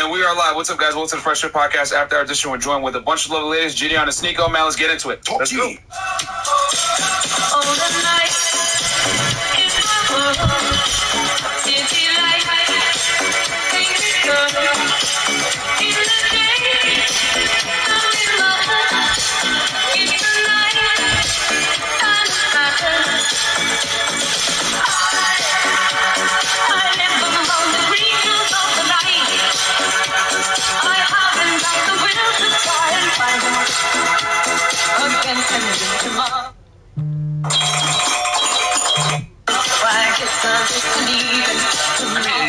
And we are live. What's up, guys? Welcome to the Fresh Fit Podcast. After our audition, we're joined with a bunch of lovely ladies, JiDion and Sneeko. Man, let's get into it. Let's go.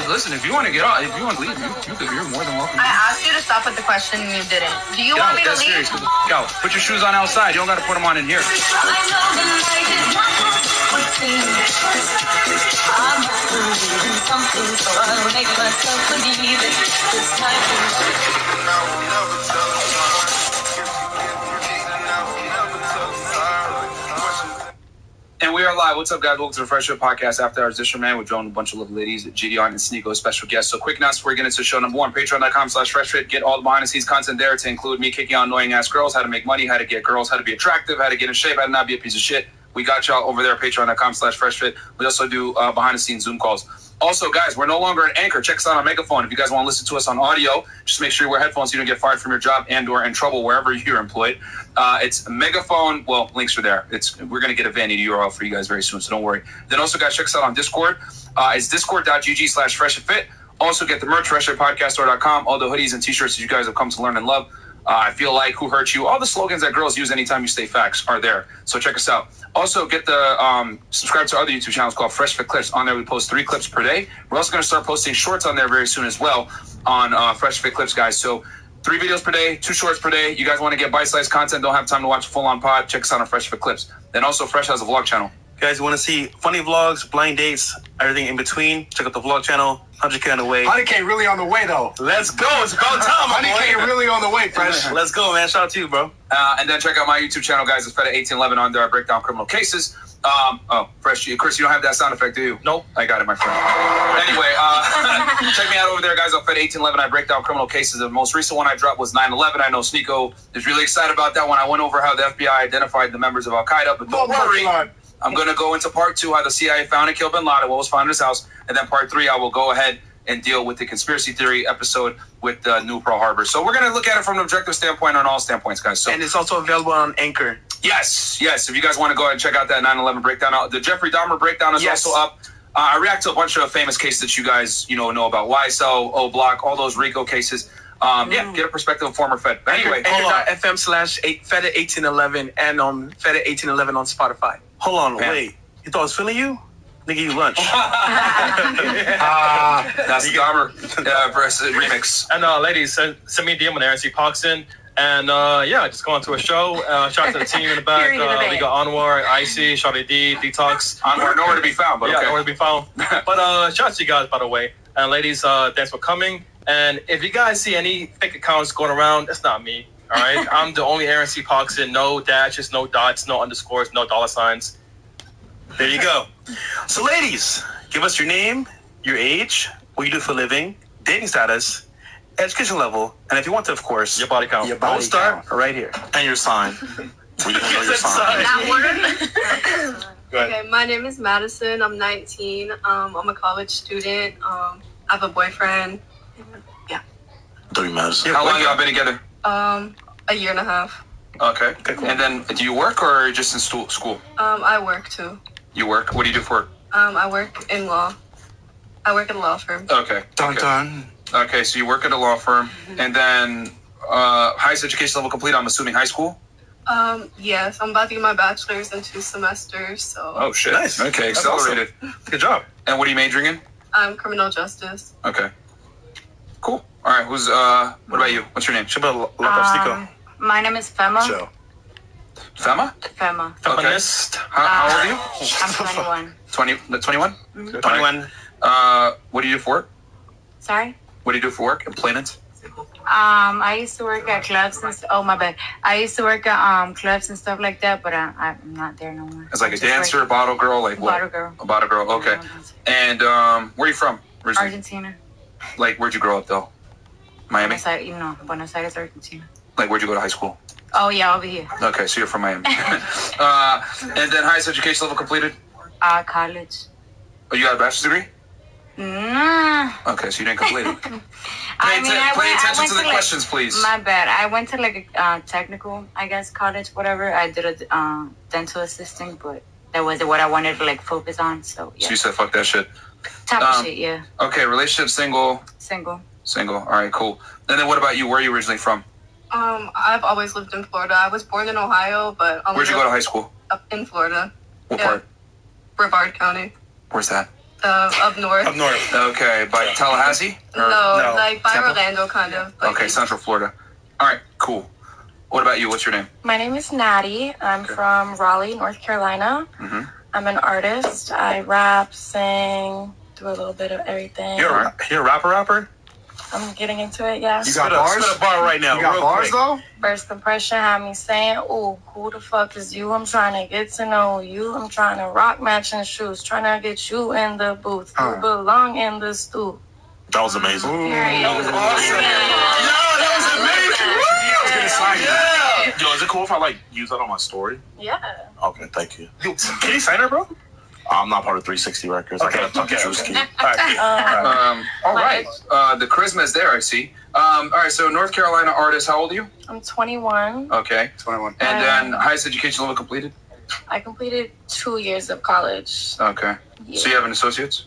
Listen, if you want to get off, if you want to leave, you're more than welcome. I asked you to stop with the question and you didn't. Do you want me to leave? Go. Put your shoes on outside. You don't got to put them on in here. And we are live. What's up, guys? Welcome to the Fresh Fit Podcast. After our audition, man, we're joined a bunch of lovely ladies, JiDion and Sneeko, special guests. So quick announcement before we get into show number one, patreon.com/freshfit. Get all the behind-the-scenes content there to include me kicking out annoying-ass girls, how to make money, how to get girls, how to be attractive, how to get in shape, how to not be a piece of shit. We got y'all over there at patreon.com/freshfit. We also do behind-the-scenes Zoom calls. Also, guys, we're no longer an Anchor. Check us out on Megaphone. If you guys want to listen to us on audio, just make sure you wear headphones so you don't get fired from your job and or in trouble wherever you're employed. It's Megaphone. Well, links are there. We're going to get a vanity URL for you guys very soon, so don't worry. Then also, guys, check us out on Discord. It's discord.gg/freshfit. Also, get the merch, freshfitpodcaststore.com. All the hoodies and t-shirts that you guys have come to learn and love. I feel like, who hurt you? All the slogans that girls use anytime you say facts are there. So check us out. Also, get the subscribe to our other YouTube channels called Fresh Fit Clips. On there, we post 3 clips per day. We're also going to start posting shorts on there very soon as well on Fresh Fit Clips, guys. So 3 videos per day, 2 shorts per day. You guys want to get bite-sized content, don't have time to watch a full-on pod, check us out on Fresh Fit Clips. Then also, Fresh has a vlog channel. You guys want to see funny vlogs, blind dates, everything in between, check out the vlog channel. 100K on the way. 100K really on the way, though. Let's go. It's about time. 100K really on the way, Fresh. Let's go, man. Shout out to you, bro. And then check out my YouTube channel, guys. It's Fed1811 on there. I break down criminal cases. Fresh. Chris, you don't have that sound effect, do you? Nope. I got it, my friend. Anyway, check me out over there, guys. On Fed1811, I break down criminal cases. The most recent one I dropped was 9/11. I know Sneeko is really excited about that one. I went over how the FBI identified the members of Al-Qaeda, but don't worry. I'm going to go into part 2, how the CIA found and killed bin Laden, what was found in his house. And then part 3, I will go ahead and deal with the conspiracy theory episode with New Pearl Harbor. So we're going to look at it from an objective standpoint on all standpoints, guys. So, and it's also available on Anchor. Yes. If you guys want to go ahead and check out that 9/11 breakdown. The Jeffrey Dahmer breakdown is also up. I react to a bunch of famous cases that you guys know about. YSL, O-Block, all those RICO cases. Get a perspective of former Fed. But anyway, Anchor.fm/Fed1811 and on Fed1811 on Spotify. Hold on, wait. You thought I was feeling you? Nigga, you lunch. That's the Dahmer versus remix. And ladies, send me a DM on RNC Poxon. And just go on to a show. Shout out to the team in the back. We got Anwar, Icy, Shawty D, Detox. Anwar, nowhere to be found, but okay. Nowhere to be found. But shout out to you guys, by the way. And ladies, thanks for coming. And if you guys see any fake accounts going around, it's not me. All right, I'm the only RNC Poxon. No dashes, no dots, no underscores, no dollar signs. There you go. So, ladies, give us your name, your age, what you do for a living, dating status, education level, and if you want to, of course, your body count. We'll start right here. And your sign. We didn't know your sign. Okay, my name is Madison. I'm 19. I'm a college student. I have a boyfriend. Madison. How long y'all been together? A year and a half. Okay, cool. And then, do you work or just in school? I work too. You work? What do you do for work? I work in law. I work at a law firm. Okay. Dun. Okay, so you work at a law firm, and then highest education level complete, I'm assuming high school? Yes, I'm about to get my bachelor's in 2 semesters, so. Oh, shit. Nice. Okay, accelerated. Awesome. Good job. And what are you majoring in? Criminal justice. Okay. Cool. All right, what about you? What's your name? My name is Fema. Joe. Fema? Fema. Feminist. How old are you? I'm 21. 21? Mm-hmm. 21. What do you do for work? Sorry? What do you do for work? Employment? I used to work at clubs and I used to work at clubs and stuff like that, but I'm not there no more. As like a dancer, bottle girl, like what? Bottle girl. A bottle girl, okay. And where are you from? Argentina. Like, where'd you grow up though? Miami? Buenos Aires, Argentina. Like, where'd you go to high school? Oh, yeah, over here. Okay, so you're from Miami. And then highest education level completed? College. Oh, you got a bachelor's degree? Nah. Okay, so you didn't complete it. I Pay attention to the like, questions, please. My bad. I went to like a technical, I guess, college, whatever. I did a dental assisting, but that wasn't what I wanted to like focus on. So yeah. So you said fuck that shit. Top of shit, yeah. Okay, relationship, single. Single. All right, cool. And then what about you? Where are you originally from? I've always lived in Florida. I was born in Ohio, but Where'd you go to high school? Up in Florida. What part? Brevard County. Where's that? Up north. Up north. Okay, by Tallahassee? Or- No, like by Tampa? Orlando, kind of. Like, Okay, Central Florida. All right, cool. What about you? What's your name? My name is Natty. I'm from Raleigh, North Carolina. Mm-hmm. I'm an artist. I rap, sing, do a little bit of everything. You're a rapper? I'm getting into it, yes. You got bars? Spit a bar right now. You got real bars quick. though? First impression had me saying, ooh, who the fuck is you? I'm trying to get to know you. I'm trying to rock matching shoes. Trying to get you in the booth. You belong in the stool. That was amazing. That was awesome. Yeah. Yo, is it cool if I like use that on my story? Yeah. Okay, thank you. Can you sign her, bro? I'm not part of 360 Records. Okay, I gotta talk to Drewski. All right. The charisma is there, I see. All right, so North Carolina artist, how old are you? I'm 21. Okay. 21. And then highest education level completed? I completed 2 years of college. Okay. Yeah. So you have an associate's?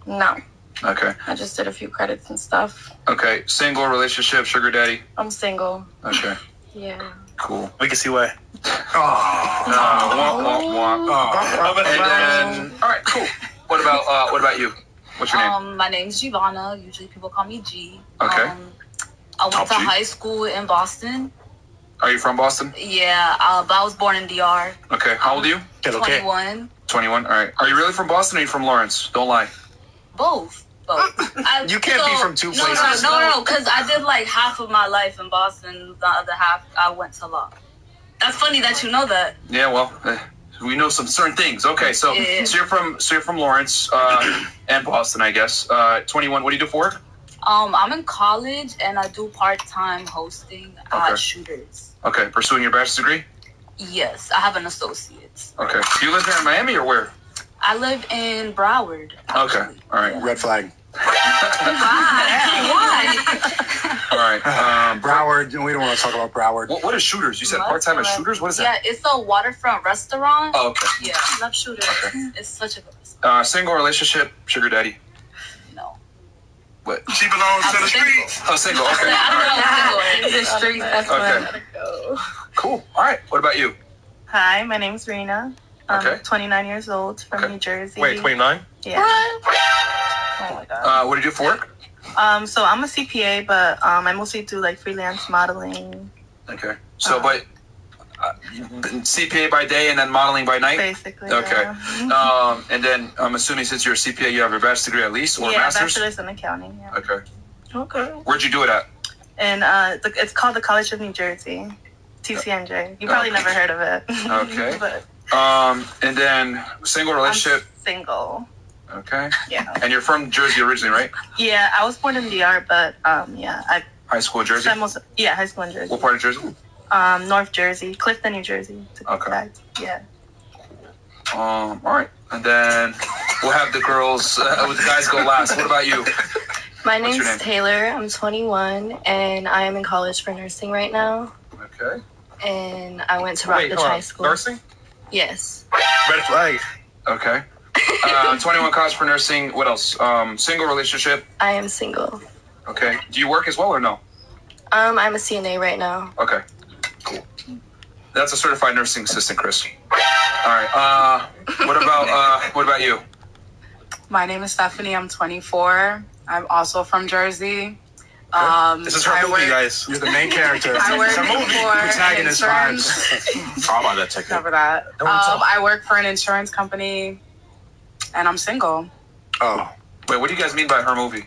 No. Okay. I just did a few credits and stuff. Okay. Single, relationship, sugar daddy? I'm single. Okay. Yeah. Cool. We can see why. And then, all right, cool. What about you? What's your name? My name's Giovanna. Usually people call me G. Okay. I went Top to G. high school in Boston. Are you from Boston? Yeah, but I was born in DR. Okay. How old are you? 21. 21. All right. Are you really from Boston or are you from Lawrence? Don't lie. Both. You can't be from two places. No, because I did like half of my life in Boston. The other half, I went to law. That's funny that you know that. Yeah, well, we know some certain things. Okay, so Yeah. so you're from Lawrence and Boston, I guess. 21. What do you do for work? I'm in college and I do part-time hosting Okay. at Shooters. Okay, pursuing your bachelor's degree. Yes, I have an associate's. Okay. Do you live here in Miami or where? I live in Broward. Okay. Actually. All right. Red flag. Why? All right. Broward. We don't want to talk about Broward. What is Shooters? You said part-time at Shooters? What is Yeah, that? it's a waterfront restaurant. Oh, okay. Yeah, I love Shooters. Okay. It's such a good restaurant. Single, relationship, sugar daddy. No. What? She belongs I'm to the single. streets. Oh, single. Okay. I All right. don't know. The streets, that's Okay. fun. Cool. All right. What about you? Hi, my name's Rena. I'm Okay. 29 years old from Okay. New Jersey. Wait, 29? Yeah. Oh my God. What do you do for work? So I'm a CPA, but I mostly do like freelance modeling, Okay. So, but CPA by day and then modeling by night? basically. Okay. Yeah, And then I'm assuming since you're a CPA, you have your bachelor's degree at least or yeah, master's? bachelor's in accounting. Yeah. Okay. Okay. Where'd you do it at? And it's called the College of New Jersey, TCNJ. You probably Okay. never heard of it. Okay. But And then single relationship. I'm single. Okay. Yeah. And you're from Jersey originally, right? Yeah, I was born in DR, but yeah, I High school in Jersey? high school in Jersey. What part of Jersey? North Jersey, Clifton, New Jersey. To be Okay. exact. Yeah. All right. And then we'll have the girls, the guys go last. What about you? My What's your name's name? Taylor. I'm 21, and I am in college for nursing right now. Okay. And I went to Wait, Rockledge hold High on. School. Nursing? Yes. Red flag. Okay. 21 college for nursing. What else? Single relationship. I am single. Okay. Do you work as well or no? I'm a CNA right now. Okay. Cool. That's a certified nursing assistant, Chris. All right. What about you? My name is Stephanie. I'm 24. I'm also from Jersey. This is her movie, guys. You're the main character. I work It's a movie. for an Protagonist insurance. vibes. I'll buy that ticket. Cover that. I work for an insurance company, and I'm single. Oh. Wait, what do you guys mean by her movie?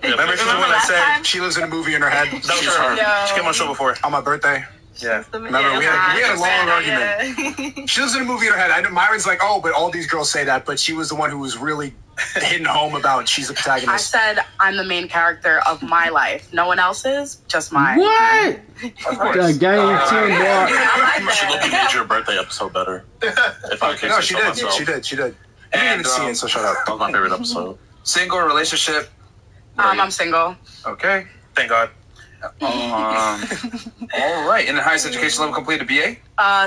Remember the one that said She lives in a movie in her head. that was She's her. No. She came on the show before. On my birthday. Yeah. Remember, we had a long argument. She lives in a movie in her head. I know Myron's like, oh, but all these girls say that, but she was the one who was really hitting home about she's the I protagonist. said I'm the main character of my life. No one else's, just mine. What? The game teamwork. She looked made your birthday episode better. If I No, she did. She did. She did. I didn't even see it, so shut up. That was my favorite episode. Single relationship. I'm single. Okay. Thank God. All right. And the highest education level completed, BA?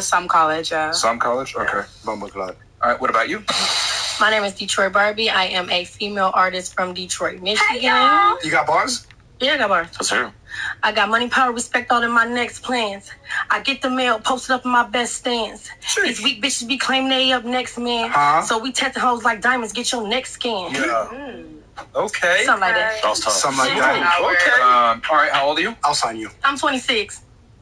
Some college, yeah. Some college? Okay. Bumble glad. All right. What about you? My name is Detroit Barbie. I am a female artist from Detroit, Michigan. You got bars? Yeah, I got bars. Let's hear 'em. I got money, power, respect, all in my next plans. I get the mail posted up in my best stance. These weak bitches be claiming they up next, man. So we testing hoes like diamonds, get your neck scanned. Yeah. Okay. Something like that. That was tough. Something like that. Okay. All right. How old are you? I'll sign you. I'm 26.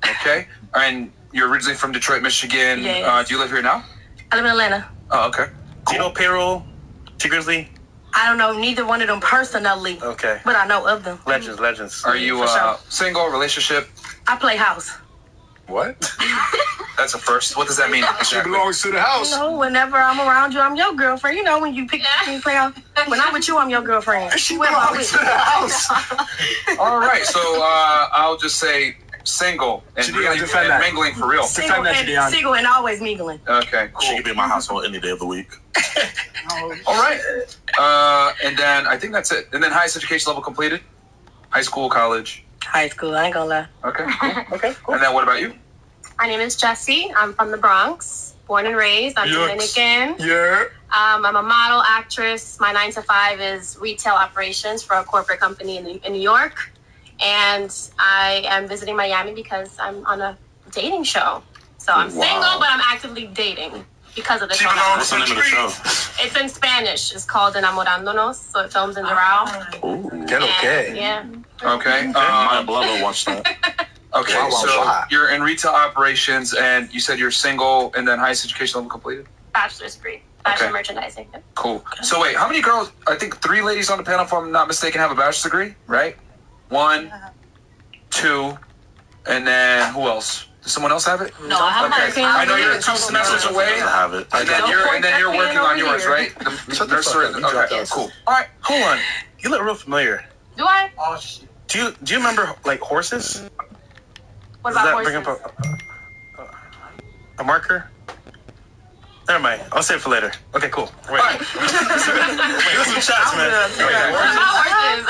Okay. And you're originally from Detroit, Michigan. Yes. Do you live here now? I live in Atlanta. Oh, okay. Do you know Payroll, T Grizzly? I don't know neither one of them personally, Okay. but I know of them. Legends. Are you For sure. single, relationship? I play house. What? That's a first. What does that mean? She Exactly? belongs to the house. You know, whenever I'm around you, I'm your girlfriend. You know, when you play house. When I'm with you, I'm your girlfriend. She Whoever I'm belongs to with. the house. All right. So I'll just say single and JiDion, really defend and that. mingling for real. Single and always mingling. Okay, She cool. could be in my household any day of the week. All right. And then I think that's it. And then highest education level completed? High school, college. High school, I ain't gonna lie. Okay, cool. Okay, cool. And then what about you? My name is Jessie. I'm from the Bronx, born and raised. I'm Dominican. Yeah. I'm a model, actress. My 9 to 5 is retail operations for a corporate company in New York. And I am visiting Miami because I'm on a dating show. So I'm single, but I'm actively dating because of the show. What's the name of the show? It's in Spanish. It's called Enamorándonos. So it films in Doral. Ooh. Okay. Yeah. Okay. My blood will watch that. Okay, Wow, wow, so wow. you're in retail operations, and you said you're single, and then highest education level completed? Bachelor's degree. Bachelor Okay. merchandising. Cool. So wait, how many girls, I think 3 ladies on the panel, if I'm not mistaken, have a bachelor's degree, right? 1, 2, and then who else? Does someone else have it? No, I have my Okay. I know you're 2 semesters away, I have it. and then you're working on yours, right? The nursery. Okay, cool. All right, hold on. You look real familiar. Do I? Oh shit. Do you remember like horses? What Does about that bring horses? up a marker? Never mind. I'll save it for later. Okay, cool. Wait. All right. Wait, there's some shots, man. What about horses?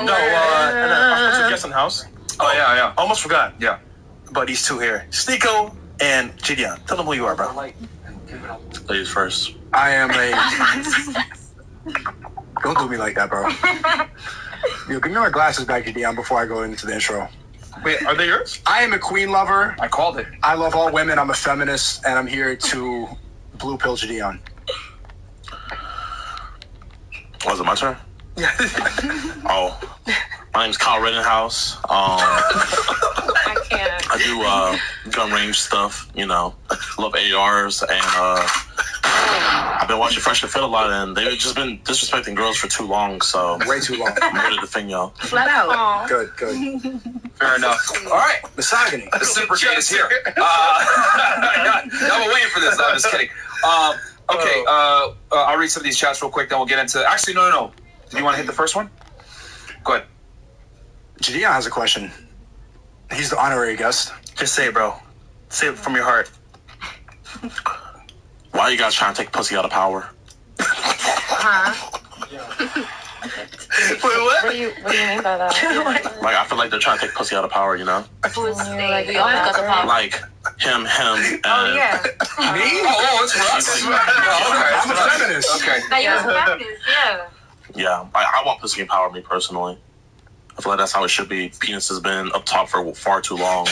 No, and our special guest in the house. Oh, yeah. Almost forgot. Yeah. About these 2 here. Sneeko and JiDion. Tell them who you are, bro. Ladies first. I am a. Don't do me like that, bro. Yo, give me my glasses back, JiDion, before I go into the intro. Wait, are they yours? I am a queen lover. I called it. I love all women. I'm a feminist, and I'm here to blue pill JiDion. Was it my turn? Yeah. Oh, my name's Kyle Rittenhouse. I can't. I do gun range stuff, you know. Love ARs, and I've been watching Fresh and Fit a lot, and they've just been disrespecting girls for too long, so Way too long. I'm here to defend y'all. Flat out. Good. Fair enough. All right. Misogyny. The super gate is here. I've been waiting for this. No, I'm just kidding. Okay, I'll read some of these chats real quick, then we'll get into... Actually, no. Do you want to hit the first one? Go ahead. JiDion has a question. He's the honorary guest. Just say it, bro. Say it from your heart. Why are you guys trying to take pussy out of power? Wait, what? What do you mean by that? Like, I feel like they're trying to take pussy out of power, you know? Who's like, we always got the power. Like, him, and... Oh, yeah. Me? Oh, it's for us. I'm a feminist. Okay. That you're a feminist, yeah. Yeah, I want pussy and power, me personally. I feel like that's how it should be. Penis has been up top for far too long.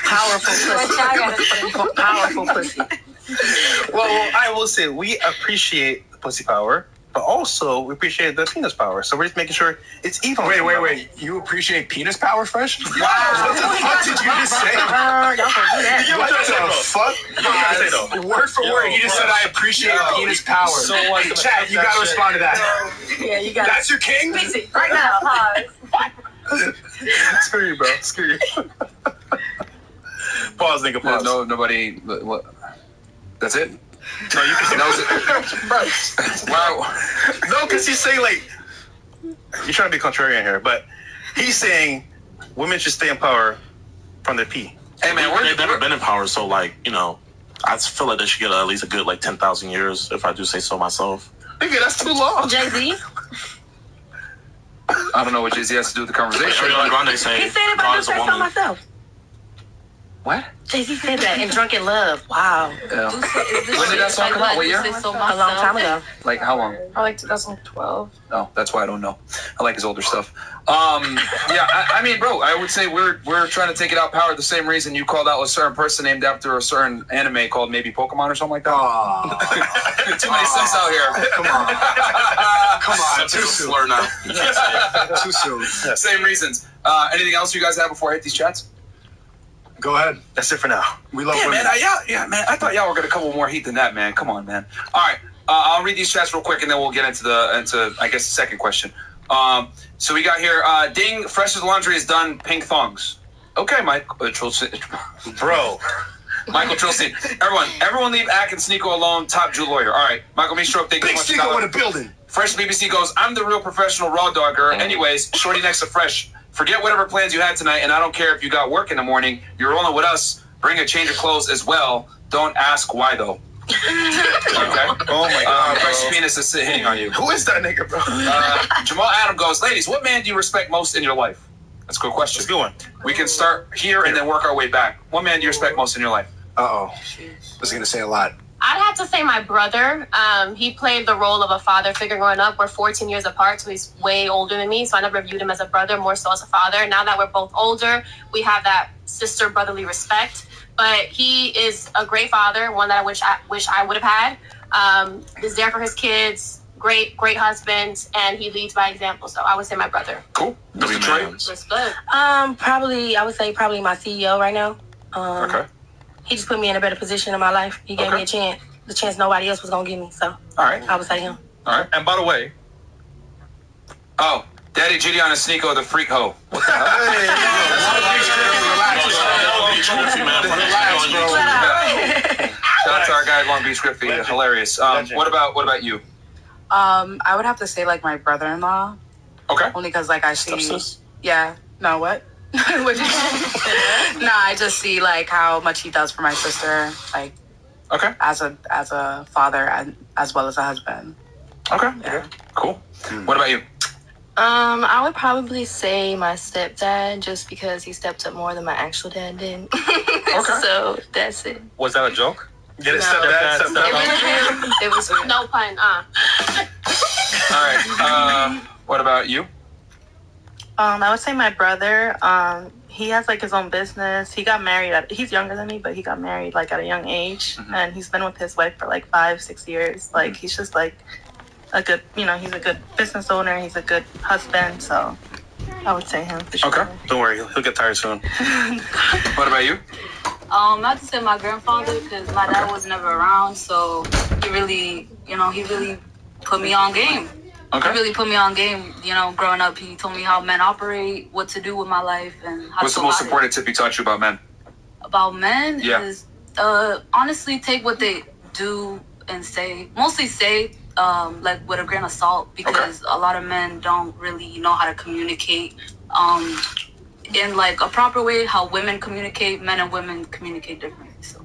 Powerful pussy. Powerful pussy. Well, I will say we appreciate the pussy power, but also we appreciate the penis power. So we're just making sure it's even. Wait. You appreciate penis power, Fresh? Wow. What the fuck did you just say? Y'all can do that. What the fuck? Word for word, he just said I appreciate penis power. So what? Chat, you gotta respond to that. Yeah, you got That's your king? Fix it right now. Pause. Screw you, bro. Screw you. Pause, nigga. Pause. No, nobody... What? That's it? No, you can say That was it. Wow. No, because he's saying like, you're trying to be contrarian here, but he's saying women should stay in power from their pee. Hey man, they've never been in power, so like, you know, I feel like they should get at least a good like 10,000 years, if I do say so myself. Nigga, that's too long. Jay-Z? I don't know what Jay-Z has to do with the conversation. Ariana Grande saying He said it, but I just say so myself. What? Jay-Z said that in Drunken Love. Wow. Yeah. When did that song come out? What year? A long time ago. Like how long? Probably like 2012. No, that's why I don't know. I like his older stuff. Yeah, I mean, bro, I would say we're trying to take it out power the same reason you called out a certain person named after a certain anime called maybe Pokemon or something like that. Too many Sims out here. Come on. Come on. Too soon. Now. Too soon. Same reasons. Anything else you guys have before I hit these chats? Go ahead. That's it for now. We love man. Man, I thought y'all were gonna come with more heat than that, man. Come on, man. All right, I'll read these chats real quick, and then we'll get into I guess the second question. So we got here. Ding, Fresh's laundry is done. Pink thongs. Okay, Mike. Bro. Michael Trilstein. Everyone leave Ack and Sneeko alone. Top Jew lawyer. All right, Michael Meestroke. Thank you Big much. Sneeko in the building. Fresh BBC goes, I'm the real professional raw dogger. Anyways, shorty next to Fresh. Forget whatever plans you had tonight, and I don't care if you got work in the morning. You're rolling with us. Bring a change of clothes as well. Don't ask why, though. Okay? Oh, my God. Fresh's penis is hitting on you. Who is that nigga, bro? Jamal Adam goes, ladies, what man do you respect most in your life? That's a good question. That's a good one. We can start here and then work our way back. What man do you respect most in your life? Uh-oh. I was going to say a lot. I'd have to say my brother. He played the role of a father figure growing up. We're 14 years apart, so he's way older than me. So I never viewed him as a brother, more so as a father. Now that we're both older, we have that sister-brotherly respect. But he is a great father, one that I wish I would have had. He's there for his kids, great husband, and he leads by example. So I would say my brother. Cool. Respect. I would say probably my CEO right now. Okay. He just put me in a better position in my life. He gave me a chance. The chance nobody else was going to give me. So, all right. I would say him. All right. And by the way. Oh, Daddy JiDion and Sneeko, the freak hoe. What the hell? Shout out to our guy at Long Beach Griffey. Hilarious. What about you? I would have to say like my brother-in-law. Okay. Only because like I see. Yeah. No, what? What'd you say? No, I just see like how much he does for my sister, like as a father and as well as a husband. Okay. Yeah. Cool. What about you? I would probably say my stepdad, just because he stepped up more than my actual dad did. So that's it. Was that a joke? Get it, stepdad. It was no pun. All right. What about you? I would say my brother. He has like his own business. He got married. He's younger than me, but he got married like at a young age, and he's been with his wife for like 5-6 years. Like he's just like a good, he's a good business owner. He's a good husband. So I would say him for sure. Okay. Don't worry, he'll get tired soon. What about you? I have to say my grandfather, because my dad was never around, so he really put me on game. Okay. He really put me on game, growing up. He told me how men operate, what to do with my life, and how What's to the most survive. important tip he taught you about men? About men Yeah. is honestly take what they do and say, mostly say, like with a grain of salt, because a lot of men don't really know how to communicate in like a proper way. How women communicate, men and women communicate differently. So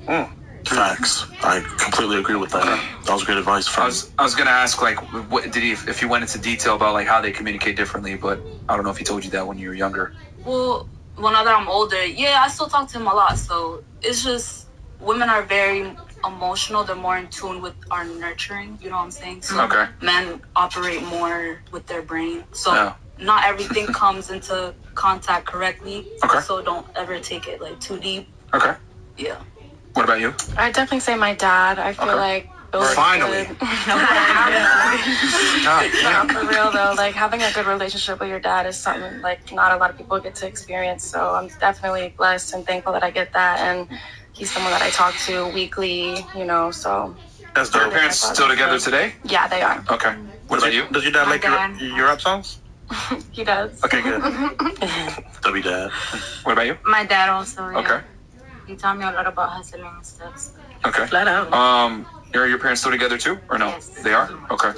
yeah. Facts. I completely agree with that. That was great advice. I was gonna ask like, what did he? If he went into detail about like how they communicate differently, but I don't know if he told you that when you were younger. Well, now that I'm older, yeah, I still talk to him a lot. So it's just women are very emotional. They're more in tune with our nurturing. You know what I'm saying? So men operate more with their brain. So not everything comes into contact correctly. So don't ever take it like too deep. Okay. Yeah. What about you? I'd definitely say my dad. I feel like it was finally. Good. For real though, like having a good relationship with your dad is something like not a lot of people get to experience. So I'm definitely blessed and thankful that I get that, and he's someone that I talk to weekly. So. That's dope. Are your parents still together today? Yeah, they are. Okay. What about you? Does your dad like your rap songs? He does. Okay, good. W dad. What about you? My dad also. Yeah. Okay. He taught me a lot about hustling and stuff. So. Okay. Flat out. Are your parents still together too, or no? Yes. They are? Okay.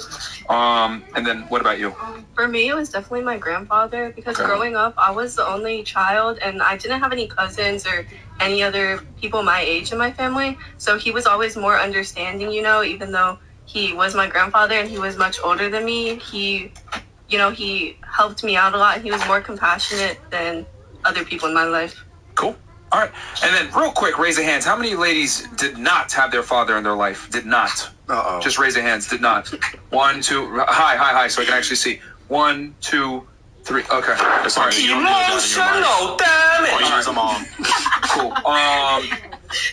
And then what about you? For me, it was definitely my grandfather because growing up, I was the only child and I didn't have any cousins or any other people my age in my family. So he was always more understanding, you know, even though he was my grandfather and he was much older than me. He helped me out a lot and he was more compassionate than other people in my life. Cool. All right. And then real quick, raise your hands. How many ladies did not have their father in their life? Did not. Uh-oh. Just raise your hands. Did not. 1, 2. Hi. So I can actually see. 1, 2, 3. Okay. It's all right. Emotional, damn it. Use them all. Cool.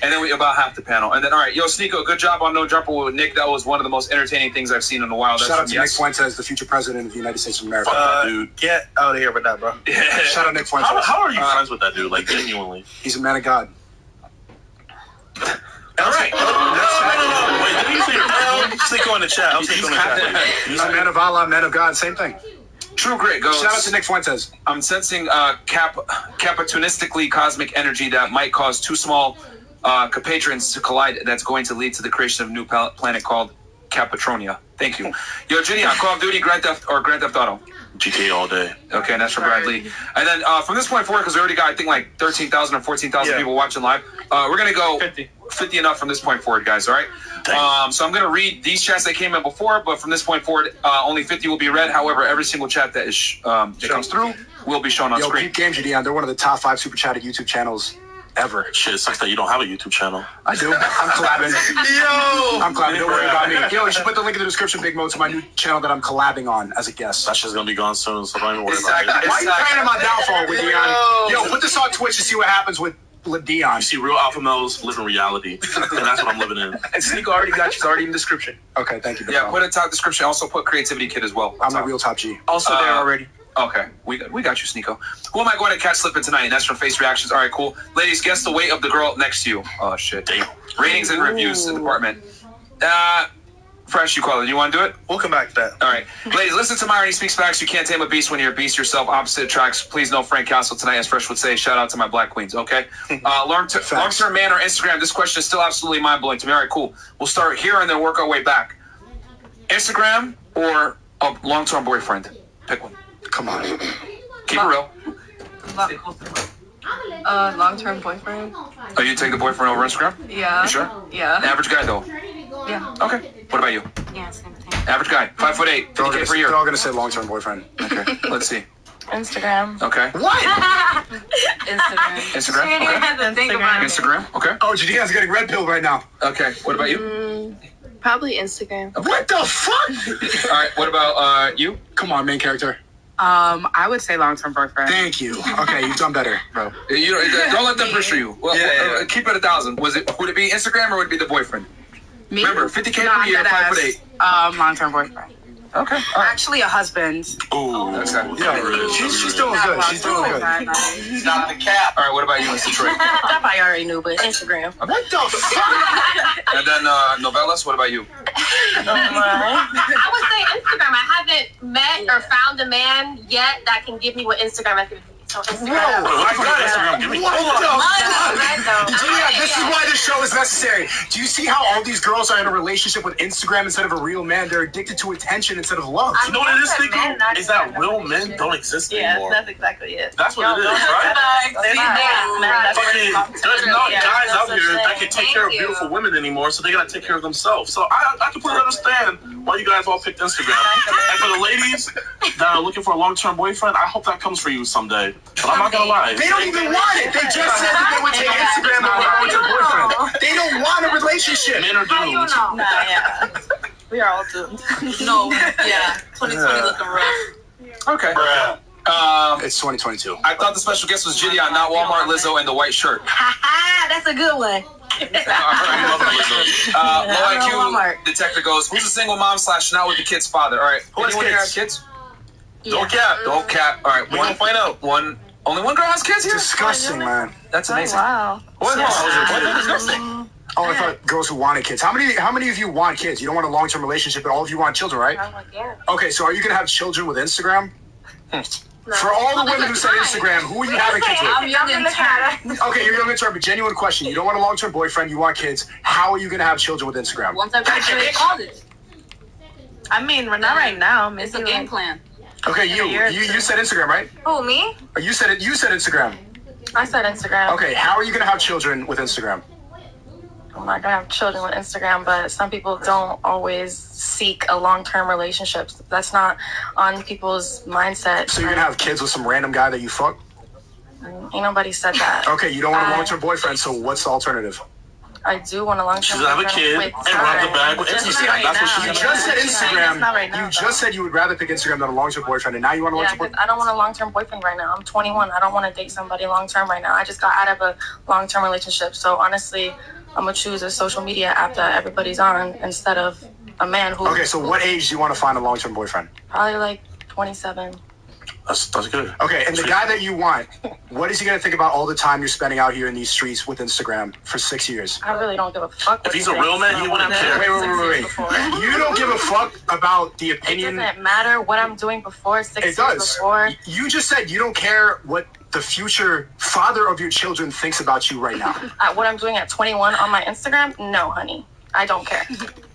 And then we about half the panel. And then, all right. Yo, Sneeko, good job on No Jumper with Nick. That was one of the most entertaining things I've seen in a while. Shout out to Nick Fuentes, the future president of the United States of America. Dude, get out of here with that, bro. Shout out Nick Fuentes. How are you friends with that dude? Like, genuinely. He's a man of God. All right. No. Wait, let me see your Sneeko in the chat. I'll Sneeko in the chat. He's a man of Allah, man of God, same thing. True Grit goes. Shout out to Nick Fuentes. I'm sensing capitalistically cosmic energy that might cause two small compatriots to collide. That's going to lead to the creation of a new planet called Capatronia. Thank you. Yo, JiDion, Call of Duty, Grand Theft Auto. GTA all day. Okay, and that's from Bradley. And then from this point forward, because we already got, I think, like 13,000 or 14,000 people watching live, we're going to go 50 enough from this point forward, guys, all right? So I'm going to read these chats that came in before, but from this point forward, only 50 will be read. However, every single chat that is that comes through will be shown on screen. Peep Game JiDion, they're one of the top 5 super chatted YouTube channels ever. Shit, it sucks that you don't have a YouTube channel. I do. I'm collabing. I'm collabing. Don't worry about me. Yo, you should put the link in the description, Big Mo, to my new channel that I'm collabing on as a guest. That shit's gonna be gone soon, so don't even worry about it. Why are you planning my downfall with Dion? Yo, put this on Twitch to see what happens with Dion. You see, real alpha males live in reality, and that's what I'm living in. And Sneeko already got you. It's already in the description. Okay, thank you. Yeah, put a top description. Also put Creativity Kid as well. I'm a real top G. Also there already. Okay, we got you, Sneeko. Who am I going to catch slipping tonight? And that's from Face Reactions. All right, cool. Ladies, guess the weight of the girl next to you. Oh, shit. Damn. Ratings and reviews in the department. Fresh, you call it. You want to do it? We'll come back to that. All right. Ladies, listen to Myron. He speaks facts. You can't tame a beast when you're a beast yourself. Opposite tracks. Please no Frank Castle tonight, as Fresh would say. Shout out to my black queens, okay? Long-term man or Instagram? This question is still absolutely mind-blowing to me. All right, cool. We'll start here and then work our way back. Instagram or a long-term boyfriend? Pick one. Come on. Keep it real. Long-term boyfriend. Oh, you take the boyfriend over Instagram? Yeah. You sure? Yeah. Average guy, though? Yeah. Okay. What about you? Yeah, same thing. Average guy, 5'8", 50K per year. They're all going to say long-term boyfriend. Okay. Let's see. Instagram. Okay. What? Instagram? She didn't have to think about it. Instagram? Okay. Oh, JiDion's getting red pill right now. Okay. What about you? Probably Instagram. Okay. What the fuck? All right. What about you? Come on, main character. I would say long-term boyfriend. Thank you. Okay, you've done better, bro. You don't let them pressure you. Well, keep it 1,000. Would it be Instagram or would it be the boyfriend? Me? Remember, 50K per year, 5'8". Long-term boyfriend. Okay. Actually, a husband. Ooh. Okay. Yeah, she's doing good. She's doing good. Stop the cap. All right. What about you, Miss Detroit? That I already knew, but Instagram. What the fuck? And then Novellas. What about you? I would say Instagram. I haven't met or found a man yet that can give me what Instagram has given me. So Instagram. What the fuck? JiDion, this is why this show is necessary. Do you see how all these girls are in a relationship with Instagram instead of a real man? They're addicted to attention instead of love. You know what it is, Sneeko? Is that real men don't exist anymore. That's exactly it. That's what it is, right? There's not guys out here that can take care of beautiful women anymore, so they gotta take care of themselves. So I completely understand why you guys all picked Instagram. And for the ladies that are looking for a long-term boyfriend, I hope that comes for you someday. But I'm not gonna lie. They don't even want it. They just said that they would take Instagram over a long-term boyfriend. They don't want a relationship. Men are doomed. Nah, yeah. We are all doomed. No, yeah. 2020 looking rough. Okay. It's 2022. I thought the special guest was JiDion, not Walmart Lizzo and the white shirt. That's a good one. Low IQ detector goes, who's a single mom / not with the kid's father? All right. Who has Anyone here have kids? kids? Yeah. Don't cap. Don't cap. All right. We gonna find out. Only one girl has kids here? Disgusting, man. That's amazing. Wow. What? What's disgusting? Oh, I thought girls who wanted kids. How many of you want kids? You don't want a long-term relationship, but all of you want children, right? Yeah. Okay, so are you gonna have children with Instagram? No. For all the women who said Instagram, who are you having kids with? I'm young and tired. Okay, you're young and tired, but genuine question. You don't want a long-term boyfriend, you want kids. How are you going to have children with Instagram? Once I graduate college. I mean, we're not right now. Maybe it's a game plan. Okay, you said Instagram, right? Who, me? Or you said Instagram. I said Instagram. Okay, how are you going to have children with Instagram? I'm not gonna have children with Instagram, but some people don't always seek a long-term relationship. That's not on people's mindset. So you're gonna have kids with some random guy that you fuck? Ain't nobody said that. Okay, you don't want a long-term boyfriend, so what's the alternative? I do want a long-term boyfriend. She's have a kid and rob the bag with Instagram. That's what she's You just said Instagram. You just said you would rather pick Instagram than a long-term boyfriend, and now you want a long-term boyfriend? I don't want a long-term boyfriend right now. I'm 21. I don't want to date somebody long-term right now. I just got out of a long-term relationship, so honestly, I'm gonna choose a social media app that everybody's on instead of a man who. Okay, so what age do you want to find a long-term boyfriend? Probably like 27. That's good. Okay, and the guy that you want, what is he gonna think about all the time you're spending out here in these streets with Instagram for 6 years? I really don't give a fuck. If he's a real man, he wouldn't care. Wait. You don't give a fuck about the opinion. It doesn't matter what I'm doing before 6 years does. before. You just said you don't care what the future father of your children thinks about you right now. What I'm doing at 21 on my Instagram? No, honey. I don't care.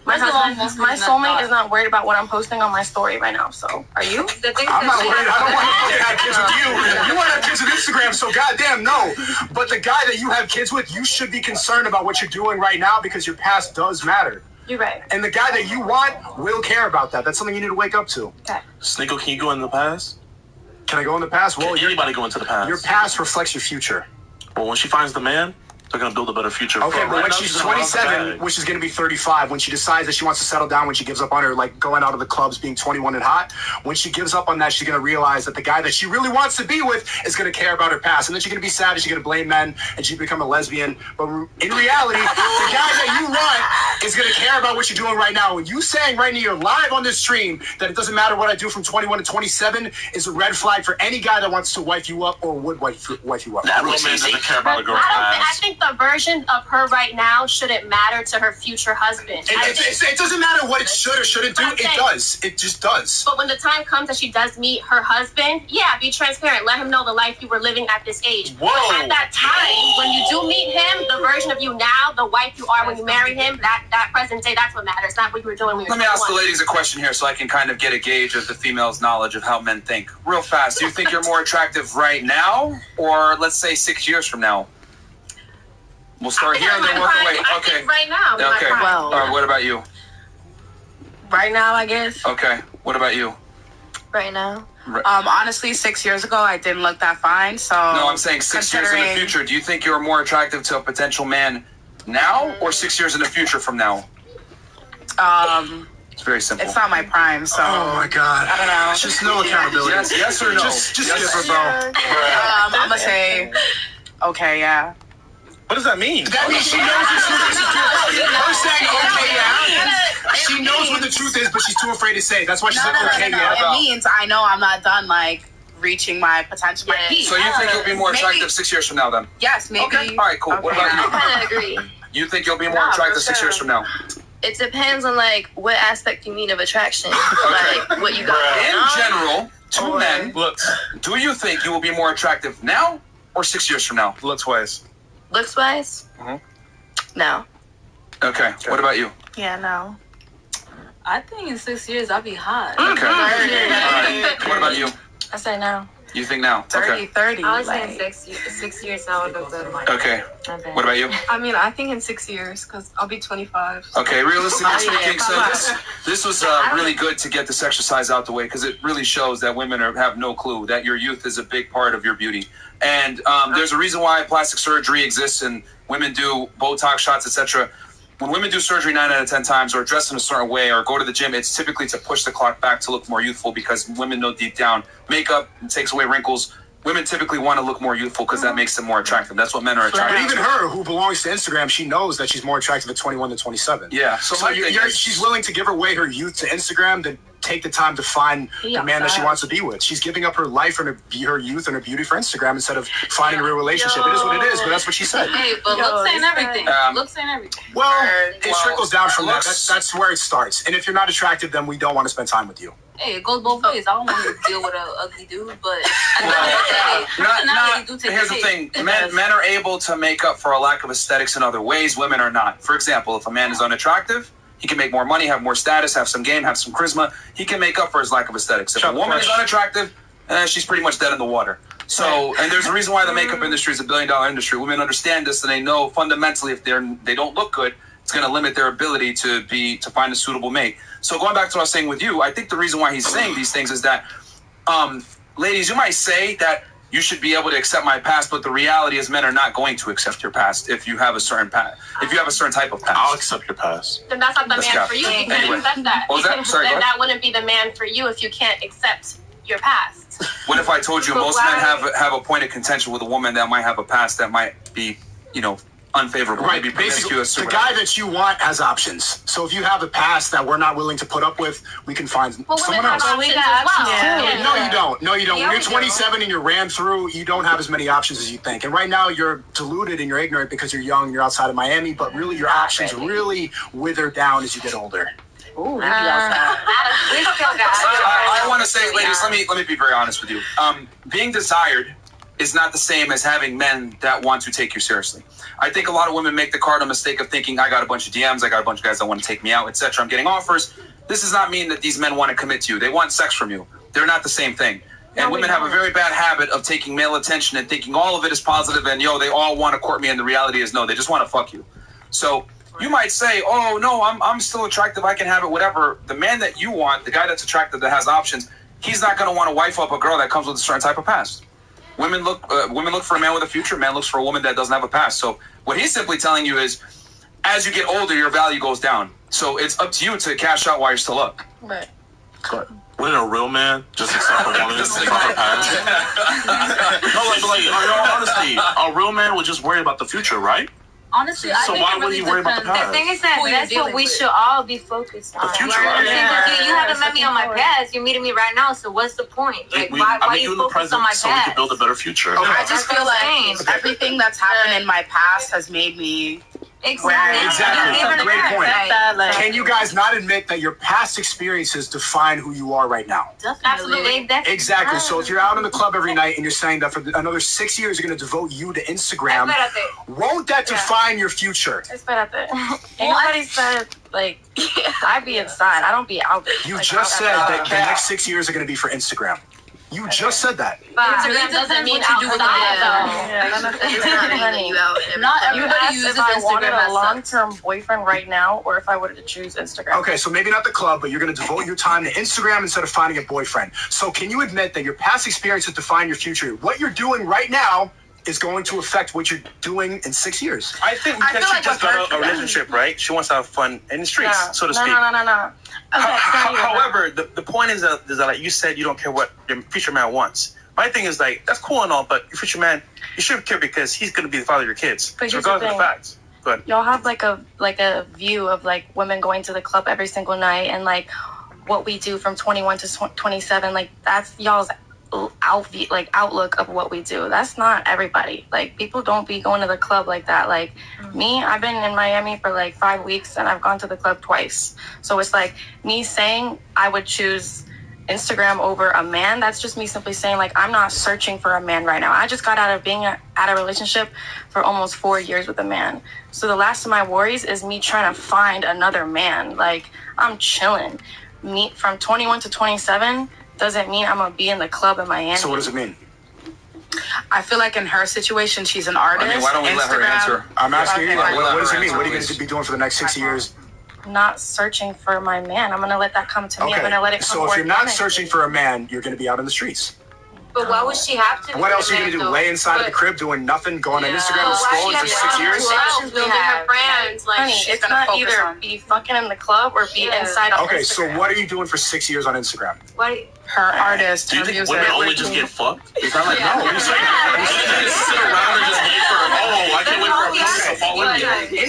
My soulmate is not worried about what I'm posting on my story right now. So, are you? I'm not worried. I don't want to have kids with you. You want to have kids with Instagram, so goddamn no. But the guy that you have kids with, you should be concerned about what you're doing right now because your past does matter. You're right. And the guy that you want will care about that. That's something you need to wake up to. Okay. Sneeko, can you go in the past? Can I go in the past? Well, can anybody go into the past? Your past reflects your future. Well, when she finds the man, they're going to build a better future. Okay, but when she's 27, which is going to be 35, when she decides that she wants to settle down, when she gives up on her, like, going out of the clubs, being 21 and hot, when she gives up on that, she's going to realize that the guy that she really wants to be with is going to care about her past. And then she's going to be sad and she's going to blame men and she's become a lesbian. But in reality, the guy that you want is going to care about what you're doing right now. And you saying right now, you're live on this stream, that it doesn't matter what I do from 21 to 27 is a red flag for any guy that wants to wife you up or would wife you up. That real man doesn't care about a girl's past. I think the version of her right now shouldn't matter to her future husband. It doesn't matter what it should or shouldn't do. It does. It just does. But when the time comes that she does meet her husband, yeah, be transparent. Let him know the life you were living at this age. Whoa. But at that time, when you do meet him, the version of you now, the wife you are when you marry him, that present day, that's what matters. Not what you were doing when you were 21. Let me ask the ladies a question here so I can kind of get a gauge of the female's knowledge of how men think. Real fast, do you think you're more attractive right now or let's say 6 years from now? We'll start here and then work away. Okay. Right now. Okay. All right, what about you? Right now, I guess. Okay. What about you? Right now. Honestly, 6 years ago, I didn't look that fine. So no, I'm saying 6 years in the future. Do you think you're more attractive to a potential man now or 6 years in the future from now? It's very simple. It's not my prime, so. Oh my God. I don't know. Just no accountability. Yes or no? Just skip her, bro. I'm gonna say, okay, yeah. What does that mean? That means she knows the truth is. Her saying okay, yeah. She knows what the truth is, but she's too afraid to say it. That's why she's okay, yeah. It means I know I'm not done, like, reaching my potential, my peak. So you think you'll be more attractive 6 years from now, then? Yes, maybe. Okay. All right, cool. Okay. What about you? I kind of agree. You think you'll be more attractive 6 years from now? It depends on, like, what aspect you mean of attraction. Okay. Like, what you got. In general, to men, do you think you will be more attractive now or 6 years from now? Looks-wise. Looks-wise? No. Okay. What about you? Yeah, no. I think in 6 years I'll be hot. Okay. All right. What about you? I say no. You think now? 30. I was saying 6 years now would look good. Okay. What about you? I mean, I think in 6 years, because I'll be 25. So. Okay, realistically speaking, so this was really good to get this exercise out the way because it really shows that women have no clue that your youth is a big part of your beauty. And there's a reason why plastic surgery exists and women do Botox shots, etc. When women do surgery 9 out of 10 times or dress in a certain way or go to the gym, it's typically to push the clock back to look more youthful because women know deep down makeup takes away wrinkles. Women typically want to look more youthful because that makes them more attractive. That's what men are attracted to. But even her, who belongs to Instagram, she knows that she's more attractive at 21 than 27. Yeah. So she's willing to give away her youth to Instagram than take the time to find the man that she wants to be with. She's giving up her life and her youth and her beauty for Instagram instead of finding a real relationship. It is what it is, but that's what she said. Hey, but looks ain't everything. Looks ain't everything. Well, it trickles down from that. That's where it starts. And if you're not attractive, then we don't want to spend time with you. Hey, it goes both ways. I don't want to deal with an ugly dude, but here's the thing. Men are able to make up for a lack of aesthetics in other ways. Women are not. For example, if a man is unattractive, he can make more money, have more status, have some game, have some charisma. He can make up for his lack of aesthetics. If a woman is unattractive, she's pretty much dead in the water. So, and there's a reason why the makeup industry is $1 billion industry. Women understand this, and they know fundamentally if they don't look good, it's going to limit their ability to find a suitable mate. So going back to what I was saying with you, I think the reason why he's saying these things is that, ladies, you might say that you should be able to accept my past, but the reality is men are not going to accept your past if you have a certain past. If you have a certain type of past. I'll accept your past. Then that's not the man for you if you can't accept that. What was that? Sorry, then that wouldn't be the man for you if you can't accept your past. What if I told you most men have a point of contention with a woman that might have a past that might be, unfavorable, right? Maybe basically, promiscuous. The guy that you want has options. So if you have a past that we're not willing to put up with, we can find someone else. No, you don't. No, you don't. When you're 27 and you're ran through, you don't have as many options as you think. And right now, you're deluded and you're ignorant because you're young, you're outside of Miami. But really, your options really wither down as you get older. Ooh, I want to say, ladies, let me be very honest with you. Being desired is not the same as having men that want to take you seriously. I think a lot of women make the cardinal mistake of thinking, I got a bunch of DMs, I got a bunch of guys that want to take me out, etc. I'm getting offers. This does not mean that these men want to commit to you. They want sex from you. They're not the same thing. And women have a very bad habit of taking male attention and thinking all of it is positive and, they all want to court me, and the reality is no, they just want to fuck you. So you might say, oh, no, I'm still attractive, I can have it, whatever. The man that you want, the guy that's attractive, that has options, he's not going to want to wife up a girl that comes with a certain type of past. Women look for a man with a future. Man looks for a woman that doesn't have a past. So what he's simply telling you is, as you get older, your value goes down. So it's up to you to cash out while you're still up. Right. Wouldn't a real man just accept a woman with a past? No, like, honestly, a real man would just worry about the future, right? Honestly, so why would he worry about the past? The thing is that that's what we should all be focused on. The future, You haven't met me on my past. You're meeting me right now. So what's the point? Like, why you focus on my past? So we can build a better future. Okay. I just feel like everything that's happened in my past has made me. Exactly. Great point. Can you guys not admit that your past experiences define who you are right now? Absolutely. Exactly. So if you're out in the club every night and you're saying that for another 6 years you're going to devote you to Instagram, won't that define your future? Espérate. Ain't nobody said, I be inside. I don't be out there. You just said that the next 6 years are going to be for Instagram. You just said that. Instagram doesn't mean outside, though. Not everybody uses Instagram. If I wanted a long-term boyfriend right now, or if I wanted to choose Instagram. Okay, so maybe not the club, but you're going to devote your time to Instagram instead of finding a boyfriend. So can you admit that your past experiences define your future? What you're doing right now is going to affect what you're doing in 6 years. I think because she just got a relationship, right? She wants to have fun in the streets, so to speak. No. Okay, however, the point is that like you said, you don't care what your future man wants. My thing is that's cool and all, but your future man, you should care because he's going to be the father of your kids. But so regardless of the facts. Go ahead. Y'all have a view of women going to the club every single night and what we do from 21 to 27. That's y'all's outlook of what we do. That's not everybody. People don't be going to the club like that. Me, I've been in Miami for 5 weeks and I've gone to the club twice. So it's me saying I would choose Instagram over a man. That's just me simply saying I'm not searching for a man right now. I just got out of being at a relationship for almost 4 years with a man. So the last of my worries is me trying to find another man. I'm chilling. Me from 21 to 27 doesn't mean I'm going to be in the club in Miami. So what does it mean? I feel like in her situation, she's an artist. I mean, why don't we let her answer? I'm asking you, what does it mean? What are you going to be doing for the next 6 years? Not searching for my man. I'm going to let that come to me. I'm going to let it come. So if you're not searching for a man, you're going to be out in the streets. But why would she have to? What else are you going to do? Lay inside of the crib doing nothing, going on Instagram and scrolling for 6 years? Building her brands. It's not either be fucking in the club or be inside of Okay, Instagram. so what are you doing for 6 years on Instagram? Her artist. Do you think women only just get fucked? Is that no? You say just sit around and just wait for, I can't wait for a person to fall in.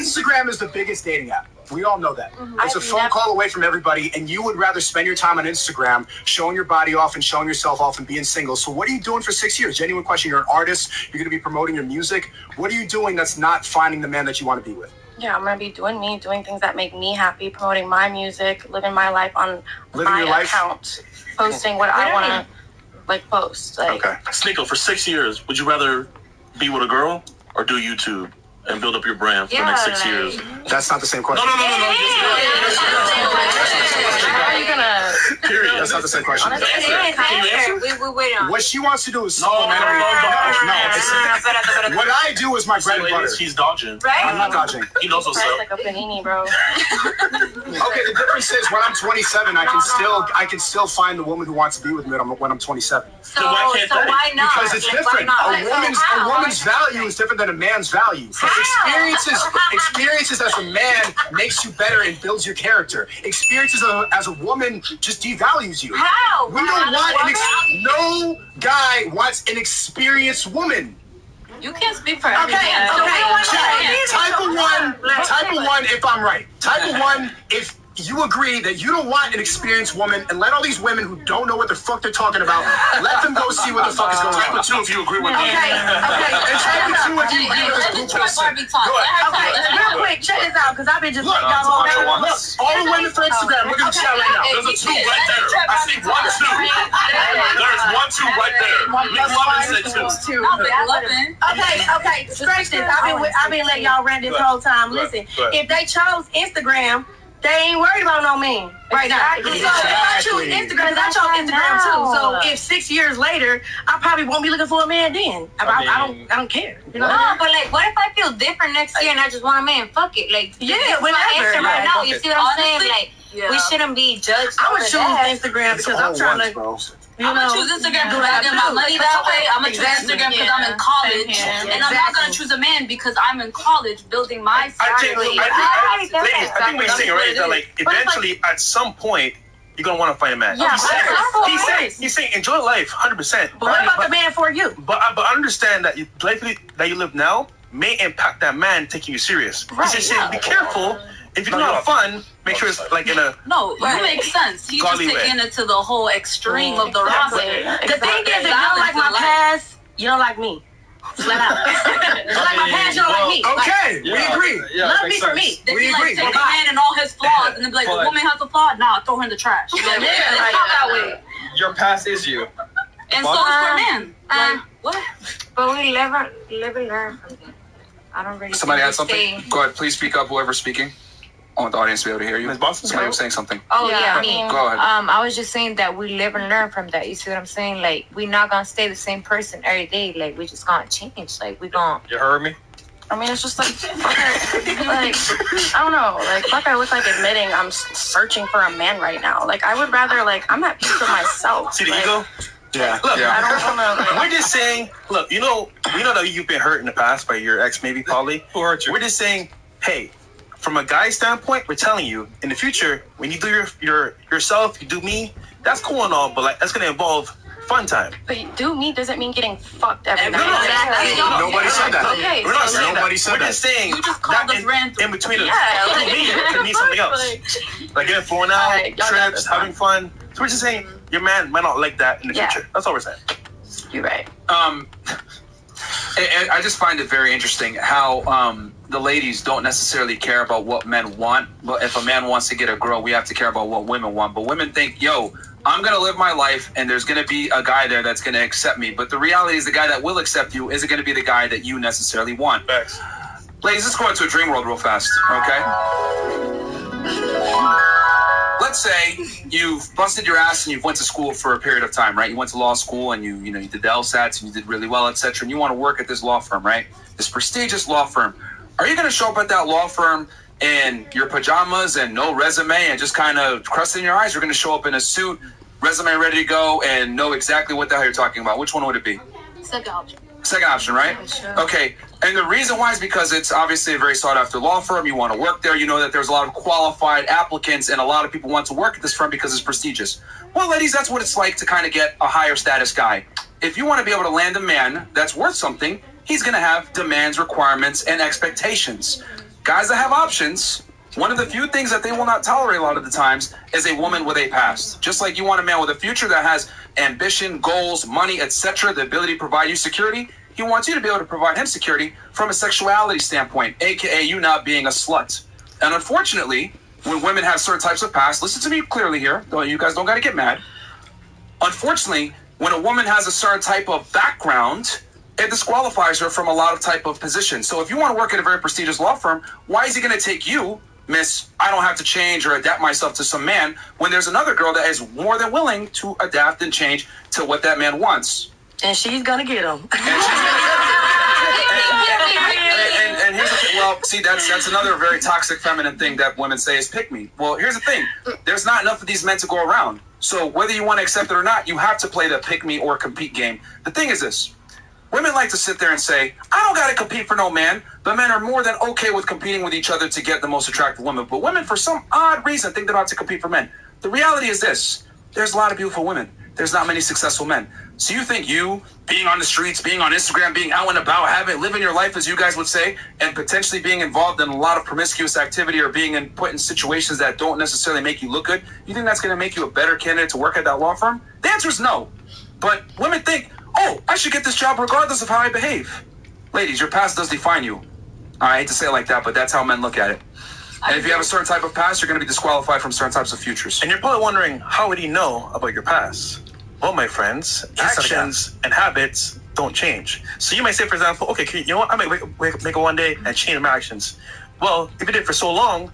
Instagram is the biggest dating app. We all know that. It's a phone call away from everybody, and you would rather spend your time on Instagram showing your body off and showing yourself off and being single. So what are you doing for 6 years? Genuine question. You're an artist. You're going to be promoting your music. What are you doing that's not finding the man that you want to be with? Yeah, I'm going to be doing me, doing things that make me happy, promoting my music, living my life on my account, posting what I want to post. Okay. Sneeko, for 6 years, would you rather be with a girl or do YouTube and build up your brand for the next 6 years? That's not the same question. No. How are you going to... Period. That's not the same question. Can you answer? We wait on. What she wants to do is supplementary. No. What I do is my bread and butter. He's dodging. Right? I'm not dodging. He knows what's up. like a panini, bro. Okay, the difference is when I'm 27, I can still find the woman who wants to be with me when I'm 27. So why not? Because it's different. A woman's value is different than a man's value. Experiences as a man makes you better and builds your character. Experiences as a woman just devalues you. How? We don't want no guy wants an experienced woman. You can't speak for every man. Type of one, if I'm right. Type of one, if you agree that you don't want an experienced woman, and let all these women who don't know what the fuck they're talking about, let them go see what the fuck is going on. Type of two if you agree with me. Okay. And type of two if you agree with this group person. Okay, real quick, check this out, because I've been just letting y'all all day. Look, all the women for Instagram, look at the chat right now. There's a two right there. I see 1, 2. There's 1, 2 right there. McLovin said 2. Okay, scratch this. I've been letting y'all rant this whole time. Listen, if they chose Instagram, they ain't worried about no man right now. So if I choose Instagram, I chose Instagram too. So if 6 years later, I probably won't be looking for a man then. I don't care. You know? No, but what if I feel different next year and I just want a man? Fuck it. Whenever. Right now, you see what I'm saying? We shouldn't be judged. I would choose Instagram because I'm trying to. I'm gonna choose Instagram because I get my money that way. I'm gonna choose Instagram because I'm in college, and I'm not gonna choose a man because I'm in college building my strategy. I think what he's saying right is that eventually at some point you're gonna want to find a man. Yeah, he's saying enjoy life 100%. But what about the man for you? But understand that the life that you live now may impact that man taking you serious. He's saying be careful. If you're gonna have fun, make sure it's in a you make sense. He's just taking it to the whole extreme of the roster. The thing is, if you don't like my past, you don't like me. Flat out. You like my past, you don't like me. Okay, we agree. Love me for me. We agree. Take a man and all his flaws, and then be like, the woman has a flaw. Nah, throw her in the trash. It's not that way. Your past is you. And so is for men. What? But we live and learn from them. I don't really. Somebody had something? Go ahead, please speak up. Whoever's speaking. I want the audience to be able to hear you. Somebody was saying something. Oh yeah, I mean, go ahead. I was just saying that we live and learn from that. You see what I'm saying? We're not gonna stay the same person every day. We just gonna change. We gonna. You heard me? I mean, it's just I don't know. I look like admitting I'm searching for a man right now. I would rather I'm at peace with myself. See the ego? Yeah. Look, I don't want to. We're just saying. Look, we know that you've been hurt in the past by your ex, maybe Polly. Who hurt you? We're just saying, hey. From a guy's standpoint, we're telling you in the future when you do yourself, you do me. That's cool and all, but that's gonna involve fun time. But do me doesn't mean getting fucked every night. Nobody said that. Okay, we're not saying nobody that. said We're that. just saying you just called us random. In between us. It could mean something else. Getting flown out, trips, having fun. So we're just saying your man might not like that in the future. That's all we're saying. You're right. I just find it very interesting how the ladies don't necessarily care about what men want. But if a man wants to get a girl, we have to care about what women want. But women think, yo, I'm going to live my life and there's going to be a guy there that's going to accept me. But the reality is the guy that will accept you isn't going to be the guy that you necessarily want. Thanks. Ladies, let's go into a dream world real fast, okay? Let's say you've busted your ass and you've went to school for a period of time, right? You went to law school and you did the LSATs and you did really well, etc. And you want to work at this law firm, right? This prestigious law firm. Are you going to show up at that law firm in your pajamas and no resume and just kind of crusting your eyes? You're going to show up in a suit, resume ready to go, and know exactly what the hell you're talking about. Which one would it be? Second option. Second option, right? Sure. Okay. And the reason why is because it's obviously a very sought-after law firm. You want to work there. You know that there's a lot of qualified applicants, and a lot of people want to work at this firm because it's prestigious. Well, ladies, that's what it's like to kind of get a higher status guy. If you want to be able to land a man that's worth something, he's going to have demands, requirements, and expectations. Guys that have options One of the few things that they will not tolerate a lot of the times is a woman with a past. Just like you want a man with a future that has ambition, goals, money, etc., the ability to provide you security, he wants you to be able to provide him security from a sexuality standpoint, aka you not being a slut. And unfortunately, when women have certain types of past, listen to me clearly here, though you guys don't got to get mad. Unfortunately, when a woman has a certain type of background, it disqualifies her from a lot of type of positions. So if you want to work at a very prestigious law firm, why is he going to take you, Miss, I don't have to change or adapt myself to some man, when there's another girl that is more than willing to adapt and change to what that man wants? And she's going to get him. And here's the thing. Well, see, that's another very toxic feminine thing that women say is pick me. Well, here's the thing. There's not enough of these men to go around. So whether you want to accept it or not, you have to play the pick me or compete game. The thing is this. Women like to sit there and say, I don't got to compete for no man, but men are more than okay with competing with each other to get the most attractive women. But women, for some odd reason, think they don't have to compete for men. The reality is this. There's a lot of beautiful women. There's not many successful men. So you think you, being on the streets, being on Instagram, being out and about, living your life, as you guys would say, and potentially being involved in a lot of promiscuous activity or being put in situations that don't necessarily make you look good, you think that's going to make you a better candidate to work at that law firm? The answer is no. But women think, oh, I should get this job regardless of how I behave. Ladies, your past does define you. I hate to say it like that, but that's how men look at it. And if you have a certain type of past, you're going to be disqualified from certain types of futures. And you're probably wondering, how would he know about your past? Well, my friends, actions and habits don't change. So you might say, for example, okay, you know what? I might wake up one day and change my actions. Well, if you did it for so long,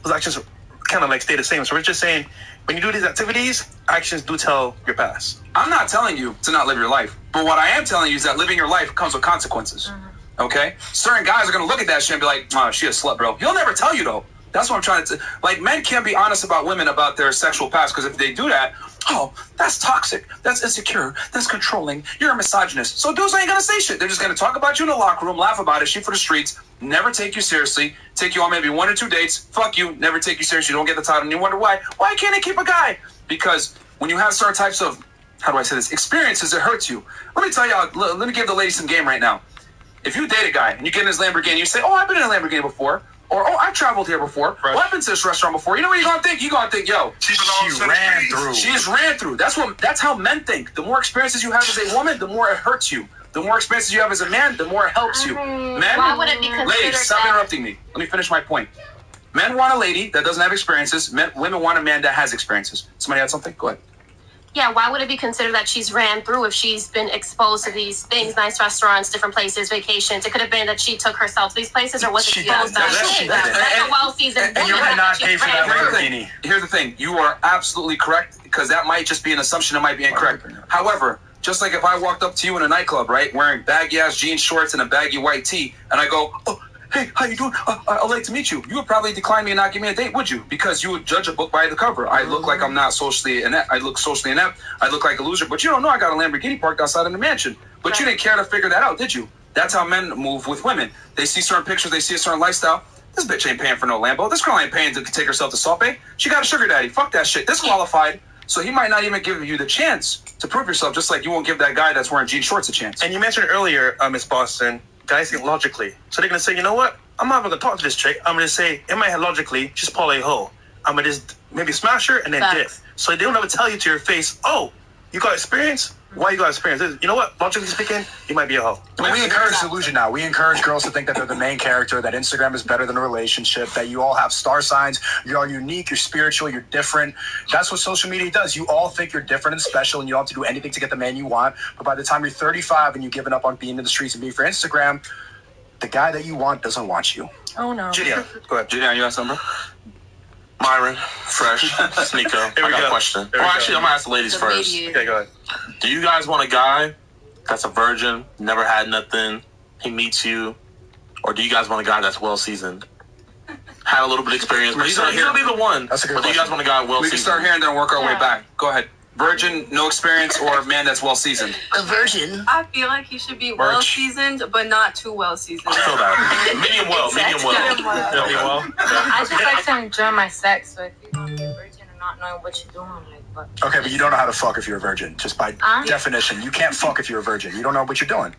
those actions kind of like stay the same. So we're just saying, when you do these activities, actions do tell your past. I'm not telling you to not live your life. But what I am telling you is that living your life comes with consequences. Okay? Certain guys are going to look at that shit and be like, oh, she a slut, bro. He'll never tell you, though. That's what I'm trying to... Like, men can't be honest about women about their sexual past, because if they do that, oh, that's toxic, that's insecure, that's controlling, you're a misogynist. So dudes ain't gonna say shit. They're just gonna talk about you in the locker room, laugh about it, shoot for the streets, never take you seriously, take you on maybe 1 or 2 dates, fuck you, never take you seriously, you don't get the title, and you wonder why. Why can't they keep a guy? Because when you have certain types of, how do I say this, experiences, it hurts you. Let me tell y'all, let me give the ladies some game right now. If you date a guy and you get in his Lamborghini, you say, oh, I've been in a Lamborghini before. Or, oh, I've traveled here before. Right. Well, I've been to this restaurant before. You know what you're going to think? You're going to think, yo, she ran through. She just ran through. That's how men think. The more experiences you have as a woman, the more it hurts you. The more experiences you have as a man, the more it helps you. Men, why would it be considered ladies, stop interrupting me. Let me finish my point. Men want a lady that doesn't have experiences. Women want a man that has experiences. Somebody had something? Go ahead. Yeah, why would it be considered that she's ran through if she's been exposed to these things, nice restaurants, different places, vacations? It could have been that she took herself to these places, or was it exposed? That's a well-seasoned woman. And you might not pay for that Lamborghini. Here's the thing. You are absolutely correct, because that might just be an assumption. It might be incorrect. However, just like if I walked up to you in a nightclub, right, wearing baggy-ass jean shorts and a baggy white tee, and I go, oh, hey, how you doing? I'd like to meet you. You would probably decline me and not give me a date, would you? Because you would judge a book by the cover. I look like I'm not socially inept. I look socially inept. I look like a loser. But you don't know I got a Lamborghini parked outside in the mansion. But you didn't care to figure that out, did you? That's how men move with women. They see certain pictures. They see a certain lifestyle. This bitch ain't paying for no Lambo. This girl ain't paying to take herself to Salt Bay. She got a sugar daddy. Fuck that shit. Disqualified. So he might not even give you the chance to prove yourself, just like you won't give that guy that's wearing jean shorts a chance. And you mentioned earlier, Miss Boston, guys think logically. So they're going to say, you know what? I'm not even going to talk to this chick. I'm going to say, in my head, logically, she's probably a hoe. I'm going to just maybe smash her and then dip. So they don't ever tell you to your face, oh, you got experience? Why you got experience? You know what? Logically speaking, you might be a hoe. But we encourage delusion now. We encourage girls to think that they're the main character, that Instagram is better than a relationship, that you all have star signs, you're all unique, you're spiritual, you're different. That's what social media does. You all think you're different and special, and you don't have to do anything to get the man you want. But by the time you're 35 and you've given up on being in the streets and being for Instagram, the guy that you want doesn't want you. Oh, no. JiDion, go ahead. JiDion, you have something, bro? Myron, Fresh, Sneeko, I got a question. Well, actually, I'm going to ask the ladies first. Okay, go ahead. Do you guys want a guy that's a virgin, never had nothing, he meets you, or do you guys want a guy that's well-seasoned? Had a little bit of experience, but he's going to be the one. That's a good question. Do you guys want a guy well-seasoned? We can start here and then work our way back. Go ahead. Virgin, no experience, or a man that's well-seasoned? A virgin. I feel like he should be well-seasoned, but not too well-seasoned. I feel that. Medium well. I just like to enjoy my sex, so if you're going to be a virgin and not knowing what you're doing, like, but... Okay, but you don't know how to fuck if you're a virgin, just by definition. You can't fuck if you're a virgin. You don't know what you're doing.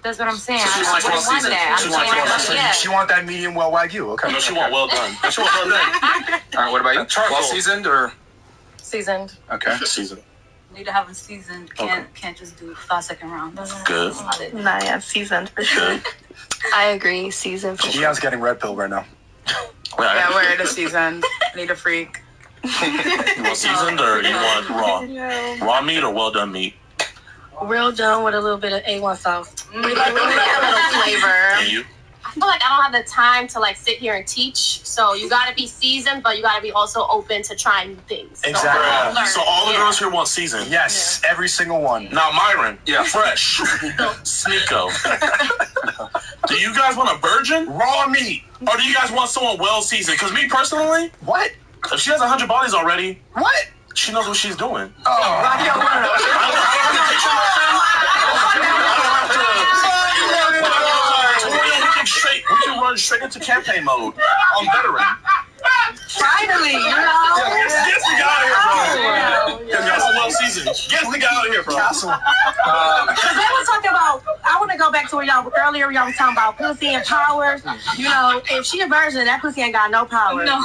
That's what I'm saying. So she I wants wouldn't want that. She I'm wants saying well that. seasoned. Yeah. She want that medium well wagyu. Okay. No, she want well done. She want well done. All right, what about you? Charcoal. Well seasoned or? Seasoned. Okay. Seasoned. Need to have them seasoned. Can't just do 5-second round. Good. Nah, yeah, seasoned for sure. I agree. Season for sure. Jion's getting red pill right now. Yeah, we're in a season. Need a freak. You want seasoned or you want raw? Raw meat or well done meat? Real done with a little bit of A1 sauce. We like a little flavor. And you? I feel like I don't have the time to like sit here and teach. So you gotta be seasoned, but you gotta be also open to trying new things. Exactly. learn. So all the girls here want seasoned. Yes, every single one. Now Myron, Yeah. fresh, Sneeko. Do you guys want a virgin, Raw meat. or do you guys want someone well seasoned? Because me personally, What? if she has 100 bodies already, What? she knows what she's doing. Oh. I don't have to teach her nothing. We can run straight into campaign mode on veteran. Finally, you know. Get the guy out of here, bro. That's well seasoned. Get the guy out of here, bro. Because they were talking about, I want to go back to where y'all, earlier y'all was talking about pussy and power. You know, if she a virgin, that pussy ain't got no power. No.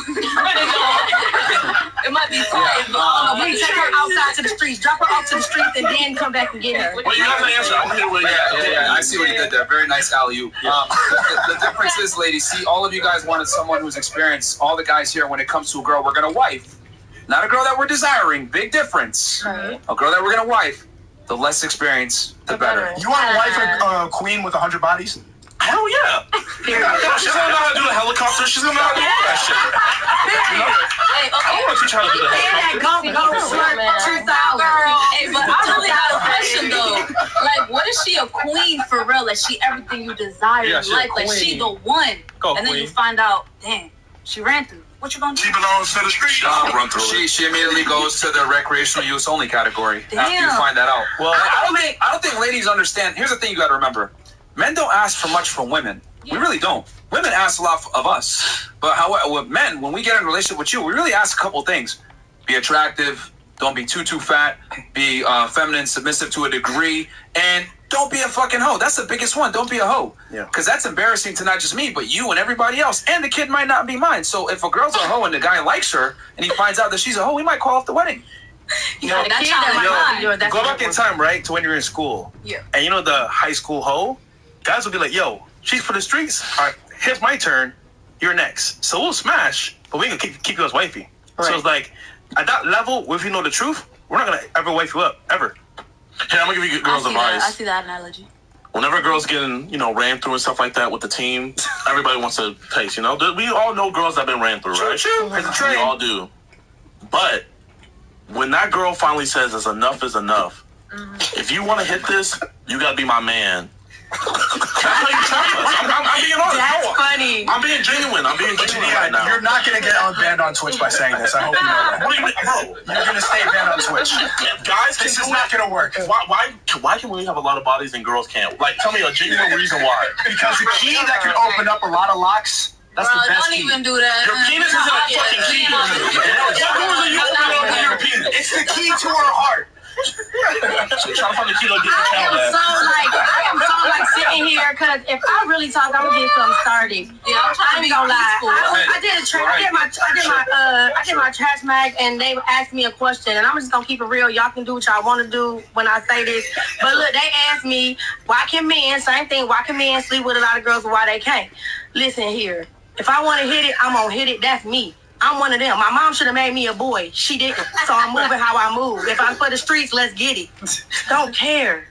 It might be tight, but We take her outside to the streets, drop her off to the streets, and then come back and get her. Well, you have to answer. I'm here with you. Yeah. I see what you did there. Very nice alley-oop. The difference is, ladies, see, all of you guys wanted someone who's experienced. All the guys here, when it comes to a girl we're going to wife, not a girl that we're desiring. Big difference. Right. A girl that we're going to wife, the less experience, the better. You want to wife a queen with 100 bodies? Hell yeah. She's gonna know how to do the helicopter. She's gonna know how to do all that shit. You know? hey, I don't want to teach her how to do the helicopter. Hey, but I really got a question though. Like, what is she a queen for real? Like, she everything you desire Yeah, in she a life. Like, she queen. the one. Go, and then you queen. find out, damn, she ran through. What you gonna do? She belongs to the street. I'll run through it. She immediately goes to the recreational use only category after you Damn. find that out. Well, I don't think ladies understand. Here's the thing you got to remember: men don't ask for much from women. We really don't. Women ask a lot of us, but however, with men, when we get in a relationship with you, we really ask a couple things: be attractive, don't be too fat, be feminine, submissive to a degree, and don't be a fucking hoe. That's the biggest one. Don't be a hoe. Yeah. Because that's embarrassing to not just me, but you and everybody else. And the kid might not be mine. So if a girl's a hoe and the guy likes her and he finds out that she's a hoe, we might call off the wedding. You know, that child Yo, go back in time, right, to when you were in school. Yeah. And you know the high school hoe? Guys would be like, yo, she's for the streets. All right, here's my turn. You're next. So we'll smash, but we can keep you as wifey. So it's like, at that level, if you know the truth, we're not going to ever wife you up, ever. Hey, I'm gonna give you girls advice. I see that analogy. Whenever girls getting, ran through and stuff like that with the team, everybody wants a taste, We all know girls that have been ran through, right? We all do. But when that girl finally says it's enough is enough, if you want to hit this, you gotta be my man. That's how you tell us. I'm being honest. That's funny. I'm being genuine. Right now. You're not going to get unbanned on Twitch by saying this. I hope you know that. What do you mean, bro? You're going to stay banned on Twitch. If guys can This do is not it, going to work. why can we have a lot of bodies and girls can't? Like, tell me a genuine reason why. Because the key that can open up a lot of locks, that's the best Don't key. even do that. Your penis isn't a fucking key. What doors are you opening up with your penis? It's the key to our heart. So trying to find the key to get the I channel am so sitting here because if I really talk, I'm gonna get something started. Yeah, I'm trying to be gonna lie. peaceful. I did my trash mag, and they asked me a question, and I'm just gonna keep it real. Y'all can do what y'all want to do when I say this. But look, they asked me, why can men? Same thing. Why can men sleep with a lot of girls, and why they can't? Listen here. If I want to hit it, I'm gonna hit it. That's me. I'm one of them. My mom should have made me a boy. She didn't. So I'm moving how I move. If I'm for the streets, let's get it. Don't care.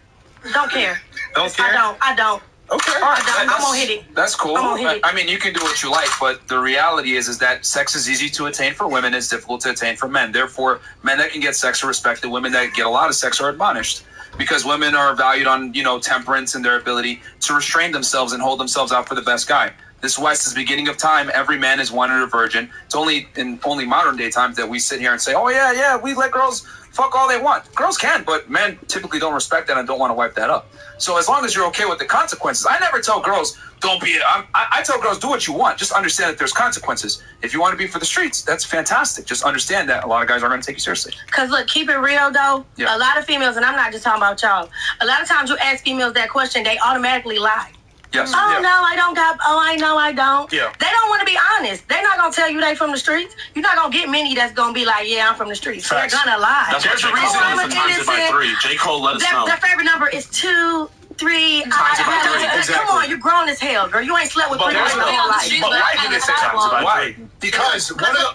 Don't care. Don't care? I don't. Okay. I'm gonna hit it. That's cool. I'm gonna hit it. I mean, you can do what you like, but the reality is that sex is easy to attain for women. It's difficult to attain for men. Therefore, men that can get sex are respected. Women that get a lot of sex are admonished. Because women are valued on, temperance and their ability to restrain themselves and hold themselves out for the best guy. This is why since the beginning of time, every man is wanted a virgin. It's only in modern day times that we sit here and say, oh, yeah, we let girls fuck all they want. Girls can, but men typically don't respect that and don't want to wipe that up. So as long as you're okay with the consequences, I never tell girls, don't be, I tell girls, do what you want. Just understand that there's consequences. If you want to be for the streets, that's fantastic. Just understand that a lot of guys aren't going to take you seriously. Because look, keep it real though. Yeah. A lot of females, and I'm not just talking about y'all, a lot of times you ask females that question, they automatically lie. Yes. Oh, no, I don't got, oh, I know I don't. Yeah. They don't want to be honest. They're not going to tell you they from the streets. You're not going to get many that's going to be like, yeah, I'm from the streets. Facts. They're going to lie. That's the reason it's times it by 3. J. Cole, let us know. Their favorite number is 2, 3. Times it by 3. Exactly. Come on, you're grown as hell, girl. You ain't slept with 3 people in your life. But why did they say times it by 3? Because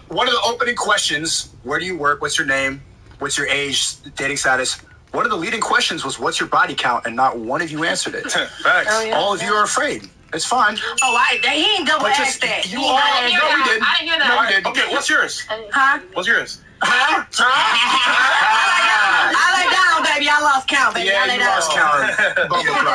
one of the opening questions, where do you work? What's your name? What's your age? Dating status? One of the leading questions was, what's your body count? And not one of you answered it. Facts. Oh, yeah. All of you are afraid. It's fine. Oh, he ain't double asked that. You all, no, we did. I didn't hear that. No, we did. Okay, what's yours? Huh? What's yours? Huh? I lay down, baby. I lost count, baby. Yeah, I lay you down. lost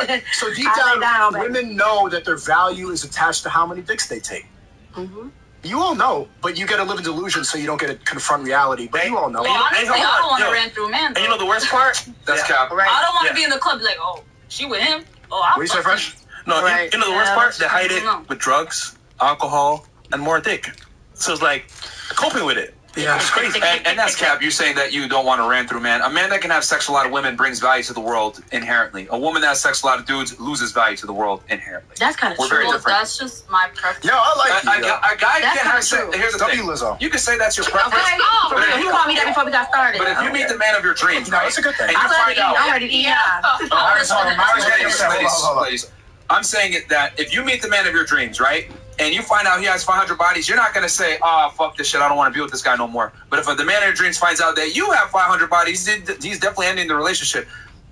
count. So deep down, women know that their value is attached to how many dicks they take. Mm-hmm. You all know, but you got to live in delusion so you don't get to confront reality. But you all know. Well, honestly, I don't want to ran through a man. And you know the worst part? That's cap. Right. I don't want to be in the club like, oh, she with him. Oh, What do you say, Fresh? No, Right. you know the worst part? They hide it with drugs, alcohol, and more dick. So it's like coping with it. Yeah, it's crazy. And that's cap. You're saying that you don't want to ran through man. A man that can have sex with a lot of women brings value to the world inherently. A woman that has sex with a lot of dudes loses value to the world inherently. That's kind of We're true. very different. That's just my preference. Yo, I like you. A guy That's can have kinda sex. true. Here's the W thing. Lizzo. You can say that's your preference. Okay. But if You called me that before we got started. But if you meet the man of your dreams, No, right? it's a good thing. And you I love to find eat. out. I'm ready to eat. Ladies, I'm saying it that if you meet the man of your dreams, right, and you find out he has 500 bodies, you're not going to say, oh, fuck this shit, I don't want to be with this guy no more. But if the man of your dreams finds out that you have 500 bodies, he's definitely ending the relationship.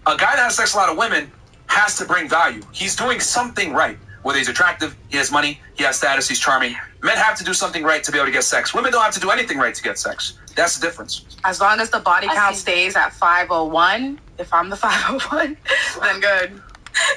A guy that has sex with a lot of women has to bring value. He's doing something right. Whether he's attractive, he has money, he has status, he's charming. Men have to do something right to be able to get sex. Women don't have to do anything right to get sex. That's the difference. As long as the body count stays at 501, if I'm the 501, then good.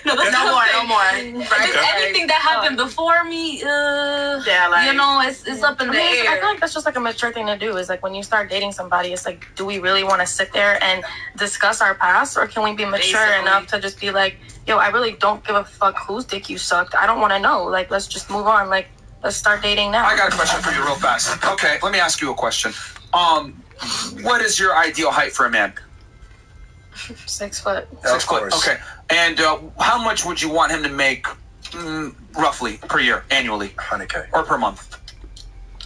No more. Right? Just anything that happened before me, yeah, like, you know, it's up in the air. I feel like that's just like a mature thing to do. Is like when you start dating somebody, it's like, do we really want to sit there and discuss our past, or can we be mature enough to just be like, yo, I really don't give a fuck whose dick you sucked. I don't want to know. Like, let's just move on. Like, let's start dating now. I got a question for you real fast. Okay, let me ask you a question. What is your ideal height for a man? 6 foot. 6 foot. Okay. And how much would you want him to make, roughly, per year, annually? 100K. Or per month?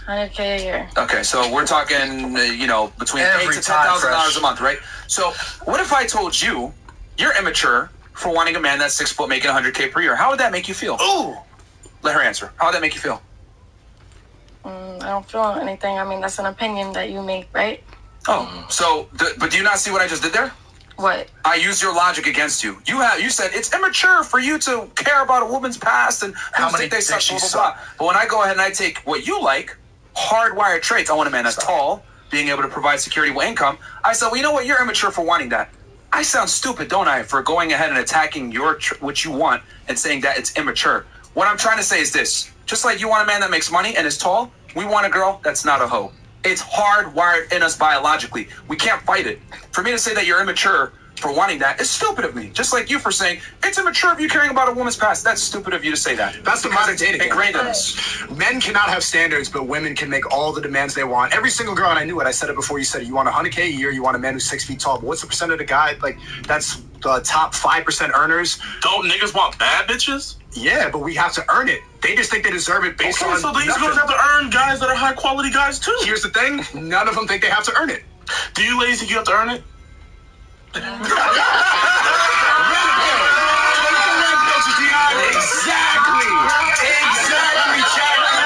100K a year. Okay, so we're talking, between $8,000 to $10,000 a month, right? So what if I told you you're immature for wanting a man that's 6 foot making 100K per year? How would that make you feel? Ooh. Let her answer. How would that make you feel? I don't feel anything. I mean, that's an opinion that you make, right? Oh, so, but do you not see what I just did there? What? I used your logic against you. You said it's immature for you to care about a woman's past and how many they suck, blah, blah, blah. But when I go ahead and I take what you like, hardwired traits, I want a man that's tall, being able to provide security with income. I said, well, you know what? You're immature for wanting that. I sound stupid, don't I, for going ahead and attacking what you want and saying that it's immature. What I'm trying to say is this. Just like you want a man that makes money and is tall, we want a girl that's not a hoe. It's hardwired in us biologically. We can't fight it. For me to say that you're immature for wanting that is stupid of me. Just like you for saying it's immature of you caring about a woman's past. That's stupid of you to say that. That's the modern dating ingrained in us. Men cannot have standards, but women can make all the demands they want. Every single girl, and I knew it. I said it before you said it. You want 100K a year. You want a man who's 6 feet tall. But what's the percent of the guy? Like, that's the top 5% earners. Don't niggas want bad bitches? Yeah, but we have to earn it. They just think they deserve it based on so these girls have to earn guys that are high quality guys too. Here's the thing. None of them think they have to earn it. Do you ladies think you have to earn it? Exactly.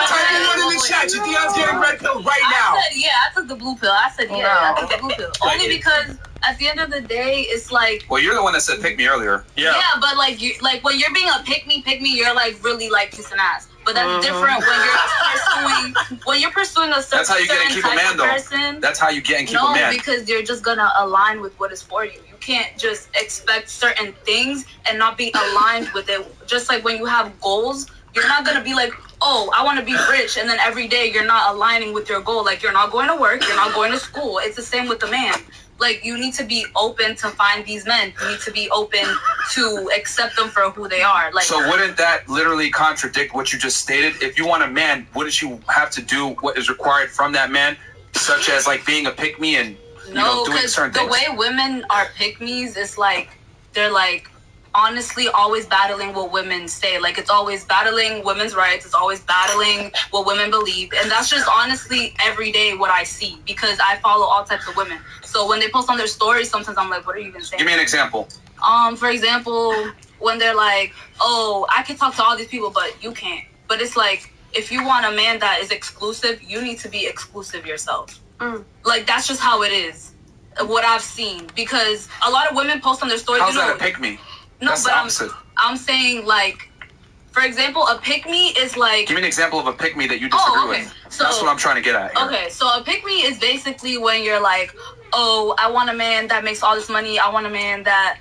Type one in the chat. JiDion's getting red pill right now. I took the blue pill. I said, I took the blue pill. Only because at the end of the day, it's like. Well, you're the one that said pick me earlier. Yeah, but like when you're being a pick me, you're like really like kissing ass. But that's different when you're pursuing a certain. That's how you get and keep a man, though. Person. That's how you get and keep a man. No, because you're just gonna align with what is for you. You can't just expect certain things and not be aligned with it. Just like when you have goals, You're not gonna be like, oh, I want to be rich, and then every day you're not aligning with your goal. Like, you're not going to work, you're not going to school. It's the same with the man. Like, you need to be open to find these men. You need to be open to accept them for who they are. Like, so wouldn't that literally contradict what you just stated? If you want a man, wouldn't you have to do what is required from that man, such as like being a pick-me and doing certain things? The way women are pick-me's is like, they're like, honestly always battling what women say. Like, it's always battling women's rights, it's always battling what women believe, and that's just honestly every day what I see, because I follow all types of women. So when they post on their stories, sometimes I'm like, what are you even saying? Give me an example. For example, when they're like, oh, I can talk to all these people but you can't. But it's like, if you want a man that is exclusive, you need to be exclusive yourself. Like, that's just how it is, what I've seen, because a lot of women post on their stories. How's that a pick-me? No, that's but the opposite. I'm saying, like, for example, a pick-me is like... Give me an example of a pick-me that you disagree with. So, that's what I'm trying to get at here. Okay, so a pick-me is basically when you're like, oh, I want a man that makes all this money. I want a man that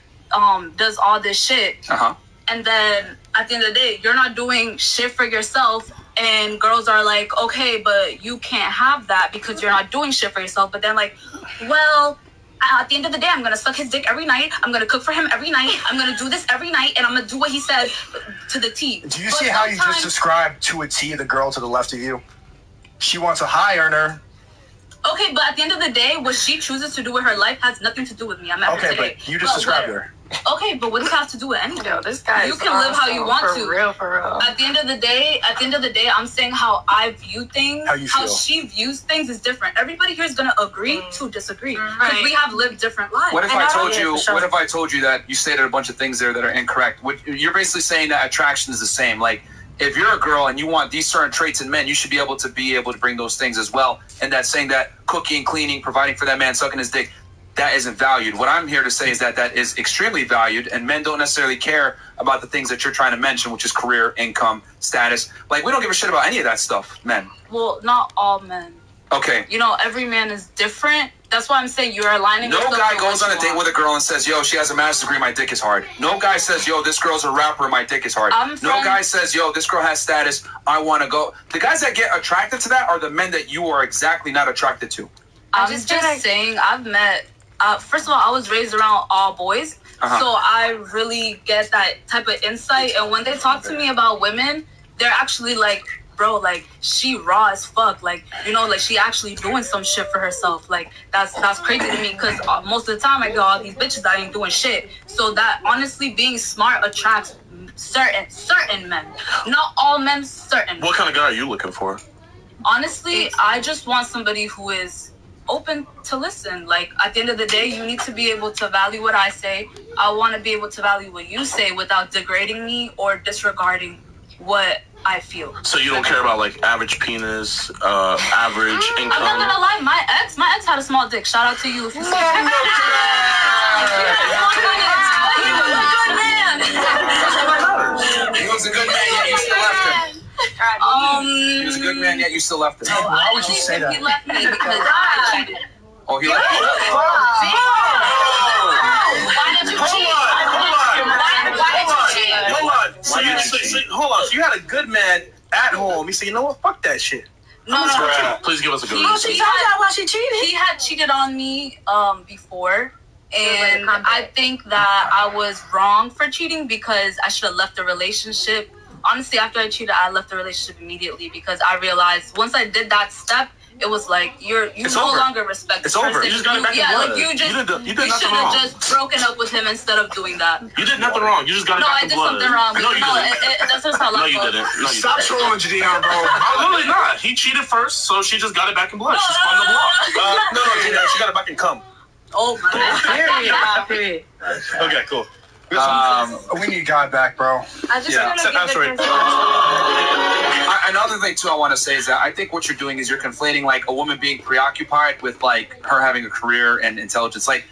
does all this shit. And then at the end of the day, you're not doing shit for yourself. And girls are like, okay, but you can't have that because you're not doing shit for yourself. But then, like, well... at the end of the day, I'm going to suck his dick every night. I'm going to cook for him every night. I'm going to do this every night. And I'm going to do what he said to the T. Do you see how you just described to a T the girl to the left of you? She wants a high earner. Okay, but at the end of the day, what she chooses to do with her life has nothing to do with me. I met her today. But you just described her. Okay, but what does that have to do with anything? Yo, this guy you can live how you want for real, for real. At the end of the day, I'm saying how I view things, how she views things is different. Everybody here is gonna agree to disagree because we have lived different lives. What if I told you? What if I told you that you stated a bunch of things there that are incorrect? You're basically saying that attraction is the same. Like, if you're a girl and you want these certain traits in men, you should be able to bring those things as well. And that's saying that cooking, cleaning, providing for that man, sucking his dick, that isn't valued. What I'm here to say is that that is extremely valued, and men don't necessarily care about the things that you're trying to mention, which is career, income, status. Like, we don't give a shit about any of that stuff, men. Well, not all men. Okay. You know, every man is different. That's why I'm saying you're aligning. No guy goes on a date with a girl and says, yo, she has a master's degree, my dick is hard. No guy says, yo, this girl's a rapper, my dick is hard. No guy says, yo, this girl has status, I want to go. The guys that get attracted to that are the men that you are exactly not attracted to. I'm just saying, I've met... first of all, I was raised around all boys, so I really get that type of insight. And when they talk to me about women, they're actually like, bro, like, she raw as fuck. Like, you know, like, she actually doing some shit for herself. Like, that's crazy to me, because most of the time I go, all these bitches that ain't doing shit. So that, honestly, being smart attracts certain men. Not all men, certain. What kind of guy are you looking for? Honestly, I just want somebody who is open to listen. Like, at the end of the day, you need to be able to value what I say. I want to be able to value what you say without degrading me or disregarding what I feel. So you don't care about, like, average penis, average income? I'm not gonna lie, my ex had a small dick. Shout out to you if you see it. He was a good man, yet you still left him. He was a good man, yet you still left him. Why would you say that? He left me because I cheated. Oh, he left you? Why did you cheat? Hold on. So you had a good man at home. You said, you know what? Fuck that shit. No. Please give us a good reason. She told y'all why she cheated. He had cheated on me before. And I think that I was wrong for cheating because I should have left the relationship. Honestly, after I cheated, I left the relationship immediately because I realized once I did that step, it was like you no longer respect the person. You just got it back in blood. Like you should have just broken up with him instead of doing that. You did nothing wrong. You just got it back in blood. No, I did something wrong. That's just how life goes. No, you didn't. Stop trolling, JiDion, bro. Literally not. He cheated first, so she just got it back in blood. She spun the block. No, JiDion, she got it back in cum. Oh my Period. Okay, cool. We need God back, bro. I just another thing too I want to say is that I think what you're doing is you're conflating like a woman being preoccupied with like her having a career and intelligence. Like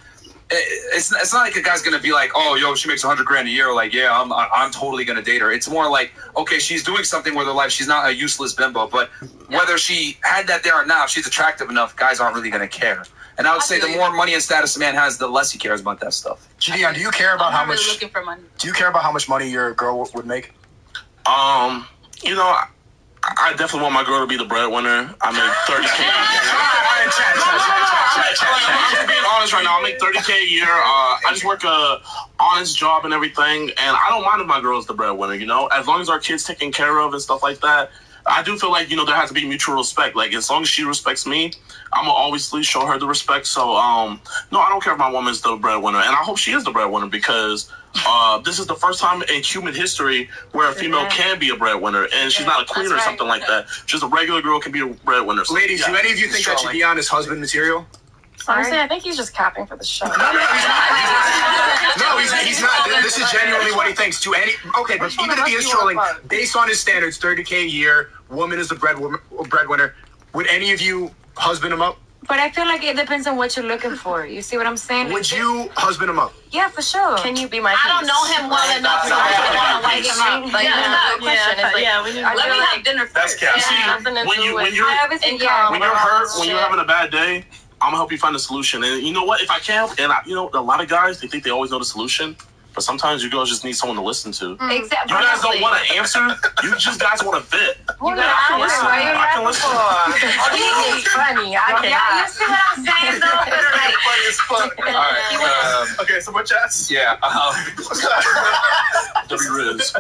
it's not like a guy's gonna be like, oh, yo, she makes $100,000 a year. Like, yeah, I'm totally gonna date her. It's more like, okay, she's doing something with her life. She's not a useless bimbo. But whether she had that there or not, if she's attractive enough, guys aren't really gonna care. And I would say the more money and status a man has, the less he cares about that stuff. JiDion, do you care about how much? Looking for money. Do you care about how much money your girl would make? You know, I definitely want my girl to be the breadwinner. I make 30K. I'm being honest right now. I make 30K a year. I just work a honest job and everything, and I don't mind if my girl's the breadwinner. You know, as long as our kids taken care of and stuff like that. I do feel like, you know, there has to be mutual respect. Like, as long as she respects me, I'm going to obviously show her the respect. So, no, I don't care if my woman's the breadwinner. And I hope she is the breadwinner because this is the first time in human history where a female can be a breadwinner. And she's not a queen or something like that. Just a regular girl can be a breadwinner. So, ladies, do any of you think that JiDion is husband material? Honestly, I think he's just capping for the show. No, he's not. This is genuinely what he thinks. Okay, but even if he is trolling, based on his standards, 30K a year, woman is the breadwinner. Would any of you husband him up? But I feel like it depends on what you're looking for. You see what I'm saying? Would you husband him up? Yeah, for sure. Can you be my I don't know him well enough to know if I want to like him up. Like, Let me have dinner first. That's cap. When you're hurt, when you're having a bad day, I'm gonna help you find a solution. And you know what? If I can help, and you know, a lot of guys, they think they always know the solution. But sometimes you girls just need someone to listen to. Exactly. You guys don't want to answer. You just guys want to vent. You can listen. I can listen. He's funny. You see what I'm saying, though? All right. Okay, so what chats? Yeah. W-Riz.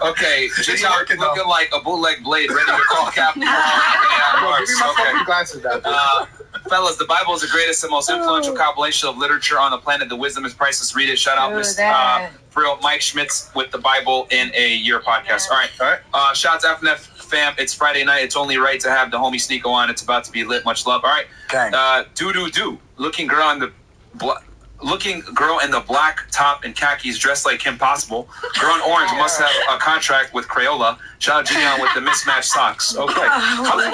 Okay. JiDion looking like a bootleg blade ready to call Captain. Give me my fucking glasses back. Fellas, the Bible is the greatest and most influential compilation of literature on the planet. The wisdom is priceless. Read it. Shout out for real, Mike Schmitz with the Bible in a Year podcast. All right. Shout out to FNF fam. It's Friday night. It's only right to have the homie Sneeko on. It's about to be lit. Much love. All right. Okay. Looking girl in the black top and khakis dressed like Kim Possible. Girl in orange must have a contract with Crayola. Shout out JiDion with the mismatched socks. Okay. Hold on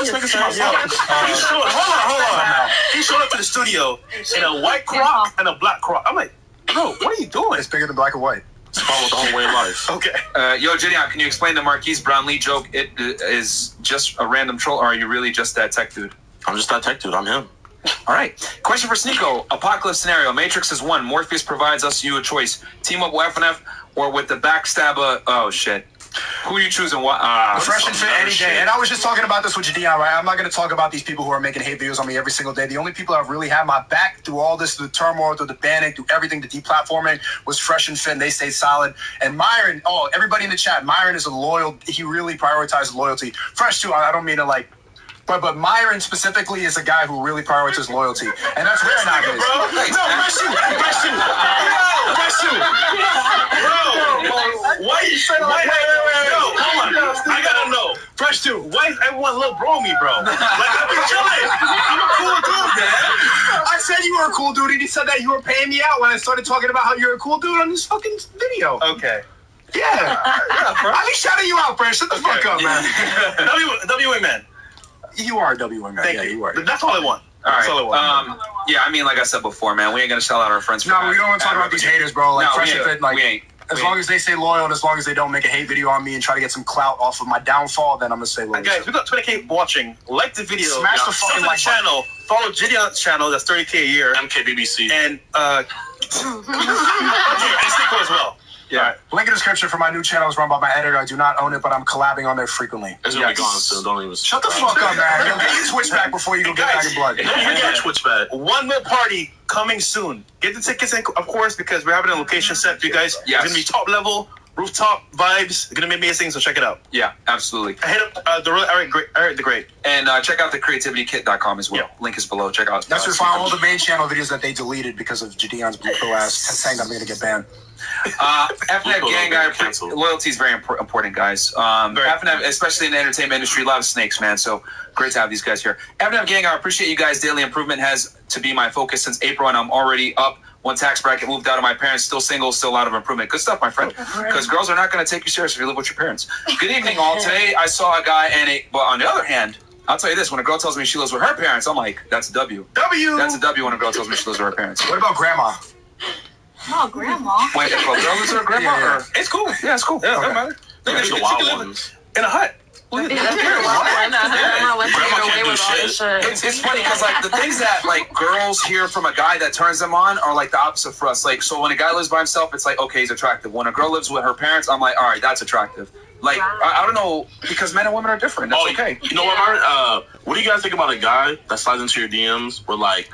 now. He showed up to the studio in a white croc and a black croc. I'm like, bro, what are you doing? It's bigger than black and white. It's followed the whole way of life. Okay. Yo, JiDion, can you explain the Marquise Brownlee joke? It is just a random troll, or are you really just that tech dude? I'm just that tech dude. I'm him. All right. Question for Sneeko. Apocalypse scenario. Matrix is one. Morpheus provides you a choice. Team up with FNF or with the backstabber. Oh, shit. Who are you choosing? What? Fresh and fit any day. And I was just talking about this with JiDion, right? I'm not going to talk about these people who are making hate videos on me every single day. The only people that have really had my back through all this, through the turmoil, through the banning, through everything, the deplatforming, was Fresh and Fit, and they stayed solid. And Myron, everybody in the chat, Myron is he really prioritized loyalty. Fresh, too, I don't mean to, like, but Myron specifically is a guy who really prioritizes loyalty. And that's rare nowadays. No, Fresh you. Bro, why you saying like that? Yo, hold on. I gotta know. Fresh too. Why is everyone little bro me, bro? Like, I've been chilling. I'm a cool dude, man. I said you were a cool dude, and he said that you were paying me out when I started talking about how you're a cool dude on this fucking video. Okay. Yeah. I be shouting you out, Fresh. Shut the fuck up, man. W man. You are a W1 guy. Thank you. You are. That's all I want. All right. Yeah, I mean, like I said before, man, we ain't gonna shout out our friends. No, we don't want to talk about these haters, bro. Like, Fresh and Fit, like, we ain't. As long as they stay loyal and as long as they don't make a hate video on me and try to get some clout off of my downfall, then I'm gonna say loyal. Guys, we got 20K watching. Like the video. Smash the fucking like channel. Follow JiDion's channel. That's 30K a year. MKBBC. And and Sneeko as well. Yeah. Right. Link in the description for my new channel is run by my editor. I do not own it, but I'm collabing on there frequently. It's gonna be gone soon. Don't even. Shut the fuck up, man. You'll get your Twitch back before you go get back in blood. You get your Twitch back. One more party coming soon. Get the tickets in, of course, because we're having a location set for you guys. Yes. It's gonna be top level, rooftop vibes. It's gonna be amazing, so check it out. Yeah, absolutely. Hit up Eric the Great. And check out thecreativitykit.com as well. Yeah. Link is below. Check out. That's where you find all the main channel videos that they deleted because of JiDion's blue pill ass saying I'm gonna get banned. FNF gang guy, loyalty is very important, guys. FNF, especially in the entertainment industry, a lot of snakes, man. So great to have these guys here. FNF gang, I appreciate you guys. Daily improvement has to be my focus since April, and I'm already up one tax bracket, moved out of my parents, still single, still a lot of improvement. Good stuff, my friend. Because girls are not going to take you serious if you live with your parents. Good evening, all. Today I saw a guy but on the other hand, I'll tell you this: when a girl tells me she lives with her parents, I'm like, that's a W. That's a W when a girl tells me she lives with her parents. What about grandma? No, grandma. Wait, if a girl lives with her grandma? Yeah. It's cool. Yeah, it's cool. Yeah, doesn't matter. They can live in a hut. It's funny because like the things that like girls hear from a guy that turns them on are like the opposite for us. Like, so when a guy lives by himself, it's like, okay, he's attractive. When a girl lives with her parents, I'm like, all right, that's attractive. Like, I don't know, because men and women are different. That's okay. You know what, Martin? What do you guys think about a guy that slides into your DMs with like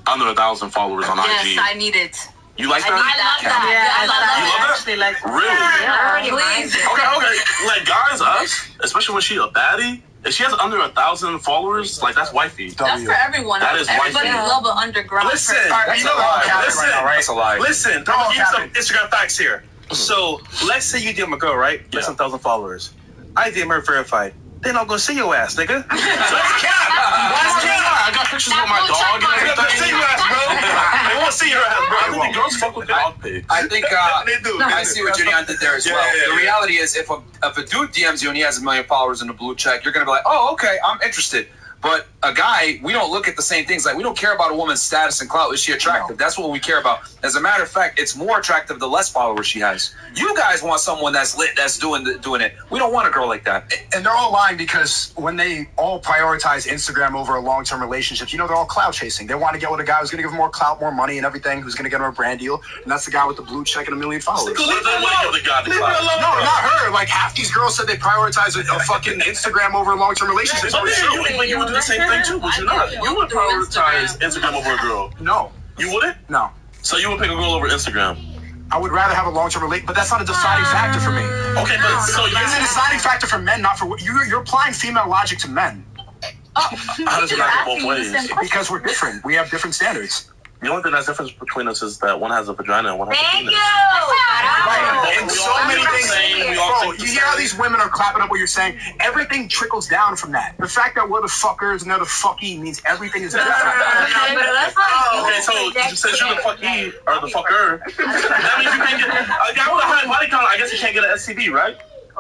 under 1,000 followers on IG? Yes, I need it. You like that? I love that. Yeah, I love that. You love that? Actually, like, Really? Yeah, please. Okay. Like guys, us, especially when she a baddie, if she has under 1,000 followers, like that's wifey. That's for everyone. That is Everybody wifey. love an underground. Listen, That's a lie. That's a lie. Listen, I'm gonna give you some Instagram facts here. So let's say you DM a girl, right? Less than 1,000 followers. I DM her verified. They're not gonna see your ass, nigga. So that's cap. I got pictures with my dog and They're not gonna see everything. your ass, bro. They won't see your ass, bro. I think girls fuck with dog pics. I think They do. I see what JiDion did there as well. The reality is, if a dude DMs you and he has 1 million followers and a blue check, you're gonna be like, oh, okay, I'm interested. But a guy, we don't look at the same things. Like, we don't care about a woman's status and clout. Is she attractive? That's what we care about. As a matter of fact, it's more attractive the less followers she has. You guys want someone that's lit, that's doing it. We don't want a girl like that. And they're all lying because when they all prioritize Instagram over a long-term relationship, they're all clout chasing. They want to get with a guy who's going to give them more clout, more money and everything, who's going to get them a brand deal. And that's the guy with the blue check and 1 million followers. Leave it alone. No, not her. Like, half these girls said they prioritize a fucking Instagram over a long-term relationship. But you would do the same thing too, would you not? You would prioritize Instagram over a girl. No. You wouldn't? No. So you would pick a girl over Instagram? I would rather have a long-term relationship, but that's not a deciding factor for me. Okay, but so it's a deciding factor for men, not for you're applying female logic to men. How does it not go both ways? Because we're different. We have different standards. The only thing that's different between us is that one has a vagina and one has a penis. Right. And so many things. Bro, you hear how these women are clapping up what you're saying? Everything trickles down from that. The fact that we're the fuckers and they're the fucky means everything is different. Okay, so since you're the fucky or the fucker, that means you can't get a guy with a high body count. I guess he can't get an STD, right?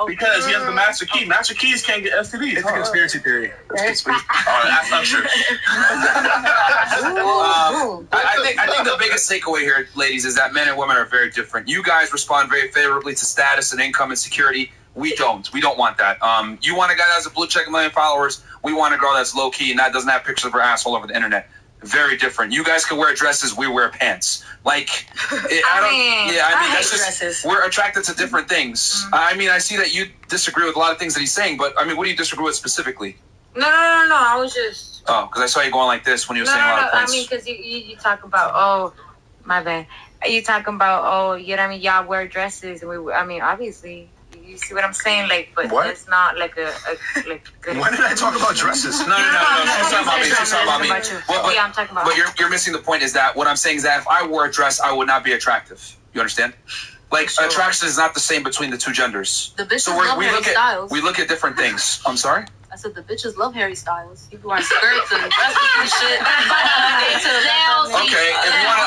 Because he has the master key. Master keys can't get STDs. It's a conspiracy theory. That's not true. I think the biggest takeaway here, ladies, is that men and women are very different. You guys respond very favorably to status and income and security. We don't. We don't want that. You want a guy that has a blue check, 1 million followers. We want a girl that's low key and that doesn't have pictures of her ass all over the internet. Very different. You guys can wear dresses. We wear pants. Like, that's just dresses. We're attracted to different things. I mean, I see that you disagree with a lot of things that he's saying, but I mean, what do you disagree with specifically? No. I was just. Oh, because I saw you going like this when you were saying a lot of points. I mean, because you talk about my bad. You talking about you know what I mean? Y'all wear dresses, and obviously. You see what I'm saying? Like, but what? It's not like a good. When did I talk about dresses? No. She's talking about me. Well, yeah, I'm talking about. But you're missing the point. Is that what I'm saying? Is that if I wore a dress, I would not be attractive. You understand? Like, attraction is not the same between the two genders. The bitches love Harry Styles. We look at different things. I'm sorry? I said the bitches love Harry Styles. People wearing skirts and dresses and shit.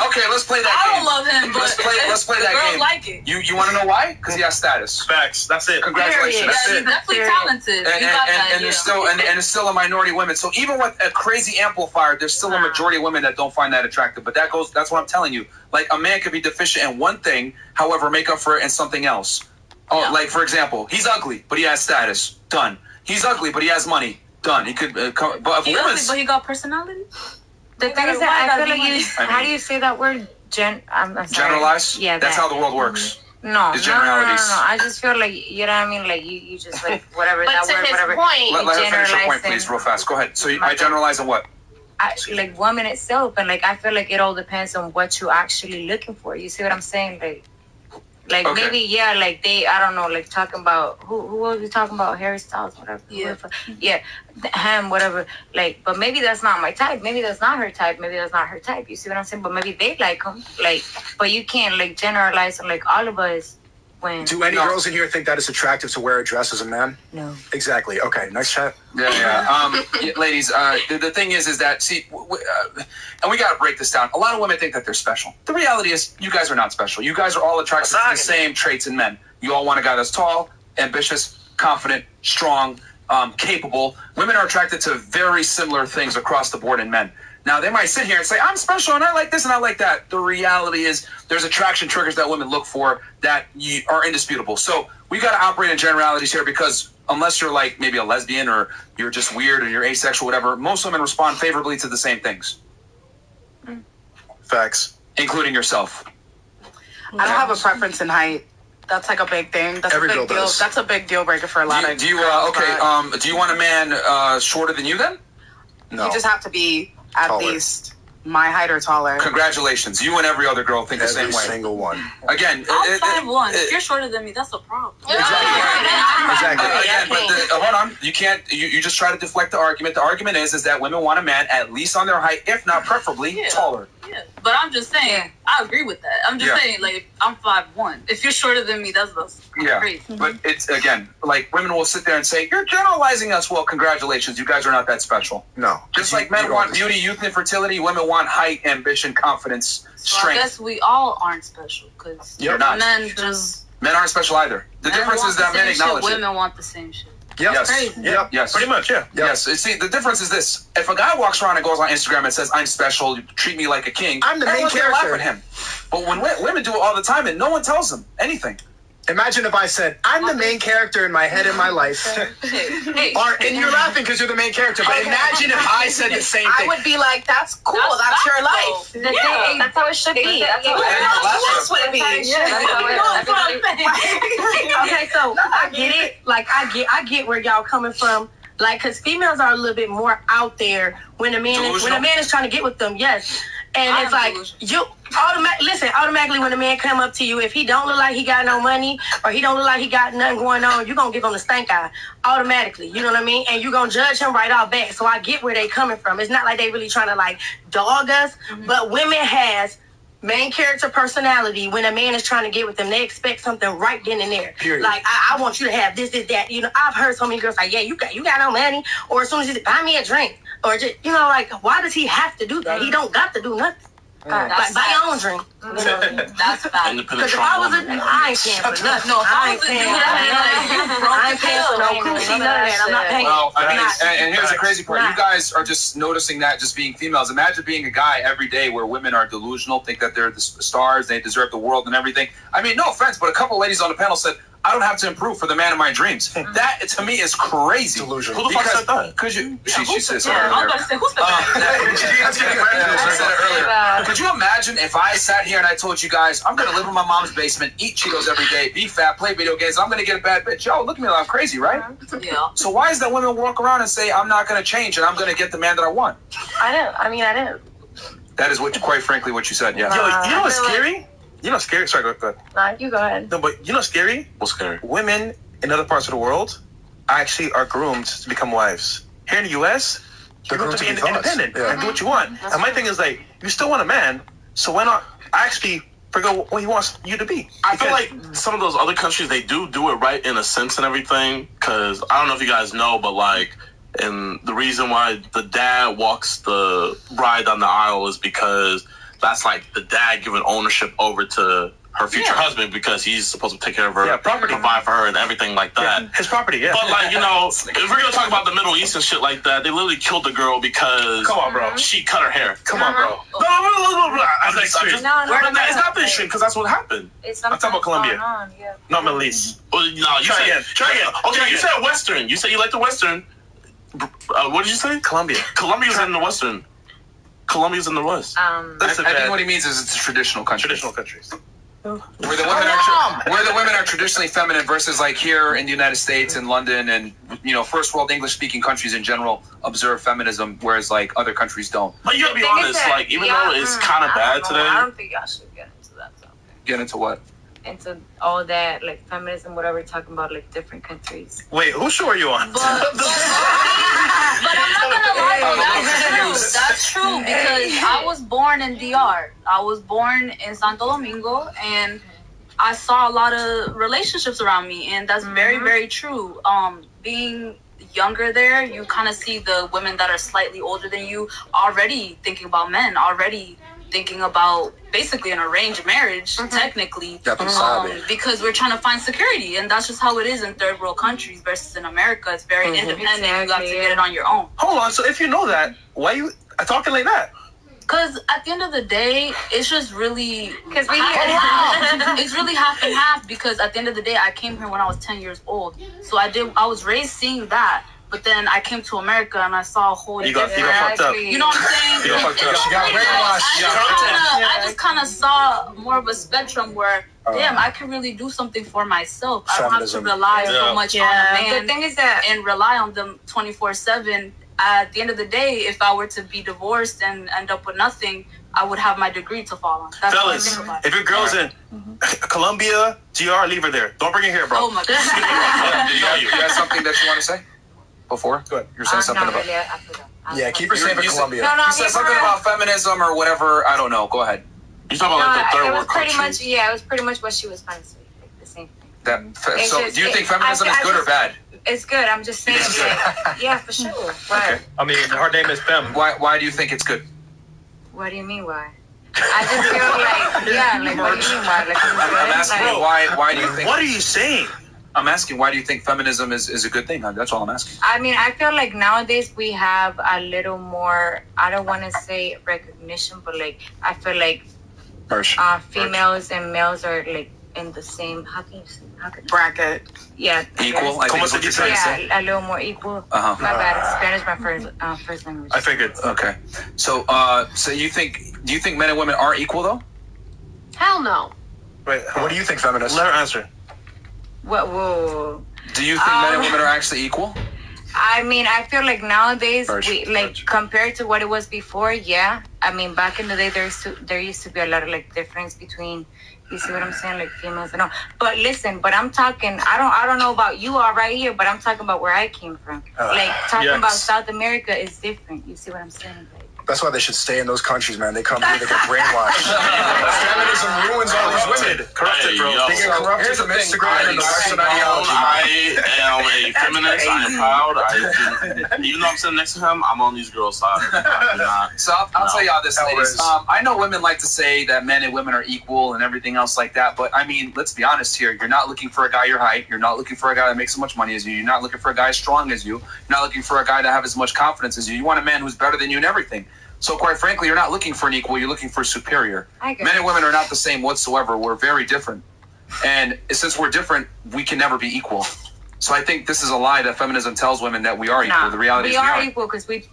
Okay, let's play that I game. don't love him, but let's play that girls game. like it. You want to know why? Because he has status. Facts. That's it. Congratulations. That's He's it. definitely talented. And there's still and there's still a minority of women. So even with a crazy amplifier, there's still a majority of women that don't find that attractive. But that's what I'm telling you. Like, a man could be deficient in one thing, however, make up for it in something else. Like, for example, he's ugly, but he has status. Done. He's ugly, but he has money. Done. He could come. But he's ugly, but he got personality. The thing is that I feel like how do you say that word? I'm sorry. Generalize? Yeah, that's how the world works. No. It's generalities. No. I just feel like, you know what I mean? Like, you just, like, whatever, But that to word, his whatever. point, Let her finish her point, please, real fast. Go ahead. So I generalize on what? Like, women itself, and, like, I feel like it all depends on what you're actually looking for. You see what I'm saying? Like okay. Maybe, like, I don't know, like, talking about, who was we talking about? Harry Styles, whatever. Yeah, him, whatever. Like, but maybe that's not my type. Maybe that's not her type. Maybe that's not her type. You see what I'm saying? But maybe they like him. Like, but you can't, like, generalize on, like, all of us. Do any girls in here think that it's attractive to wear a dress as a man? No. Exactly. Okay, next chat. Yeah. Ladies, the thing is that, see, and we got to break this down. A lot of women think that they're special. The reality is, you guys are not special. You guys are all attracted to the same traits in men. You all want a guy that's tall, ambitious, confident, strong, capable. Women are attracted to very similar things across the board in men. Now, they might sit here and say, I'm special and I like this and I like that. The reality is there's attraction triggers that women look for that are indisputable. So we got to operate in generalities here because unless you're like maybe a lesbian or you're just weird or you're asexual, whatever, most women respond favorably to the same things. Facts. Including yourself. I don't have a preference in height. That's like a big thing. That's Every a girl big deal. does. That's a big deal breaker for a lot of Do you girls, do you want a man shorter than you then? No. You just have to be at Taller. least my height or taller. Congratulations. You and every other girl think the same Every way. single one. Again, I'm 5'1". If you're shorter than me, that's a problem. Exactly. Again, but hold on. You can't. You just try to deflect the argument. The argument is that women want a man at least on their height, if not preferably taller. Yeah, but I'm just saying, I agree with that. I'm just saying, like, I'm 5'1". If you're shorter than me, that's crazy. But it's, again, like, women will sit there and say, you're generalizing us. Well, congratulations. You guys are not that special. No. Just like men want beauty, youth, and fertility, women want height, ambition, confidence, So strength. I guess we all aren't special, because You're not. men just... Men aren't special either. The difference is that men acknowledge it. Women want the same shit. Yep. Yes. Crazy. Yep. Yes. Pretty much, yeah. Yep. Yes. See, the difference is this. If a guy walks around and goes on Instagram and says, I'm special, you treat me like a king, I'm the main everyone's gonna laugh character. at him. But when women do it all the time and no one tells them anything. Imagine if I said, I'm the main character in my head in my life. And you're laughing because you're the main character. But imagine if I said the same thing. I would be like, that's cool. That's your life. That's how it should be. That's what it be. Okay, so I get it. Like I get where y'all coming from. Like, cause females are a little bit more out there when a man is trying to get with them. Yes, and it's like you automatically when a man come up to you, if he don't look like he got no money or he don't look like he got nothing going on, you gonna give him the stank eye automatically. You know what I mean? And you gonna judge him right off back. So I get where they coming from. It's not like they really trying to like dog us, but women has main character personality. When a man is trying to get with them, they expect something right then and there. Period. Like I want you to have this, that. You know, I've heard so many girls like, yeah, you got no money, or as soon as you say, buy me a drink, or just, you know, like, why does he have to do that? He don't got to do nothing. Like, buy your own drink. You know? That's bad. Because if I was I ain't paying for nothing. No, if I ain't paying for nothing. I ain't paying for no coochie, none of that. I'm not paying. Well, I mean, and here's the crazy part. You guys are just noticing that just being females. Imagine being a guy every day where women are delusional, think that they're the stars, they deserve the world and everything. I mean, no offense, but a couple ladies on the panel said, I don't have to improve for the man of my dreams. That, to me, is crazy. Delusional. Who the fuck said that? Because she said so I was earlier. about to say, who's the I said it earlier. Could you imagine if I sat here and I told you guys, I'm going to live in my mom's basement, eat Cheetos every day, be fat, play video games, I'm going to get a bad bitch. Yo, look at me like I'm crazy, right? Yeah. So why is that women walk around and say, I'm not going to change and I'm going to get the man that I want? I didn't. That is what, quite frankly, what you said, yeah. Yo, you know what's scary? You know what's scary? Sorry, go ahead. Nah, you go ahead. No, but you know what's scary? What's scary? Women in other parts of the world actually are groomed to become wives. Here in the U.S., you're groomed to be independent and do what you want. And my thing is, like, you still want a man, so why not actually figure out what he wants you to be? I feel like some of those other countries, they do it right in a sense and everything. Because I don't know if you guys know, but like, and the reason why the dad walks the bride down the aisle is because that's like the dad giving ownership over to her future husband, because he's supposed to take care of her, property, provide for her and everything like that. His property, But like, you know, if we're gonna talk about the Middle East and shit like that, they literally killed the girl because she cut her hair. Come on, bro. It's not the extreme, because that's what happened. It's I'm talking about Colombia. Not Middle East. Well, no, you Try said again. Okay, you said Western. You said you like the Western. What did you say? Colombia. Colombia's in the Western. Colombia's in the West. I think what he means is it's traditional countries. Traditional countries. Where the women are traditionally feminine versus like here in the United States and London and, you know, first world English speaking countries in general observe feminism, whereas like other countries don't. But you gotta be honest, like, even though it's kind of bad today. I don't think y'all should get into that topic. Get into what? Into all that, like feminism, whatever, talking about like different countries. Wait, whose show are you on? But I'm not gonna lie, that's true because I was born in DR. I was born in Santo Domingo, and I saw a lot of relationships around me, and that's very, very true. Being younger there, you kind of see the women that are slightly older than you already thinking about men, already thinking about basically an arranged marriage, technically, because we're trying to find security, and that's just how it is in third world countries versus in America. It's very independent. You got to get it on your own. Hold on. So if you know that, why you I'm talking like that. Because at the end of the day, it's just really... Because it's really half and half, because at the end of the day, I came here when I was 10 years old. So I was raised seeing that. But then I came to America and I saw a whole different... You got fucked up. You know what I'm saying? You got fucked up. I just kind of saw more of a spectrum where, damn, I can really do something for myself. I don't have to rely so much on a man. The thing is that... And rely on them 24/7. At the end of the day, if I were to be divorced and end up with nothing, I would have my degree to fall on. That's Fellas, if your girl's in Colombia, GR, leave her there. Don't bring her here, bro. Oh my God. You got something that you want to say? Before? Good. You're saying something about... Yeah, keep her safe in Colombia. You said something about feminism or whatever. I don't know. Go ahead. You talking about like the third world country? Yeah, it was pretty much what she was trying to say. Like the same thing. So, do you think feminism is good or bad? It's good. I'm just saying. Yeah, for sure. Right. Okay. I mean, her name is Fem. Why do you think it's good? What do you mean why? I just feel like, yeah, like what do you mean why? Like, I'm asking you why do you think... What are you saying? I'm asking, why do you think feminism is a good thing? That's all I'm asking. I mean, I feel like nowadays we have a little more, I don't want to say recognition, but like, I feel like females and males are like in the same, how can you say, bracket. Yeah. Equal? I think what you're trying to say. Yeah, a little more equal. My bad. Spanish is my first language. I figured. Okay. So, do you think men and women are equal though? Hell no. Wait, what do you think, feminist? Let her answer. What? Whoa. Do you think men and women are actually equal? I mean, I feel like nowadays, compared to what it was before, yeah. I mean, back in the day, there used to be a lot of like difference between, you see what I'm saying, like females and all. But listen, I'm talking, I don't know about you all right here, but I'm talking about where I came from. Talking about South America is different. You see what I'm saying? Like, that's why they should stay in those countries, man. They come here, they get brainwashed. Feminism ruins all these women. Corrupted, bro. They get corrupted from Instagram and the Western ideology. I am a feminist. I am proud. Even though I'm sitting next to him, I'm on these girls' side. So I'll tell y'all this, ladies. I know women like to say that men and women are equal and everything else like that, but I mean, let's be honest here. You're not looking for a guy your height. You're not looking for a guy that makes as much money as you. You're not looking for a guy as strong as you. You're not looking for a guy that has as much confidence as you. You want a man who's better than you in everything. So quite frankly, you're not looking for an equal, you're looking for a superior. Men and women are not the same whatsoever. We're very different. And since we're different, we can never be equal. So I think this is a lie that feminism tells women that we are equal. The reality is we are equal because we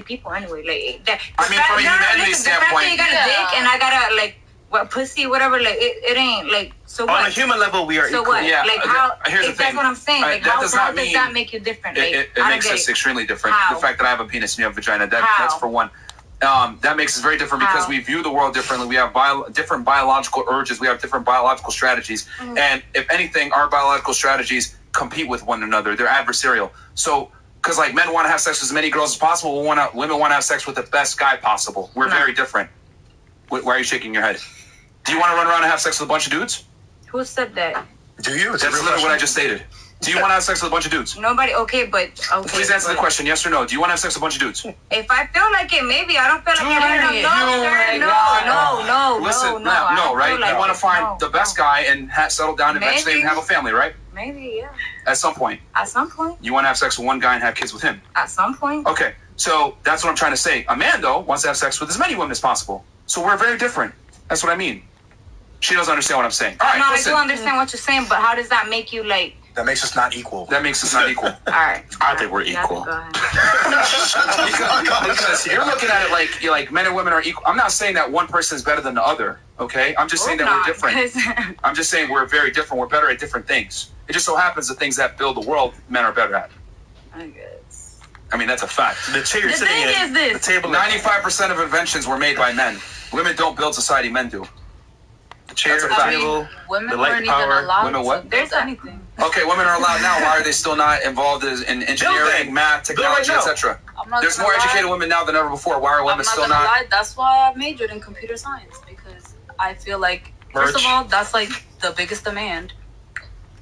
people anyway. Like I mean, from a humanity standpoint, you got a dick and I got a like what pussy, whatever. Like it ain't like so. What? On a human level, we are equal. So what? Yeah, like how? Here's the thing. That's what I'm saying. Like how does that make you different? Like, it makes us extremely different. How? The fact that I have a penis and you have a vagina, that's for one. That makes us very different because we view the world differently. We have different biological urges. We have different biological strategies. And if anything, our biological strategies compete with one another. They're adversarial. So, because like men want to have sex with as many girls as possible, women want to have sex with the best guy possible. We're very different. Why are you shaking your head? Do you want to run around and have sex with a bunch of dudes? Who said that? Do you? That's literally what I just stated. Do you want to have sex with a bunch of dudes? Nobody. Okay, but okay. Please answer the question, yes or no. Do you want to have sex with a bunch of dudes? If I feel like it, maybe. I don't feel like it. No, Listen, no, right? You want to find the best guy and settle down eventually and have a family, right? Maybe, yeah. At some point. At some point. You want to have sex with one guy and have kids with him? At some point. Okay, so that's what I'm trying to say. A man, though, wants to have sex with as many women as possible. So we're very different. That's what I mean. She doesn't understand what I'm saying. All right, no, listen. I do understand what you're saying, but how does that make you like... That makes us not equal. That makes us not equal. All right. I think we're equal. Because you're looking at it like men and women are equal. I'm not saying that one person is better than the other, okay? I'm just saying that we're different. I'm just saying we're very different. We're better at different things. It just so happens the things that build the world, men are better at. I guess. I mean, that's a fact. The chair you're sitting in, is this. the table. 95% of inventions were made by men. Women don't build society, men do. Chair, the table, women the light weren't power. even allowed women what? to there's anything. Okay, women are allowed now. Why are they still not involved in engineering, math, technology, etc.? There's more educated women now than ever before. Why are women still not? Lie. That's why I majored in computer science, because I feel like, first of all, that's like the biggest demand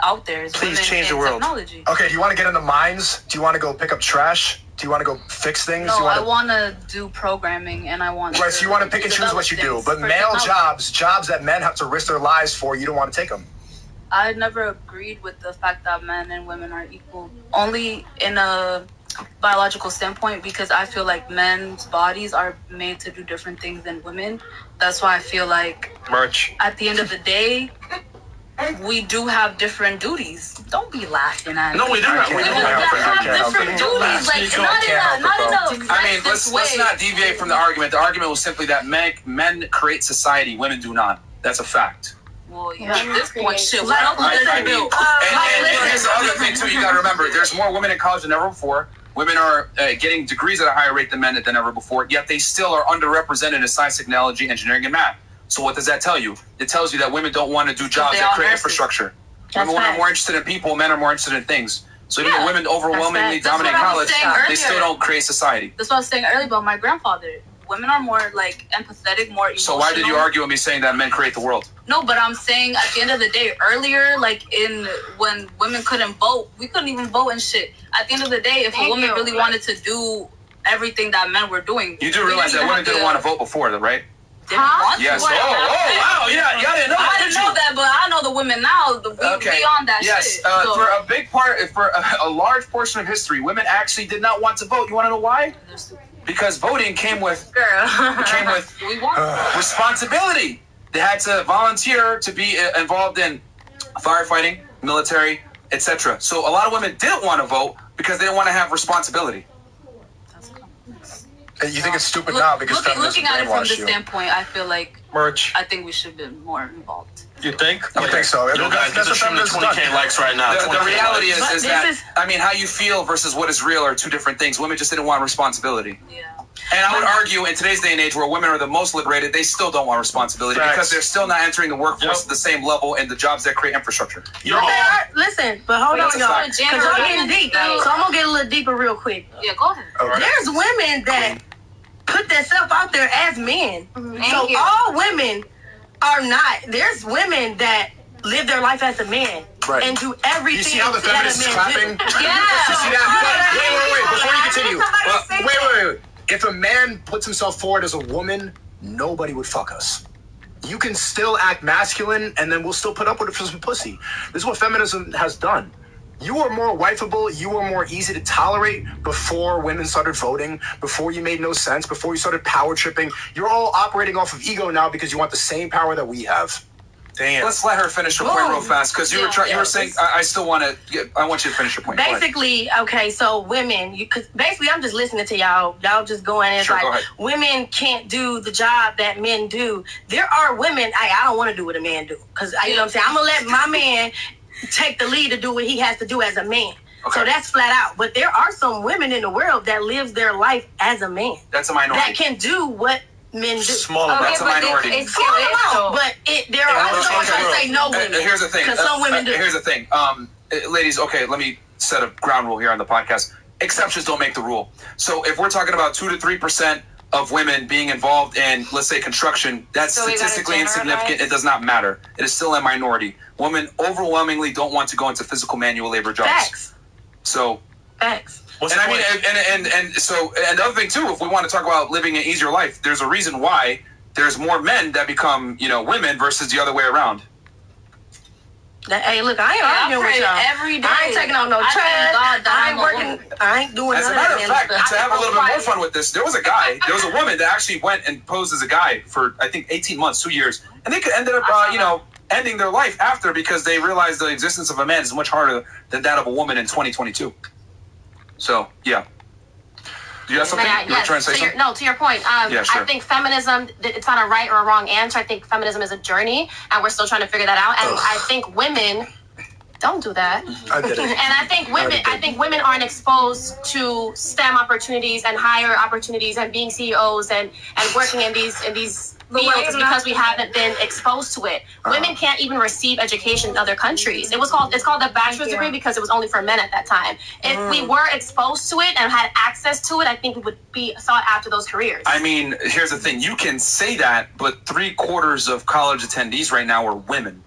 out there is Please women change in the world. technology. Okay, do you want to get into mines? Do you want to go pick up trash? Do you want to go fix things? No, I want to do programming, and I want Right, so you want to pick and choose what you do. But male jobs that men have to risk their lives for, you don't want to take them. I never agreed with the fact that men and women are equal. Only in a biological standpoint, because I feel like men's bodies are made to do different things than women. That's why I feel like at the end of the day, we do have different duties. Don't be laughing at No, we do have different duties. Like not in a I mean, let's not deviate from the argument. The argument was simply that men create society, women do not. That's a fact. Well, yeah, at this point, shit. And here's the other thing too. You got to remember, there's more women in college than ever before. Women are getting degrees at a higher rate than men than ever before. Yet they still are underrepresented in science, technology, engineering, and math. So what does that tell you? It tells you that women don't want to do jobs that create infrastructure. Women are more interested in people. Men are more interested in things. So even though women overwhelmingly dominate college, they still don't create society. That's what I was saying earlier about my grandfather. Women are more like empathetic, more emotional. So why did you argue with me saying that men create the world? No, but I'm saying at the end of the day, earlier, like when women couldn't vote, we couldn't even vote and shit. At the end of the day, if a woman really wanted to do everything that men were doing, you do realize that women didn't want to vote before, right? Yes. Wow, yeah, I didn't know that. I didn't know that, but I know the women now. We on that shit. So. For a big part, for a large portion of history, women actually did not want to vote. You want to know why? Because voting came with responsibility. They had to volunteer to be involved in firefighting, military, etc. So a lot of women didn't want to vote because they didn't want to have responsibility. You think it's stupid now because looking at it from this standpoint, I feel like I think we should be more involved. You think? I think so. Yo, guys, that's what 20K likes right now. The reality is that I mean, how you feel versus what is real are two different things. Women just didn't want responsibility. Yeah. And I would argue in today's day and age where women are the most liberated, they still don't want responsibility because they're still not entering the workforce at the same level in the jobs that create infrastructure. Listen, but hold on, y'all. Because y'all getting deep. So I'm going to get a little deeper real quick. Yeah, go ahead. There's women that put themselves out there as men. So all women are not. There's women that live their life as a man and do everything. You see how the feminists is clapping? Yeah. You see that? Wait. Before you continue. Wait. If a man puts himself forward as a woman, nobody would fuck us. You can still act masculine, and then we'll still put up with it for some pussy. This is what feminism has done. You were more wifeable, you were more easy to tolerate before women started voting, before you made no sense, before you started power tripping. You're all operating off of ego now because you want the same power that we have. Damn. Let's let her finish her point real fast because you were saying I still want to. I want you to finish your point. Basically, okay, so women, because basically I'm just listening to y'all. Y'all just going in like women can't do the job that men do. There are women I don't want to do what a man do because you know what I'm saying. I'm gonna let my man take the lead to do what he has to do as a man. Okay. So that's flat out. But there are some women in the world that lives their life as a man. That's a minority. That can do what men do. Smaller, that's a minority. But there are also trying to say no women. Here's the thing. Because some women do. Here's the thing. Ladies, okay, let me set a ground rule here on the podcast. Exceptions don't make the rule. So if we're talking about 2 to 3% of women being involved in, let's say, construction, that's statistically insignificant. It does not matter. It is still a minority. Women overwhelmingly don't want to go into physical manual labor jobs. Facts. So. Facts. And I mean, and the other thing too, if we want to talk about living an easier life, there's a reason why there's more men that become, women versus the other way around. Hey, look, I ain't arguing with y'all. Every day. I ain't taking on no trash. I ain't working. I ain't doing As a matter of fact, to have a little bit more fun with this, there was a woman that actually went and posed as a guy for, I think, 18 months, 2 years. And they ended up, ending their life after because they realized the existence of a man is much harder than that of a woman in 2022. So, yeah. Do you have something? You were trying to say something? No, to your point. Yeah, sure. I think feminism, it's not a right or a wrong answer. I think feminism is a journey, and we're still trying to figure that out. And I think women don't do that. I did it. And I think women aren't exposed to STEM opportunities and higher opportunities and being CEOs and working in these fields because we haven't been exposed to it. Women can't even receive education in other countries. It's called the bachelor's degree because it was only for men at that time. If we were exposed to it and had access to it, I think we would be sought after those careers. I mean, here's the thing. You can say that, but 3/4 of college attendees right now are women.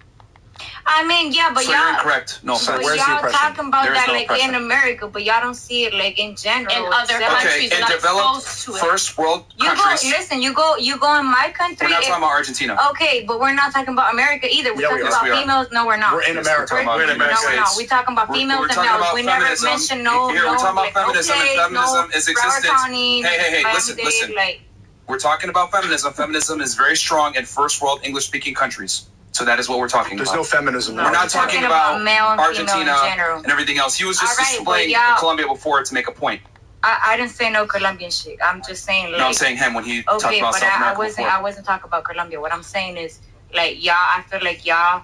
I mean, yeah, but so y'all. you're incorrect. No, So where's the y'all oppression? talking about There is that no like oppression. in America, but y'all don't see it like in general. In other countries, in developed first world countries. You go in my country. We're not talking about Argentina. Okay, but we're not talking about America either. We're talking about females. No, we're not. We're in America. We're in America. No, we're not. We're talking about females and males. We never mentioned no. Here, we're talking about feminism, and feminism no is existence. Hey, listen. Like, we're talking about feminism. Feminism is very strong in first world English-speaking countries. So that is what we're talking There's about. no feminism. We're not talking about male and Argentina female and everything else. He was just All right, displaying Colombia before to make a point. I didn't say no Colombian shit. I'm just saying like. No, I'm saying him when he talked about South America. I wasn't talking about Colombia. What I'm saying is like y'all. I feel like y'all.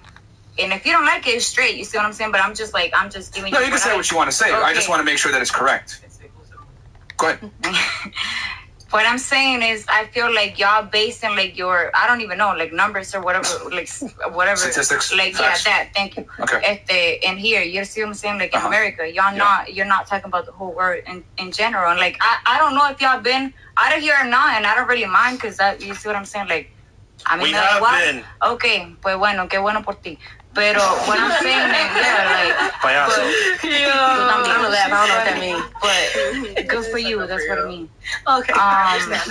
And if you don't like it, it's straight. You see what I'm saying? But I'm just giving you. No, you can say what you want to say. Okay. I just want to make sure that it's correct. Go ahead. What I'm saying is, I feel like y'all basing like your, I don't even know, like numbers or whatever, like whatever. Statistics. Like facts. yeah, that. Thank you. Okay. In here, you see what I'm saying? Like in America, you're not talking about the whole world in general. And like I don't know if y'all been out of here or not, and I don't really mind because you see what I'm saying? Like, I mean, we have been. Okay, pues bueno, qué bueno por ti. Pero what I'm saying is, yeah, like, Payaso. I'm gonna laugh. I don't know what that means. but good for you. That's what I mean. Okay.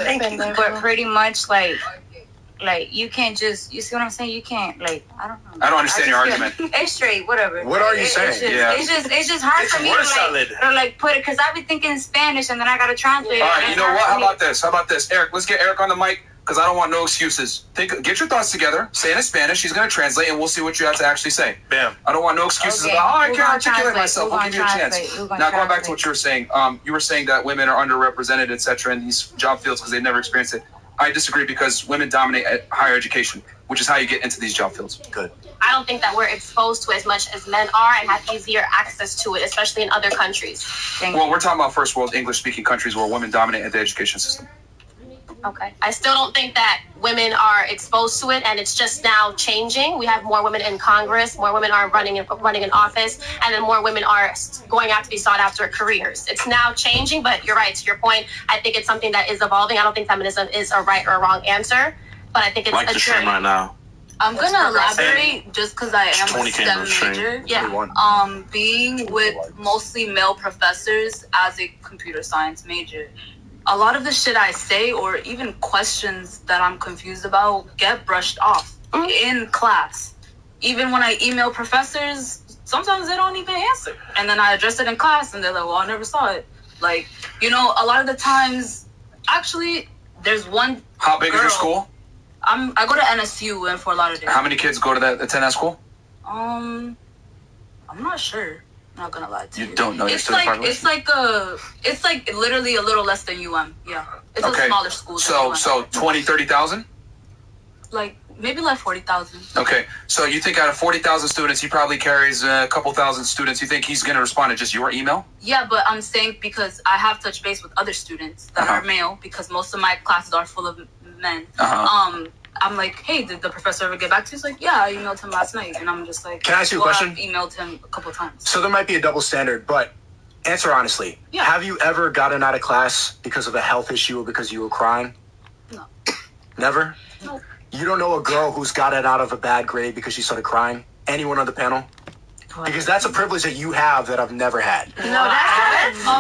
Thank you. But pretty much like you can't just, you see what I'm saying? You can't like, I don't know. I don't understand your argument. It's straight, whatever. What are you saying? It's just hard for me to like put it, because I be thinking in Spanish and then I gotta translate it. All right, you know what? How about this? Eric, let's get Eric on the mic. Because I don't want no excuses. Get your thoughts together. Say it in Spanish. She's going to translate, and we'll see what you have to actually say. Bam. I don't want no excuses about, I can't articulate myself. We'll give you a chance. Now, going back to what you were saying. You were saying that women are underrepresented, etc., in these job fields because they've never experienced it. I disagree because women dominate at higher education, which is how you get into these job fields. Good. I don't think that we're exposed to as much as men are and have easier access to it, especially in other countries. Well, we're talking about first world English-speaking countries where women dominate at the education system. Okay. I still don't think that women are exposed to it, and it's just now changing. We have more women in Congress, more women are running in office, and then more women are going out to be sought after careers. It's now changing, but you're right. To your point, I think it's something that is evolving. I don't think feminism is a right or a wrong answer, but I think it's a journey. Right now. I'm gonna elaborate just because I am a STEM major. Yeah. Being with mostly male professors as a computer science major, a lot of the shit I say or even questions that I'm confused about get brushed off in class. Even when I email professors, sometimes they don't even answer. And then I address it in class and they're like, well, I never saw it. Like, you know, a lot of the times, actually, there's one How big is your school? I go to NSU in Fort Lauderdale. How many kids go to attend that school? I'm not sure. I'm not gonna lie to you. You don't know your student population? It's like literally a little less than UM. Yeah, it's a smaller school. So 20, 30,000? Like maybe like 40,000. Okay, so you think out of 40,000 students, he probably carries a couple thousand students. You think he's gonna respond to just your email? Yeah, but I'm saying because I have touched base with other students that are male, because most of my classes are full of men. I'm like, hey, did the professor ever get back to you? He's like, yeah, I emailed him last night. And I'm just like, can I ask you a question? I've emailed him a couple times. So there might be a double standard, but answer honestly. Yeah. Have you ever gotten out of class because of a health issue or because you were crying? No. Never? No. You don't know a girl who's gotten out of a bad grade because she started crying? Anyone on the panel? Because that's a privilege that you have that I've never had. No, that's no.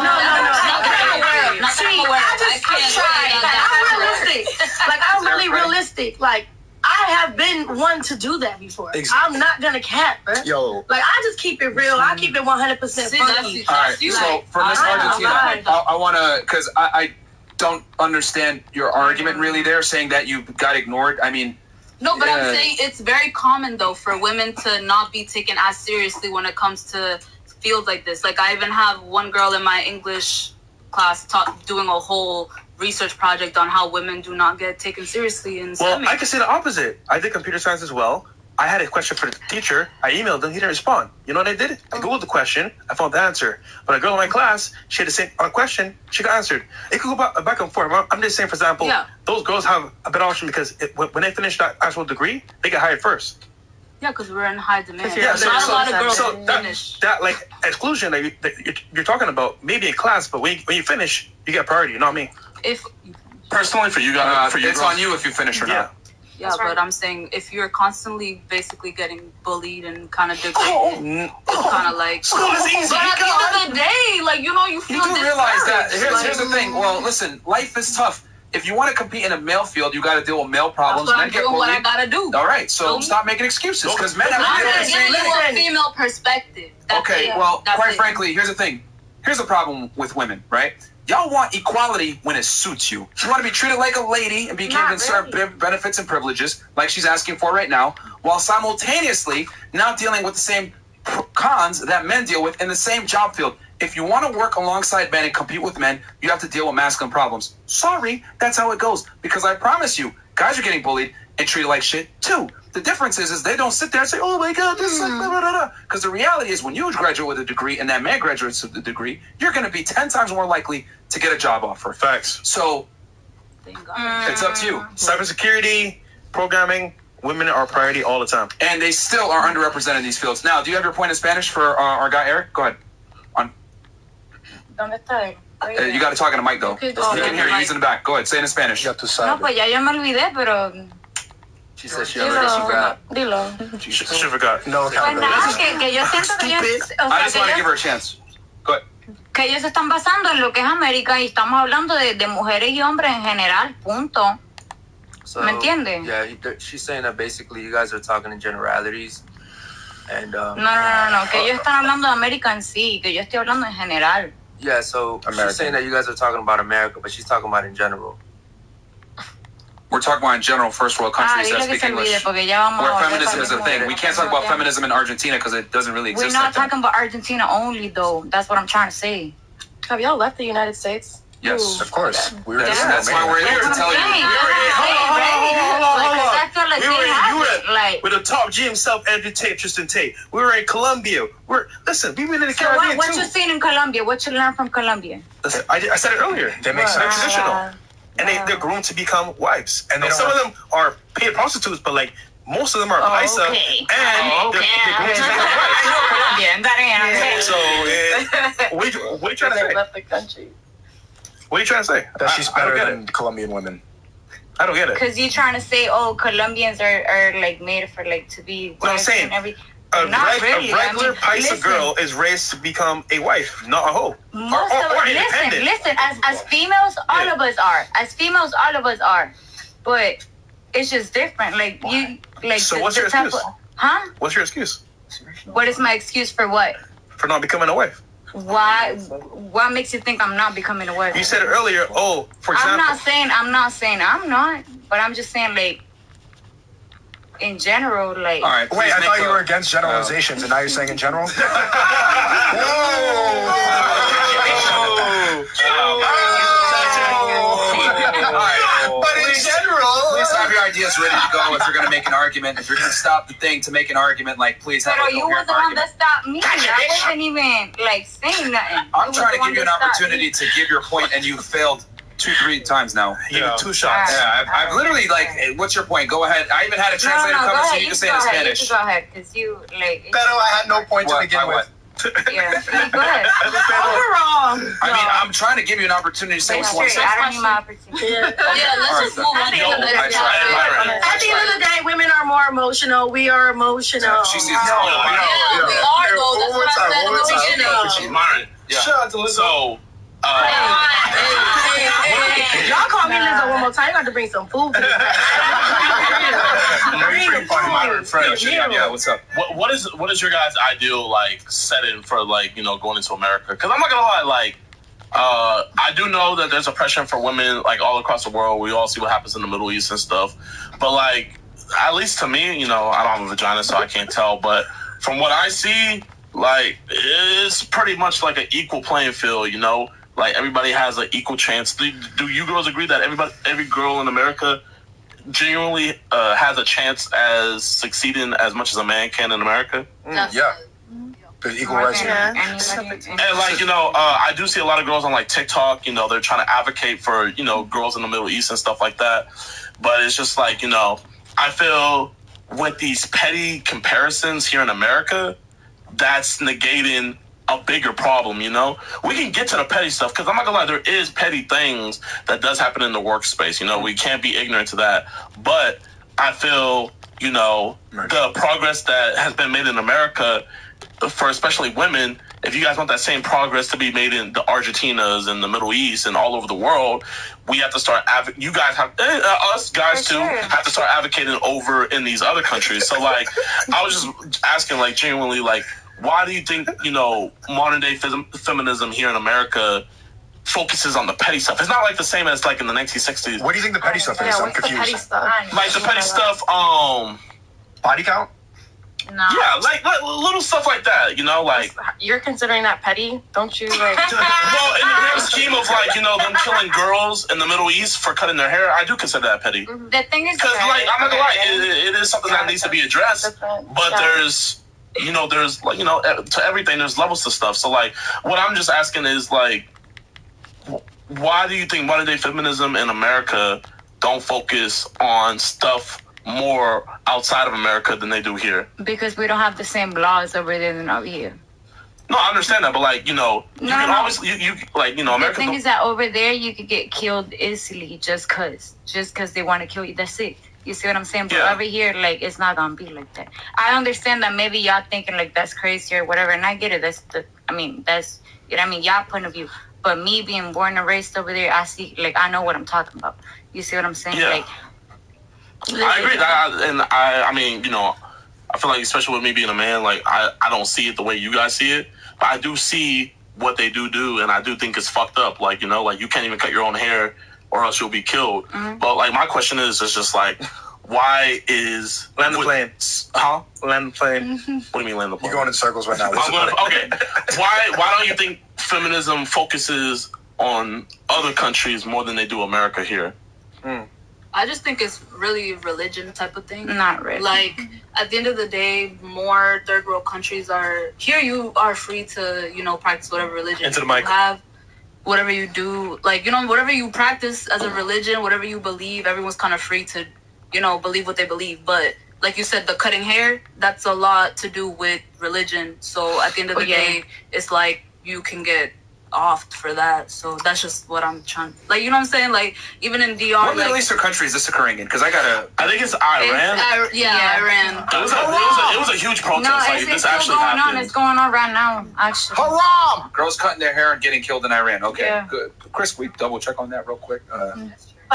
See, I'm realistic. Like, I'm really realistic. Like, I have been one to do that before. I'm not gonna cap, bro. Yo. Like, I just keep it real. I keep it 100% funky. All right, so for Miss Argentina, I want to, because I don't understand your argument really there, saying that you got ignored. I mean... No, but I'm saying it's very common, though, for women to not be taken as seriously when it comes to fields like this. Like, I even have one girl in my English class doing a whole research project on how women do not get taken seriously in STEM. Well, I can say the opposite. I did computer science as well. I had a question for the teacher. I emailed him. He didn't respond. You know what I did? I Googled the question. I found the answer. But a girl in my class, she had the same question. She got answered. It could go back and forth. I'm just saying, for example, those girls have a better option because when they finish that actual degree, they get hired first. Yeah, because we're in high demand. Yeah, not a lot of girls finish. That like exclusion that you're talking about, maybe in class, but when you finish, you get priority. You know what I mean? If personally, for you guys, it's on you if you finish or not. Yeah, but I'm saying if you're constantly basically getting bullied and kind of degraded, it's kind of like. School is easy. But at the end of the day, like, you know, you feel. You do realize that. Here's the thing. Well, listen, life is tough. If you want to compete in a male field, you got to deal with male problems. That's what I'm doing. What I gotta do. All right, so stop making excuses because men have to deal with the same thing. I'm a female perspective. Okay, well, quite frankly, here's the thing. Here's the problem with women, right? Y'all want equality when it suits you. You want to be treated like a lady and be given certain benefits and privileges, like she's asking for right now, while simultaneously not dealing with the same cons that men deal with in the same job field. If you want to work alongside men and compete with men, you have to deal with masculine problems. Sorry, that's how it goes. Because I promise you, guys are getting bullied and treated like shit too. The difference is they don't sit there and say, oh my God, this is like blah, blah, blah. Because the reality is when you graduate with a degree and that man graduates with a degree, you're going to be 10 times more likely to get a job offer. Facts. So it's up to you. Cybersecurity, programming, women are a priority all the time. And they still are underrepresented in these fields. Now, do you have your point in Spanish for our guy Eric? Go ahead. ¿Dónde está él? You got to talk in a mic though. You can hear you. He's in the back. Go ahead. Say it in Spanish. No, pues ya yo me olvidé, pero... She said she already forgot. Dilo. She forgot. No, pues nada, que yo siento que ellos... I just want to give her a chance. Go ahead. Que ellos se están basando en lo que es América y estamos hablando de mujeres y hombres en general, punto. So, ¿Me entiendes? Yeah, she's saying that basically you guys are talking in generalities. And, no, que ellos están hablando de América en sí, que yo estoy hablando en general. Yeah, so she's saying that you guys are talking about America, but she's talking about in general. We're talking about in general first world countries that speak English. Where feminism is a thing. We can't talk about feminism in Argentina because it doesn't really exist. We're not talking about Argentina only, though. That's what I'm trying to say. Have y'all left the United States? Yes, of course. That's why we're here to tell you. We were in Europe with the top G himself, Andrew Tate, Tristan Tate. We were in Colombia. We've been in the Caribbean too. What you seen in Colombia? What you learned from Colombia? Listen, I said it earlier. They make sense. They're traditional. And they're groomed to become wives. And some of them are paid prostitutes, but like most of them are paisa. And they're groomed to become wives. So what are you trying to say? Left the country. What are you trying to say? That she's better than Colombian women. I don't get it. Because you're trying to say, oh, Colombians are like made for like to be. What I'm saying, a regular paisa girl is raised to become a wife, not a hoe. Or independent. Listen. As females, all of us are. As females, all of us are. But it's just different. Like you, like. So what's your excuse? Huh? What's your excuse? What is my excuse for what? For not becoming a wife. Why? What makes you think I'm not becoming a wife? You said it earlier. Oh, for example. I'm not. But I'm just saying, like, in general, like. All right. Wait, I thought you were against generalizations, and now you're saying in general. But in general, please have your ideas ready to go. If you're going to make an argument, if you're going to stop the thing to make an argument, like please have. But you were the one that stopped me. I wasn't even like saying nothing. I'm trying to give you an opportunity to give your point, and you failed 2-3 times now. Give you 2 shots. Yeah, I've literally like. What's your point? Go ahead. I even had a translator come so you can say it in Spanish. You go ahead, because you like. Pero I had no point to begin with. Yeah, go ahead. I mean, I'm trying to give you an opportunity to say what you want to say. I don't need my opportunity. Yeah, let's just move on. At the end of the day, women are more emotional. We are emotional. She sees we are though. That's what I said in the beginning. Myron, shout out to Lizzo. So, Y'all call me Lizzo one more time. You got to bring some food to the Yeah, what's up? What is your guys' ideal like setting for like going into America? Because I'm not gonna lie, like I do know that there's oppression for women like all across the world. We all see what happens in the Middle East and stuff. But like at least to me, I don't have a vagina, so I can't tell. But from what I see, like it's pretty much like an equal playing field. Like everybody has an equal chance. Do you girls agree that every girl in America genuinely has a chance as succeeding as much as a man can in America? Yeah. There's equal rights here. And like, I do see a lot of girls on like TikTok, they're trying to advocate for, girls in the Middle East and stuff like that. But it's just like, I feel with these petty comparisons here in America, that's negating a bigger problem, We can get to the petty stuff because I'm not gonna lie, there is petty things that does happen in the workspace. We can't be ignorant to that. But I feel, you know, the progress that has been made in America for especially women, if you guys want that same progress to be made in the Argentinas and the Middle East and all over the world, we have to start, you guys have, us guys too, have to start advocating over in these other countries. So like, I was just asking like genuinely like, why do you think, you know, modern day feminism here in America focuses on the petty stuff? It's not like the same as like in the 1960s. What do you think the petty stuff is? I'm confused. Petty stuff? Like the petty stuff, body count? No. Yeah, like little stuff like that, you know, like. You're considering that petty? Don't you like? Well, in the grand scheme of like, you know, them killing girls in the Middle East for cutting their hair, I do consider that petty. The thing is, because like I'm not gonna lie, it is something that needs to be addressed. But there's, you know, there's like, you know, to everything there's levels to stuff. So like, what I'm just asking is like, why do you think modern day feminism in America don't focus on stuff more outside of America than they do here? Because we don't have the same laws over there than over here. No, I understand that, but like, you know, you can obviously, you like, you know, America. The thing is that over there you could get killed easily just cause they want to kill you. That's it. You see what I'm saying? But over here, like, it's not gonna be like that. I understand that maybe y'all thinking like that's crazy or whatever, and I get it. That's you know what I mean, y'all point of view. But me being born and raised over there, I see, like, I know what I'm talking about. You see what I'm saying? Yeah. Like, I agree. I mean, you know, I feel like, especially with me being a man, like, I don't see it the way you guys see it. But I do see what they do, and I do think it's fucked up. Like, you know, like, you can't even cut your own hair or else you'll be killed. Mm-hmm. But, like, my question is just, like, why is... Land the plane. Huh? Land the plane. What do you mean land the plane? You're going in circles right now. Okay. Why don't you think feminism focuses on other countries more than they do America here? I just think it's really religion type of thing. Not really. Like, at the end of the day, more third world countries are... Here you are free to, you know, practice whatever religion Into the mic. you have. Whatever you do. Like, you know, whatever you practice as a religion, whatever you believe, everyone's kind of free to, you know, believe what they believe. But, like you said, the cutting hair, that's a lot to do with religion. So, at the end of the day, it's like you can get off for that. So that's just what I'm trying, like, you know what I'm saying? Like, even in DR, what Middle Eastern country is this occurring in? Because I think it's Iran. Iran. It was a huge protest. No, like, this actually going happened. on. It's going on right now, actually. Haram! Girls cutting their hair and getting killed in Iran. Okay, good. Chris, we double check on that real quick. But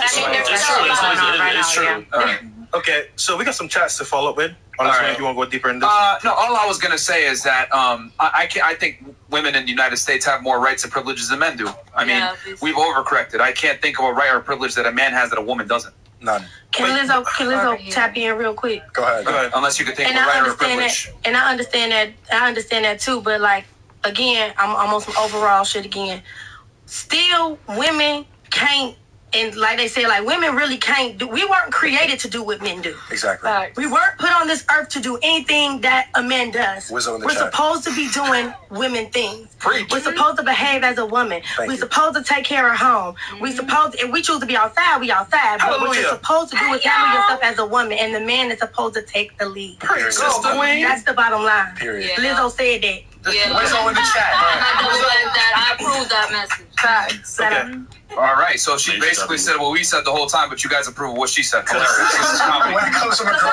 I mean, there's it's true. All right. Okay, so we got some chats to follow up with. Honestly, if you want to go deeper in this. No, all I was gonna say is that I think women in the United States have more rights and privileges than men do. I mean, we've overcorrected. I can't think of a right or privilege that a man has that a woman doesn't. None. Can Lizzo tap in real quick? Go ahead. Unless you could think of a right or a privilege. And I understand that too. But like, again, I'm on some overall shit again. Still, women can't. And like they say, like, women really can't do. We weren't created to do what men do. Exactly. We weren't put on this earth to do anything that a man does. We're supposed to be doing women things. We're supposed to behave as a woman. We're supposed to take care of home. We supposed, if we choose to be outside, we outside. But what you're supposed to do is handle yourself as a woman, and the man is supposed to take the lead. That's the bottom line. Period. Lizzo said that. Lizzo in the chat. I approve that message. Okay. All right, so she basically said what we said the whole time, but you guys approve of what she said. Hilarious. This is comedy. When it comes from a girl,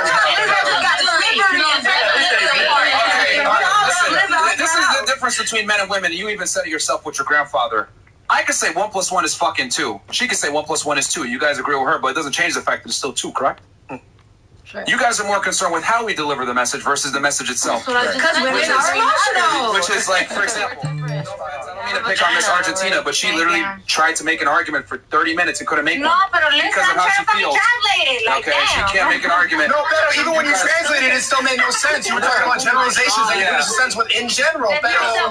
this is the difference between men and women. You even said it yourself with your grandfather. I could say 1 + 1 is fucking 2. She could say 1 + 1 is 2. You guys agree with her, but it doesn't change the fact that it's still 2, correct? You guys are more concerned with how we deliver the message versus the message itself. Because women are emotional. Which is like, for example, I don't mean to pick on Miss Argentina, but she literally tried to make an argument for 30 minutes and couldn't make one. Because of how she feels. Okay, she can't make an argument. No, Beto, even when you translated it, still made no sense. You were talking about generalizations that you finish a sentence with in general.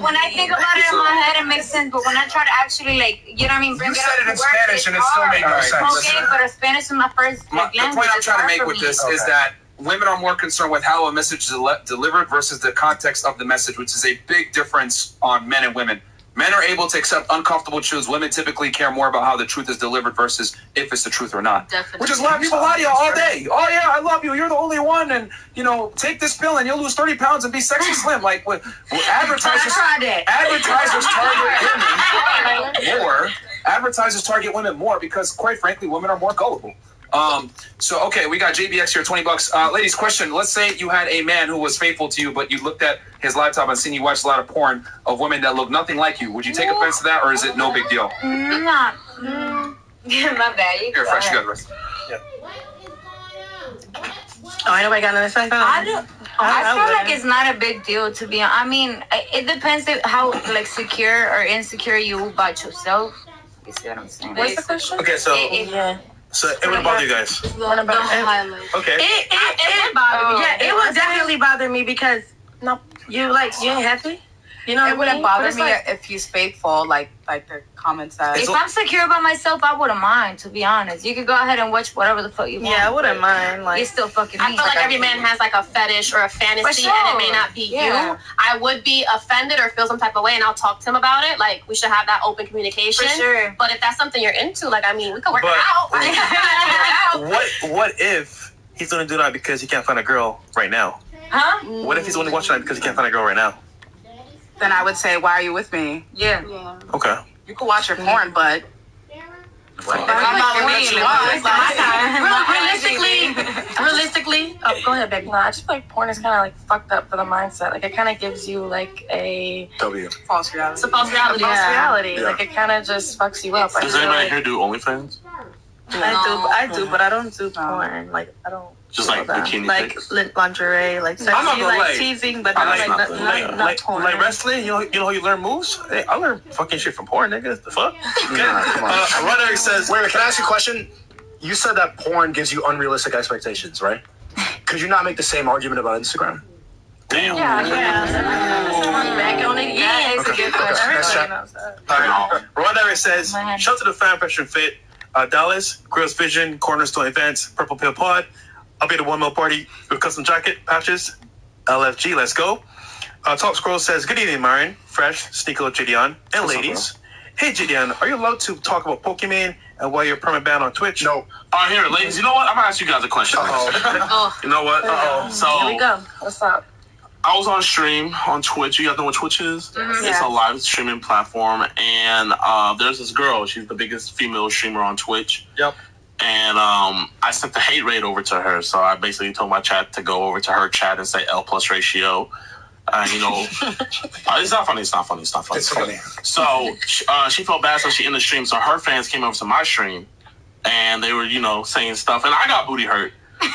When I think about it in my head, it makes sense. But when I try to actually, like, you know what I mean? You said it in Spanish and it still made no sense. Okay, but Spanish is my first language. The point I'm trying to make with this is that women are more concerned with how a message is delivered versus the context of the message, which is a big difference on men and women. Men are able to accept uncomfortable truths. Women typically care more about how the truth is delivered versus if it's the truth or not. Definitely. Which is why people lie to you all day. Oh yeah, I love you. You're the only one, and you know, take this pill and you'll lose 30 pounds and be sexy slim. Like with advertisers target women more. Advertisers target women more because, quite frankly, women are more gullible. So, okay, we got JBX here, $20. Ladies, question. Let's say you had a man who was faithful to you, but you looked at his laptop and seen you watched a lot of porn of women that look nothing like you. Would you take offense to that, or is it no big deal? Not. My bad. Here, Fresh, you got the rest. Yeah. Oh, ain't nobody got another side? I feel like it's not a big deal, to be honest. I mean, it depends how like secure or insecure you about yourself. You see what I'm saying? What's the question? Okay, so so it would bother you guys. Okay. It bothered me. Yeah, it would definitely bother me because you ain't happy. You know, it wouldn't bother me if he's faithful, like the comments that. If I'm secure about myself, I wouldn't mind, to be honest. You could go ahead and watch whatever the fuck you want. Yeah, I wouldn't mind. Like, you're still fucking me. I feel like every man has like a fetish or a fantasy, and it may not be you. I would be offended or feel some type of way, and I'll talk to him about it. Like, we should have that open communication. For sure. But if that's something you're into, like, I mean, we could work it out. What if he's gonna do that because he can't find a girl right now? Huh? What if he's only watching that because he can't find a girl right now? Then I would say, why are you with me? Yeah. Okay. You can watch your porn, but I'm not what you want. Realistically. Oh, go ahead, baby. No, I just feel like porn is kind of like fucked up for the mindset. Like, it kind of gives you like a false reality. It's a false reality. Yeah. Like, it kind of just fucks you up. Does anybody here do OnlyFans? I do, but I don't do porn. Like, I don't. Just like bikini pics? Like lingerie, like sexy, I'm not gonna like lie. teasing, but not porn. Like wrestling, you know how you learn moves? Hey, I learn fucking shit from porn, nigga. The fuck? Come on. Runner says, wait, can I ask you a question? You said that porn gives you unrealistic expectations, right? Could you not make the same argument about Instagram? Damn. Back on it. Yeah, it's a good question. Runner says, shout to the fan Fashion Fit, Dallas, Grills Vision, Cornerstone Events, Purple Pill Pod. I'll be at the 1 mil party with custom jacket, patches, LFG, let's go. Top Scroll says, good evening, Myron, Fresh, Sneako, JiDion, and ladies. Hey, JiDion, are you allowed to talk about Pokemon and why you're permanent banned on Twitch? No. All right, here, ladies, you know what? I'm going to ask you guys a question. You know what? So, here we go. What's up? I was on stream on Twitch. You guys know what Twitch is? It's a live streaming platform. And there's this girl. She's the biggest female streamer on Twitch. Yep. And I sent the hate raid over to her. So I basically told my chat to go over to her chat and say L+ ratio. You know, it's not funny. It's not funny. It's not funny. It's funny. So she felt bad, so she ended the stream. So her fans came over to my stream, and they were, you know, saying stuff. And I got booty hurt.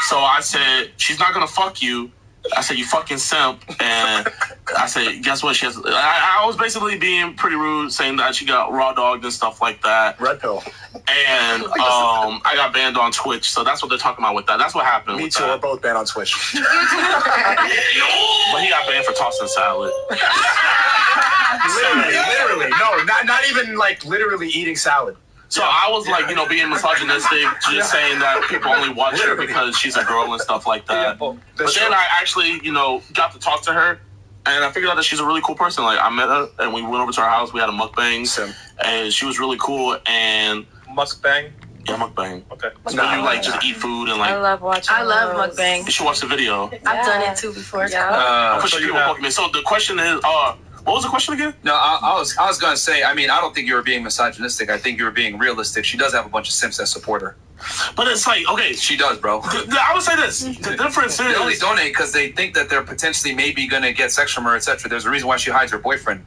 So I said, she's not going to fuck you. I said, you fucking simp. And I said, guess what? She has. I was basically being pretty rude, saying that she got raw dogged and stuff like that. Red pill. And I got banned on Twitch. So that's what they're talking about with that. That's what happened. Me too. We're both banned on Twitch. But he got banned for tossing salad. Literally. No, not even like literally eating salad. So I was like, you know, being misogynistic, just saying that people only watch her because she's a girl and stuff like that. But then I actually, you know, got to talk to her, and I figured out that she's a really cool person. Like, I met her, and we went over to her house. We had a mukbang, and she was really cool. And mukbang? Yeah, mukbang. Okay. It's when you like just eat food and like. I love watching. I love mukbang. You should watch the video. I've done it too before. I'm pushing people Pokemon. So the question is, what was the question again? No, I was gonna say. I mean, I don't think you were being misogynistic. I think you were being realistic. She does have a bunch of simps that support her. But it's like, okay, she does, bro. I would say this: the difference is they only donate because they think that they're potentially maybe gonna get sex from her, etc. There's a reason why she hides her boyfriend.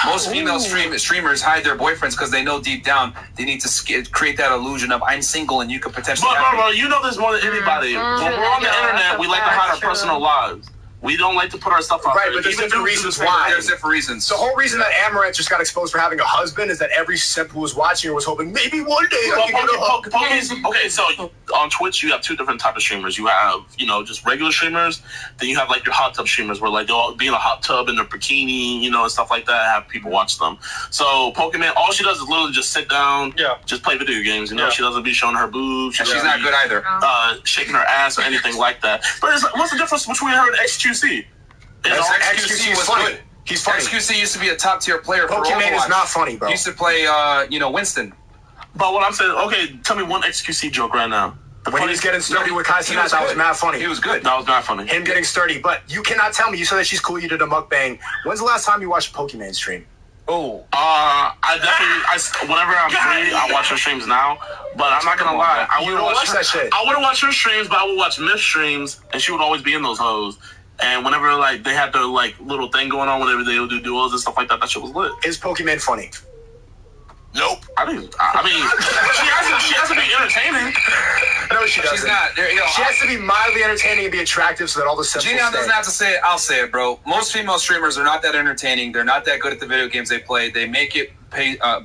Most female streamers hide their boyfriends because they know deep down they need to create that illusion of I'm single and you could potentially. Bro, you know this more than anybody. When we're on the internet, we like to hide our personal lives. We don't like to put our stuff out right, there. but there's different reasons why. There's different reasons. The whole reason that Amaranth just got exposed for having a husband is that every simp who was watching her was hoping maybe one day I can get a husband. Okay, so on Twitch you have two different types of streamers. You have, you know, just regular streamers. Then you have like your hot tub streamers where like they'll be in a hot tub in their bikini, you know, and stuff like that. And have people watch them. So Pokemon, all she does is literally just sit down, just play video games. You know, she doesn't be showing her boobs. She's not good either. Shaking her ass or anything like that. But what's the difference between her and XQC? XQC was funny. He's funny. XQC used to be a top tier player for Pokemon Overwatch. is not funny, bro. He used to play, Winston. But what I'm saying, okay, tell me one XQC joke right now. When he was getting sturdy with Kai Cenat, that was mad funny. He was good. That was mad funny. Him getting sturdy. But you cannot tell me, you said that she's cool, you did a mukbang. When's the last time you watched a Pokemon stream? Oh. I definitely, whenever I'm free, I watch her streams now. But I'm not gonna lie, I wouldn't watch that shit. I wouldn't watch her streams, but I would watch Miss streams, and she would always be in those hoes. And whenever like they had their like little thing going on, whenever they would do duos and stuff like that, that shit was lit. Is Pokemon funny? Nope. I mean, she has to be entertaining. No, she doesn't. She's not. She has to be mildly entertaining and be attractive so that all the simple JiDion doesn't have to say it. I'll say it, bro. Most female streamers are not that entertaining. They're not that good at the video games they play. They make it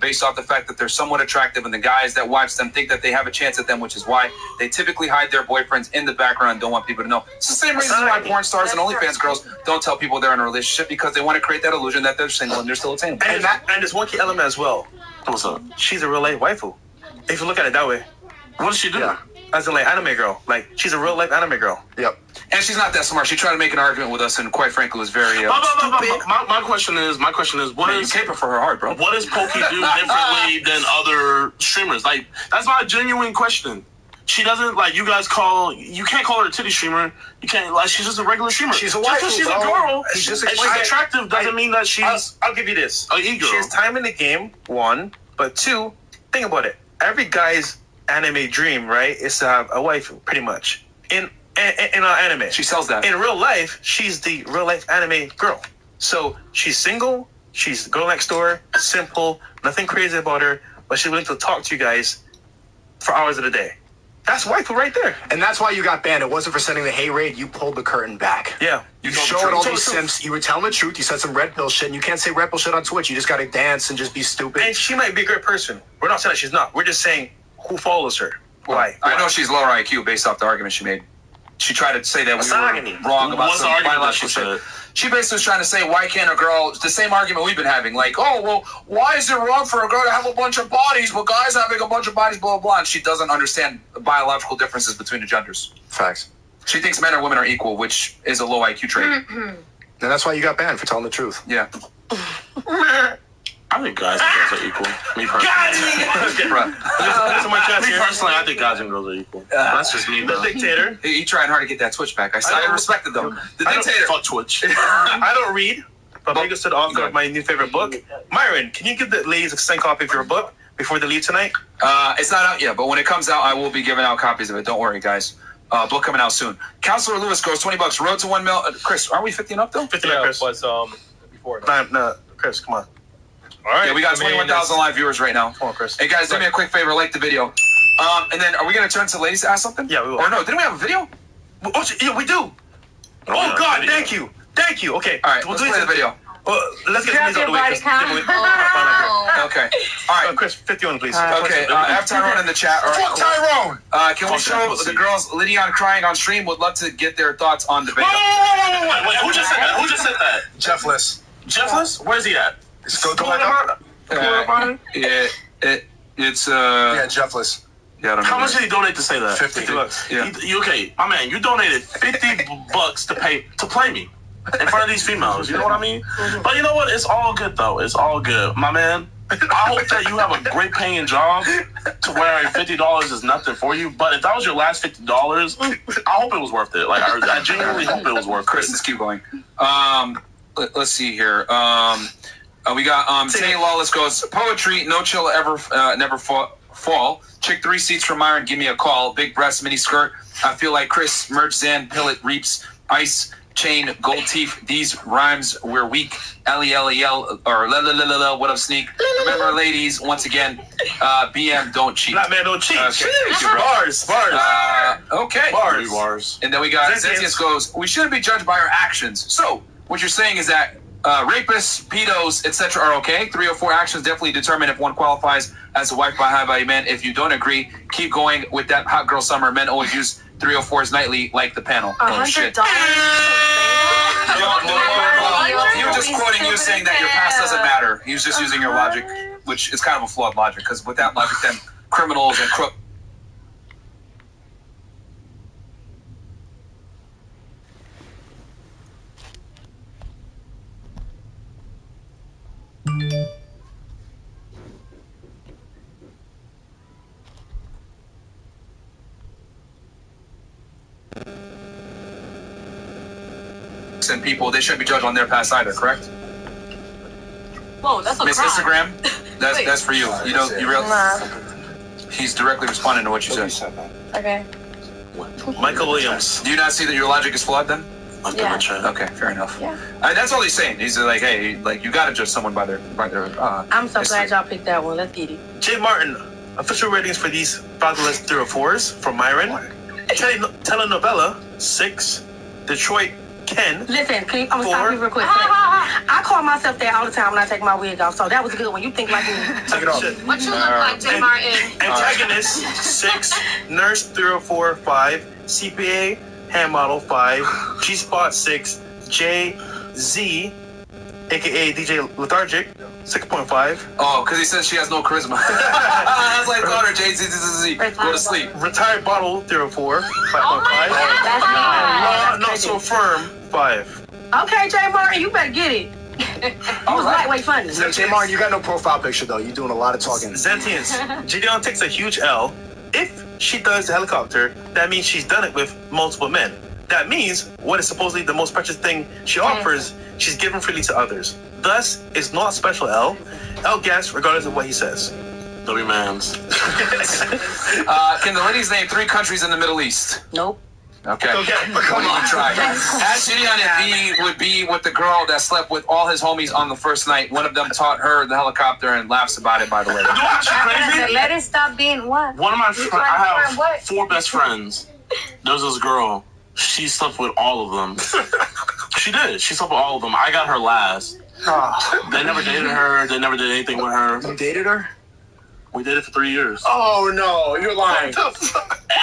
based off the fact that they're somewhat attractive, and the guys that watch them think that they have a chance at them, which is why they typically hide their boyfriends in the background and don't want people to know. It's the same reason why porn stars and OnlyFans girls don't tell people they're in a relationship, because they want to create that illusion that they're single and they're still attainable. And there's one key element as well. What's up? She's a real life waifu. If you look at it that way. What does she do? Yeah. As in, like, anime girl. Like, she's a real life anime girl. Yep. And she's not that smart. She tried to make an argument with us, and quite frankly, was very stupid. My question is, what is you caper for her hard, bro? What does Pokey do differently than other streamers? Like, that's my genuine question. She doesn't, like, you can't call her a titty streamer. You can't, like, she's just a regular streamer. She's a just waifu, because she's bro. a girl She's and just she's attractive doesn't mean that she's I'll give you this. an e-girl. She has time in the game, one. But two, think about it. Every guy's anime dream, right, is to have a waifu, pretty much. In our anime. She sells that. In real life, she's the real life anime girl. So she's single, she's the girl next door, simple, nothing crazy about her, but she's willing to talk to you guys for hours of the day. That's waifu right there. And that's why you got banned. It wasn't for sending the hate raid. You pulled the curtain back. Yeah. You showed all these simps. You were telling the truth. You said some red pill shit, and you can't say red pill shit on Twitch. You just got to dance and just be stupid. And she might be a great person. We're not saying that she's not. We're just saying who follows her. Why? I know she's lower IQ based off the argument she made. She tried to say that we were wrong about some biological shit. She basically was trying to say, why can't a girl, the same argument we've been having, like, oh, well, why is it wrong for a girl to have a bunch of bodies, but guys having a bunch of bodies, blah, blah, blah. And she doesn't understand the biological differences between the genders. Facts. She thinks men and women are equal, which is a low IQ trait. And that's why you got banned, for telling the truth. Yeah. I think guys and girls are equal. Me personally. Me personally, I think guys and girls are equal. That's just me, The though. dictator. He trying hard to get that Twitch back. I respected them. The dictator. Fuck Twitch. I don't read, but Mega said author of my new favorite book. Myron, can you give the ladies a signed copy of your book before they leave tonight? It's not out yet, but when it comes out, I will be giving out copies of it. Don't worry, guys. Book coming out soon. Counselor Lewis goes $20. Road to 1 mil. Chris, aren't we 50 and up though? 50 Yeah, Chris. but before. No, Chris, come on. All right. Yeah, we got 21,000 live viewers right now. Come on, Chris. Hey guys, do me a quick favor, like the video. And then are we gonna turn to ladies to ask something? Yeah, we will. Or no? Didn't we have a video? Oh, yeah, we do. Oh, God, thank you. Thank you. Okay. All right, let's play the video. Let's get these out of the way. Okay. All right, Chris, 51, please. Okay. Have Tyrone in the chat. Fuck Tyrone! Can we show the girls Lydion crying on stream? Would love to get their thoughts on the video. Wait, who just said that? Who just said that? Jeffless. Jeffless? Where's he at? Go back up. Yeah, it's Yeah, Jeffless. Yeah, I don't know. How much did he donate to say that? 50 bucks. Yeah. Okay, my man, you donated $50 to play me in front of these females. You know what I mean? But you know what? It's all good though. It's all good, my man. I hope that you have a great paying job to where $50 is nothing for you. But if that was your last $50, I hope it was worth it. Like I genuinely hope it was worth it. Chris, let's keep going. Let's see here. We got Tay Lawless goes poetry. No chill ever never fall. Chick 3 seats from Myron. Give me a call. Big breast, mini skirt. I feel like Chris. Merch Zan. Pillet reaps. Ice. Chain. Gold teeth. These rhymes were weak. L-E-L-E-L or la. What up, Sneak? Remember, ladies. Once again, BM don't cheat. Black man don't cheat. Okay. Bars. Okay. Bars. And then we got Zenzius goes. We shouldn't be judged by our actions. So what you're saying is that rapists, pedos, etc. are okay. 304 actions definitely determine if one qualifies as a wife by high-value man. If you don't agree, keep going with that hot girl summer. Men always use 304s nightly, like the panel. Oh, shit. $100. He was just quoting you saying that your past doesn't matter. He was just using your logic, which is kind of a flawed logic, because with that logic, then criminals and crooks. And people, they shouldn't be judged on their past either, correct? Whoa, that's a Miss crime. Instagram. That's for you. You don't. You realize he's directly responding to what you said. Okay. Michael Williams. Do you not see that your logic is flawed then? Yeah. Okay, fair enough. Yeah. That's all he's saying. He's like, hey, like you gotta judge someone by their. I'm so glad y'all picked that one. Let's get it. Jay Martin, official ratings for these fatherless 304s from Myron. Telenovela 6. Detroit Ken. Listen, I'm gonna stop you real quick. I call myself that all the time when I take my wig off, so that was a good one. You think like me. Take it off. What you look like, Jay Martin? Antagonist 6. Nurse 304 5. CPA hand model 5. G-Spot 6. JZ, aka DJ Lethargic 6.5. Oh, because he says she has no charisma. I was like, daughter, JZ, go to sleep. Retired Bottle 304 5.5. Not so firm 5. Okay, Jay Martin, you better get it. You was lightweight funny. Jay Martin, you got no profile picture though. You're doing a lot of talking. Zentians, JiDion takes a huge L. If she does the helicopter, that means she's done it with multiple men. That means what is supposedly the most precious thing she offers, she's given freely to others. Thus, it's not special L. L gas regardless of what he says. W mans. Can the ladies name 3 countries in the Middle East? Nope. Okay. Come on, try. Ask JiDion if he would be with the girl that slept with all his homies on the first night. One of them taught her the helicopter and laughs about it, by the way. Let it stop being what? One of my friends, I have 4 best friends. There's this girl. She slept with all of them. She did. She slept with all of them. I got her last. They never dated her. They never did anything with her. You dated her? We dated for 3 years. Oh no, you're lying.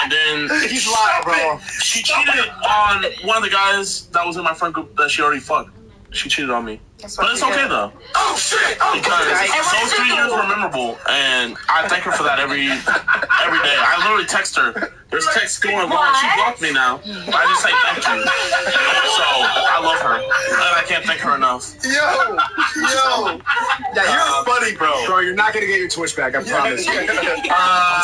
And then he's lying, bro. She cheated on one of the guys that was in my friend group that she already fucked. She cheated on me. But it's okay though. Oh shit! Oh, because those 3 years were memorable, and I thank her for that every day. I literally text her. There's texts going along. She blocked me now. I just say thank you. So I love her, and I can't thank her enough. Yo. Yeah, you're funny, bro. Bro, you're not gonna get your Twitch back. I promise. I'm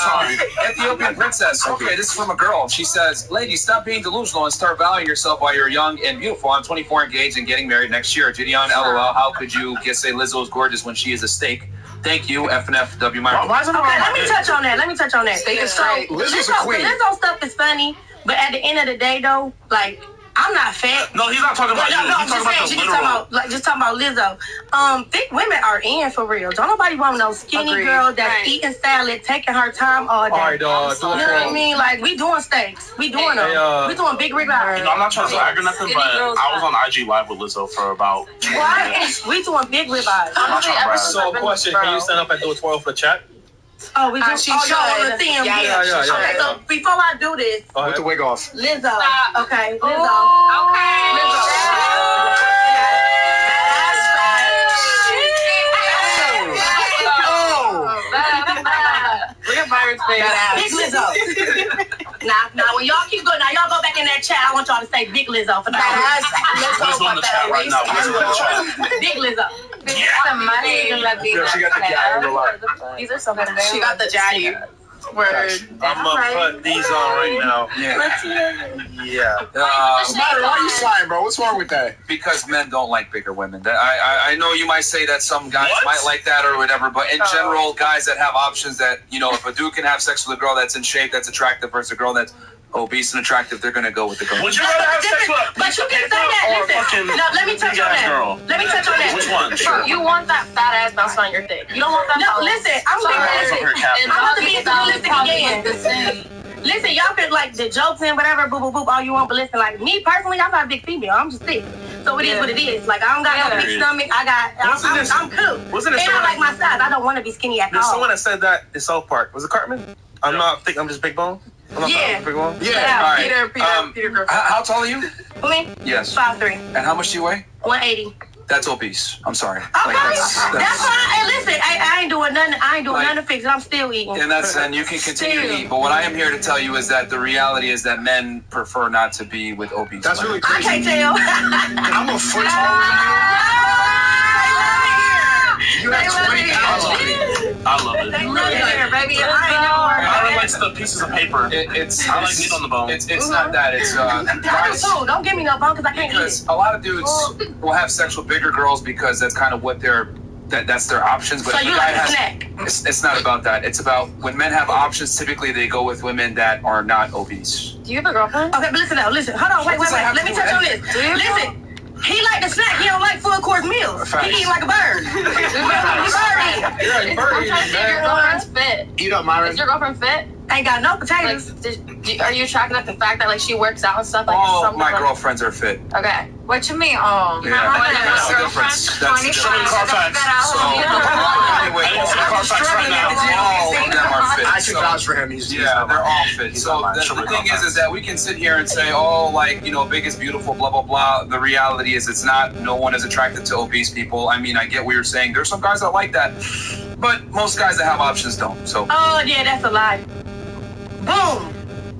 sorry. Ethiopian princess. Okay, this is from a girl. She says, "Ladies, stop being delusional and start valuing yourself while you're young and beautiful. I'm 24, engaged, and getting married next year. JiDion, LOL. How could you say Lizzo is gorgeous when she is a steak? Thank you, FNFW Myron." Okay, let me touch on that. Steak is straight. Lizzo's a queen. Lizzo stuff is funny, but at the end of the day, though, like, I'm not fat. No, he's not talking about you. I'm just saying, she's just talking about Lizzo. Thick women are in for real. Don't nobody want no skinny girl that's eating salad, taking her time all day. All right, you know what I mean? Like, we doing steaks. We doing them. We doing big ribeyes. You know, I'm not trying to brag or nothing, but I was on IG Live with Lizzo for about 2 minutes. We doing big ribeyes. So, question, can you stand up and do a twirl for the chat? Oh, we just y'all on the theme. Yeah. Okay, so before I do this, with the wig off. Lizzo. Okay, Lizzo. Okay. Look at Byron's face. Big Lizzo. Now, when y'all keep going, now y'all go back in that chat. I want y'all to say Big Lizzo for that. Lizzo in the chat right now. Lizzo in the chat. Big Lizzo. Yeah, she got the guy in the line. These are so good. She got the Jaddy. Word. I'm gonna put these on right now. Yeah. Myron, why are you sighing, bro? What's wrong with that? Because men don't like bigger women. I know you might say that some guys might like that or whatever, but in general, guys that have options that, you know, if a dude can have sex with a girl that's in shape, that's attractive, versus a girl that's obese and attractive, they're gonna go with the girl. Would you rather have sex with But you can say that. Listen. No, let me touch on that. girl? Let me touch on that. Which one? Bro, you want that fat ass bouncing on your thick. You don't want that. No, listen. I'm about to be realistic again. Listen, y'all can like the jokes and whatever, boop, boop, boop, all you want, but listen, like me personally, I'm not a big female. I'm just thick. So it is what it is. Like, I don't got no big stomach. I'm cool. Wasn't it and I like my size. I don't want to be skinny at all. There's someone that said that in South Park. Was it Cartman? I'm not thick, I'm just big bone? Yeah. Big bone? Yeah. All right. Peter Griffin. How tall are you? Me? Yes. 5'3". And how much do you weigh? 180. That's obese. I'm sorry. Okay. That's fine. Hey, listen, I ain't doing nothing. I ain't doing nothing to fix it. I'm still eating. And you can continue to eat. But what I am here to tell you is that the reality is that men prefer not to be with obese. That's really crazy. I can't tell. I'm a foot taller than you. You have 20 pounds on me. I love it. They love it here, baby. I Myron likes the pieces of paper. I like meat on the bone. It's not that. It's guys. Don't give me no bone because I can't eat. A lot of dudes will have sex with bigger girls because that's kind of what they're that's their options. But so if you a like guy a snack? It's not about that. It's about when men have options, typically they go with women that are not obese. Do you have a girlfriend? Okay, but listen now. Listen. Hold on. Wait. Let me touch on this. Listen. He like the snack. He don't like full course meals. He eat like a bird. I'm trying to see if your girlfriend's fit. Eat up, Myron. Is your girlfriend fit? Ain't got no potatoes. Like, are you tracking up the fact that like she works out and stuff? Like All my girlfriends are fit. Okay. What you mean? Oh, Yeah, that's the difference. That's the difference. Anyway, all of them are fit. I should vouch for him. Yeah, they're all fit. So the thing is that we can sit here and say, oh, like, you know, big is beautiful, blah, blah, blah. The reality is it's not. No one is attracted to obese people. I mean, I get what you're saying. There's some guys that like that, but most guys that have options don't. So. Oh, yeah, that's a lie. Boom.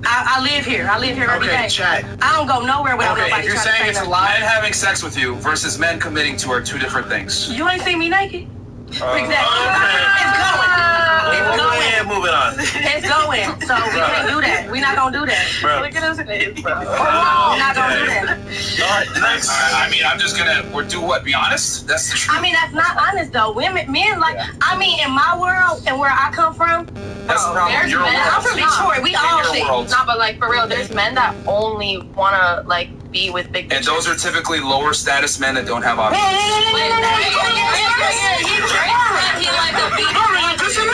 I live here. I live here every day. Chat. I don't go nowhere without nobody. If you're saying it's a lie, men having sex with you versus men committing to are two different things. You ain't seen me naked. Exactly. It's going. Moving on. It's going. So we can't do that. We're not gonna do that. Look at his face, bro. We're not gonna do that. All right, next. I mean, I'm just gonna. Do what? Be honest. That's the truth. I mean, that's not honest though. Men like. I mean, in my world and where I come from. That's the problem. There's men. I'm from Detroit. We all think. No, but like for real, there's men that only wanna like be with big bitches. And those are typically lower status men that don't have options. He like a beat. Listen,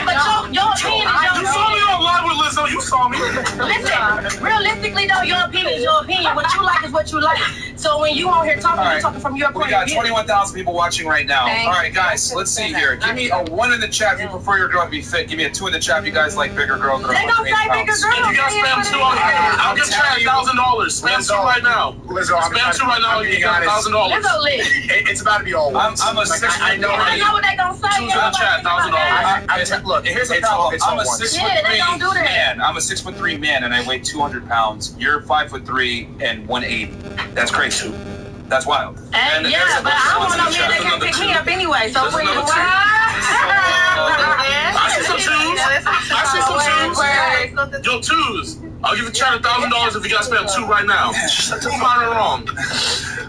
but your opinion is your You saw me on live with Lizzo. You saw me. Listen, realistically though, your opinion is your opinion. What you like is what you like. So when you on here talking, you're talking from your point of view. We got 21,000 people watching right now. All right, guys, let's see here. Give me a 1 in the chat if you prefer your girl to be fit. Give me a 2 in the chat if you guys like bigger girls. They don't say bigger girls. If you guys spam 2 on here, I'll give Chad $1,000. Spam 2 right now. Lizzo, spam 2 right now. You get $1,000. Lizzo lit. It's about to be all I'm a 6. I know what they gonna say. 2's in the chat, $1,000. Look, here's the problem. I'm a 6'3" man. man. I'm a 6'3" man, and I weigh 200 pounds. You're 5'3" and 180. That's crazy. That's wild. And yeah, but I don't want no man that can pick me up anyway. So when you I see some twos. Yo, twos. I'll give the chat $1,000 if you guys spam 2 right now. Prove mine wrong.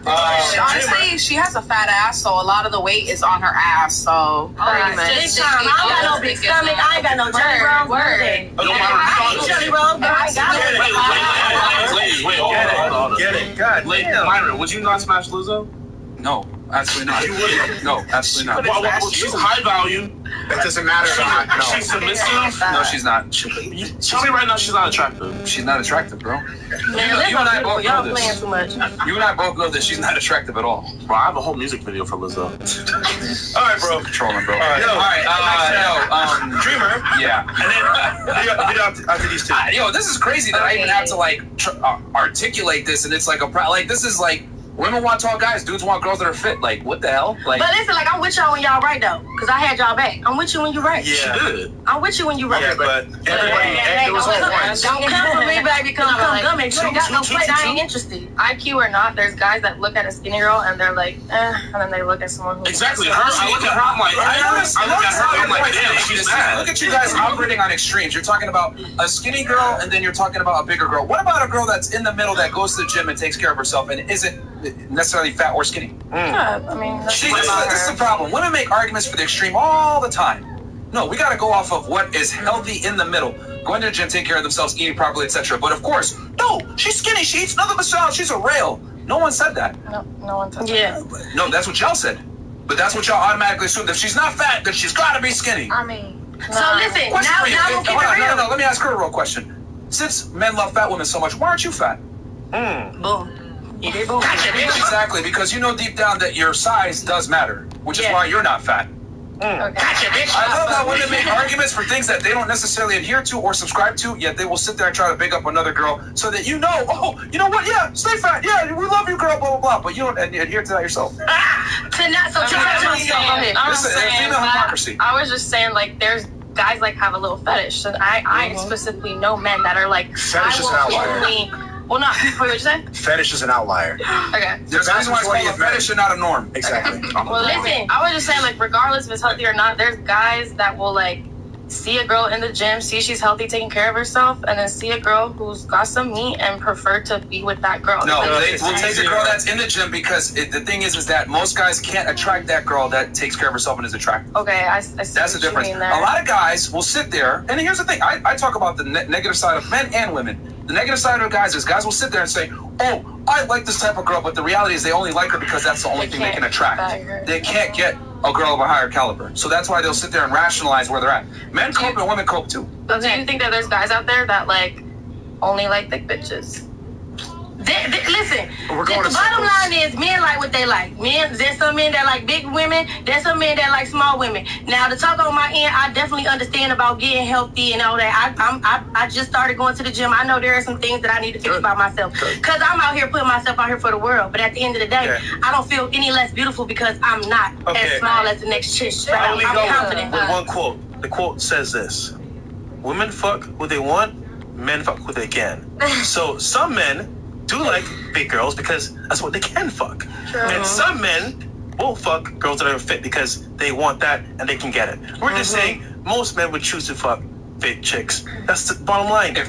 Honestly, she has a fat ass, so a lot of the weight is on her ass. So I ain't got no big stomach. I ain't got no jelly rolls. I ain't jelly rolls, but I got it. Get it. God, Myron, would you not smash Lizzo? No, absolutely not. You wouldn't? No, absolutely not. Well, she's high value. It doesn't matter. She's submissive. No, she's not. Tell me right now she's not attractive. She's not attractive, bro. Man, you and I both know playing this. too much. You and I both know that she's not attractive at all. Bro, I have a whole music video for Lizzo. All right, bro. Controlling, bro. All right. Dreamer. Yeah. And then video after these two. Yo, this is crazy that I even have to like articulate this, and it's like this is like. Women want tall guys, dudes want girls that are fit. Like, what the hell? Like, but listen, like I'm with y'all when y'all right though, cause I had y'all back. I'm with you when you right. Yeah. I'm with you when you right. Yeah, but everybody, it was all once. Don't come for me, baby. Come gum. If you ain't got no plate, I ain't interested. IQ or not, there's guys that look at a skinny girl and they're like, and then they look at someone who. Exactly. I look at her, I'm like, I'm like, damn, she's mad. Look at you guys operating on extremes. You're talking about a skinny girl, and then you're talking about a bigger girl. What about a girl that's in the middle that goes to the gym and takes care of herself and isn't necessarily fat or skinny? Yeah, I mean, this is the problem. Women make arguments for the extreme all the time. No, we got to go off of what is healthy in the middle. Going to the gym, taking care of themselves, eating properly, etc. But of course, no, she's skinny. She eats nothing but salad. She's a rail. No one said that. No one said that. No, that's what y'all said. But that's what y'all automatically assumed. If she's not fat, then she's got to be skinny. I mean, so listen, now we'll keep it real. No, let me ask her a real question. Since men love fat women so much, why aren't you fat? Boom. Exactly, because you know deep down that your size does matter, which is why you're not fat. Gotcha, bitch. I love how women make arguments for things that they don't necessarily adhere to or subscribe to, yet they will sit there and try to big up another girl so that you know, oh, you know what, yeah, stay fat, yeah, we love you, girl, blah, blah, blah, but you don't adhere to that yourself. So female hypocrisy. I was just saying, like, there's guys, like, have a little fetish, and I specifically know men that are like, fetish is an outlier. Well, not. What did you say? Fetish is an outlier. Okay. There's a reason why it's called a fetish and not a norm. Exactly. Well, listen, I was just saying, like, regardless if it's healthy or not, there's guys that will, like, see a girl in the gym, see she's healthy, taking care of herself, and then see a girl who's got some meat and prefer to be with that girl. No, they will take the girl that's in the gym because the thing is that most guys can't attract that girl that takes care of herself and is attractive. Okay, I see that's the difference. A lot of guys will sit there, and here's the thing. I talk about the negative side of men and women. The negative side of guys is guys will sit there and say, oh, I like this type of girl, but the reality is they only like her because that's the only thing they can attract. They can't get a girl of a higher caliber. So that's why they'll sit there and rationalize where they're at. Men cope and women cope too. But do you think that there's guys out there that like only like thick bitches? Listen, the bottom line is men like what they like. There's some men that like big women. There's some men that like small women. Now, to talk on my end, I definitely understand about getting healthy and all that. I just started going to the gym. I know there are some things that I need to fix about myself. Because I'm out here putting myself out here for the world. But at the end of the day, I don't feel any less beautiful because I'm not as small as the next chick. I'm confident. With one quote. The quote says this. Women fuck who they want. Men fuck who they can. So some men do like big girls because that's what they can fuck. True. And some men will fuck girls that are fit because they want that and they can get it. We're just saying most men would choose to fuck fit chicks. That's the bottom line. If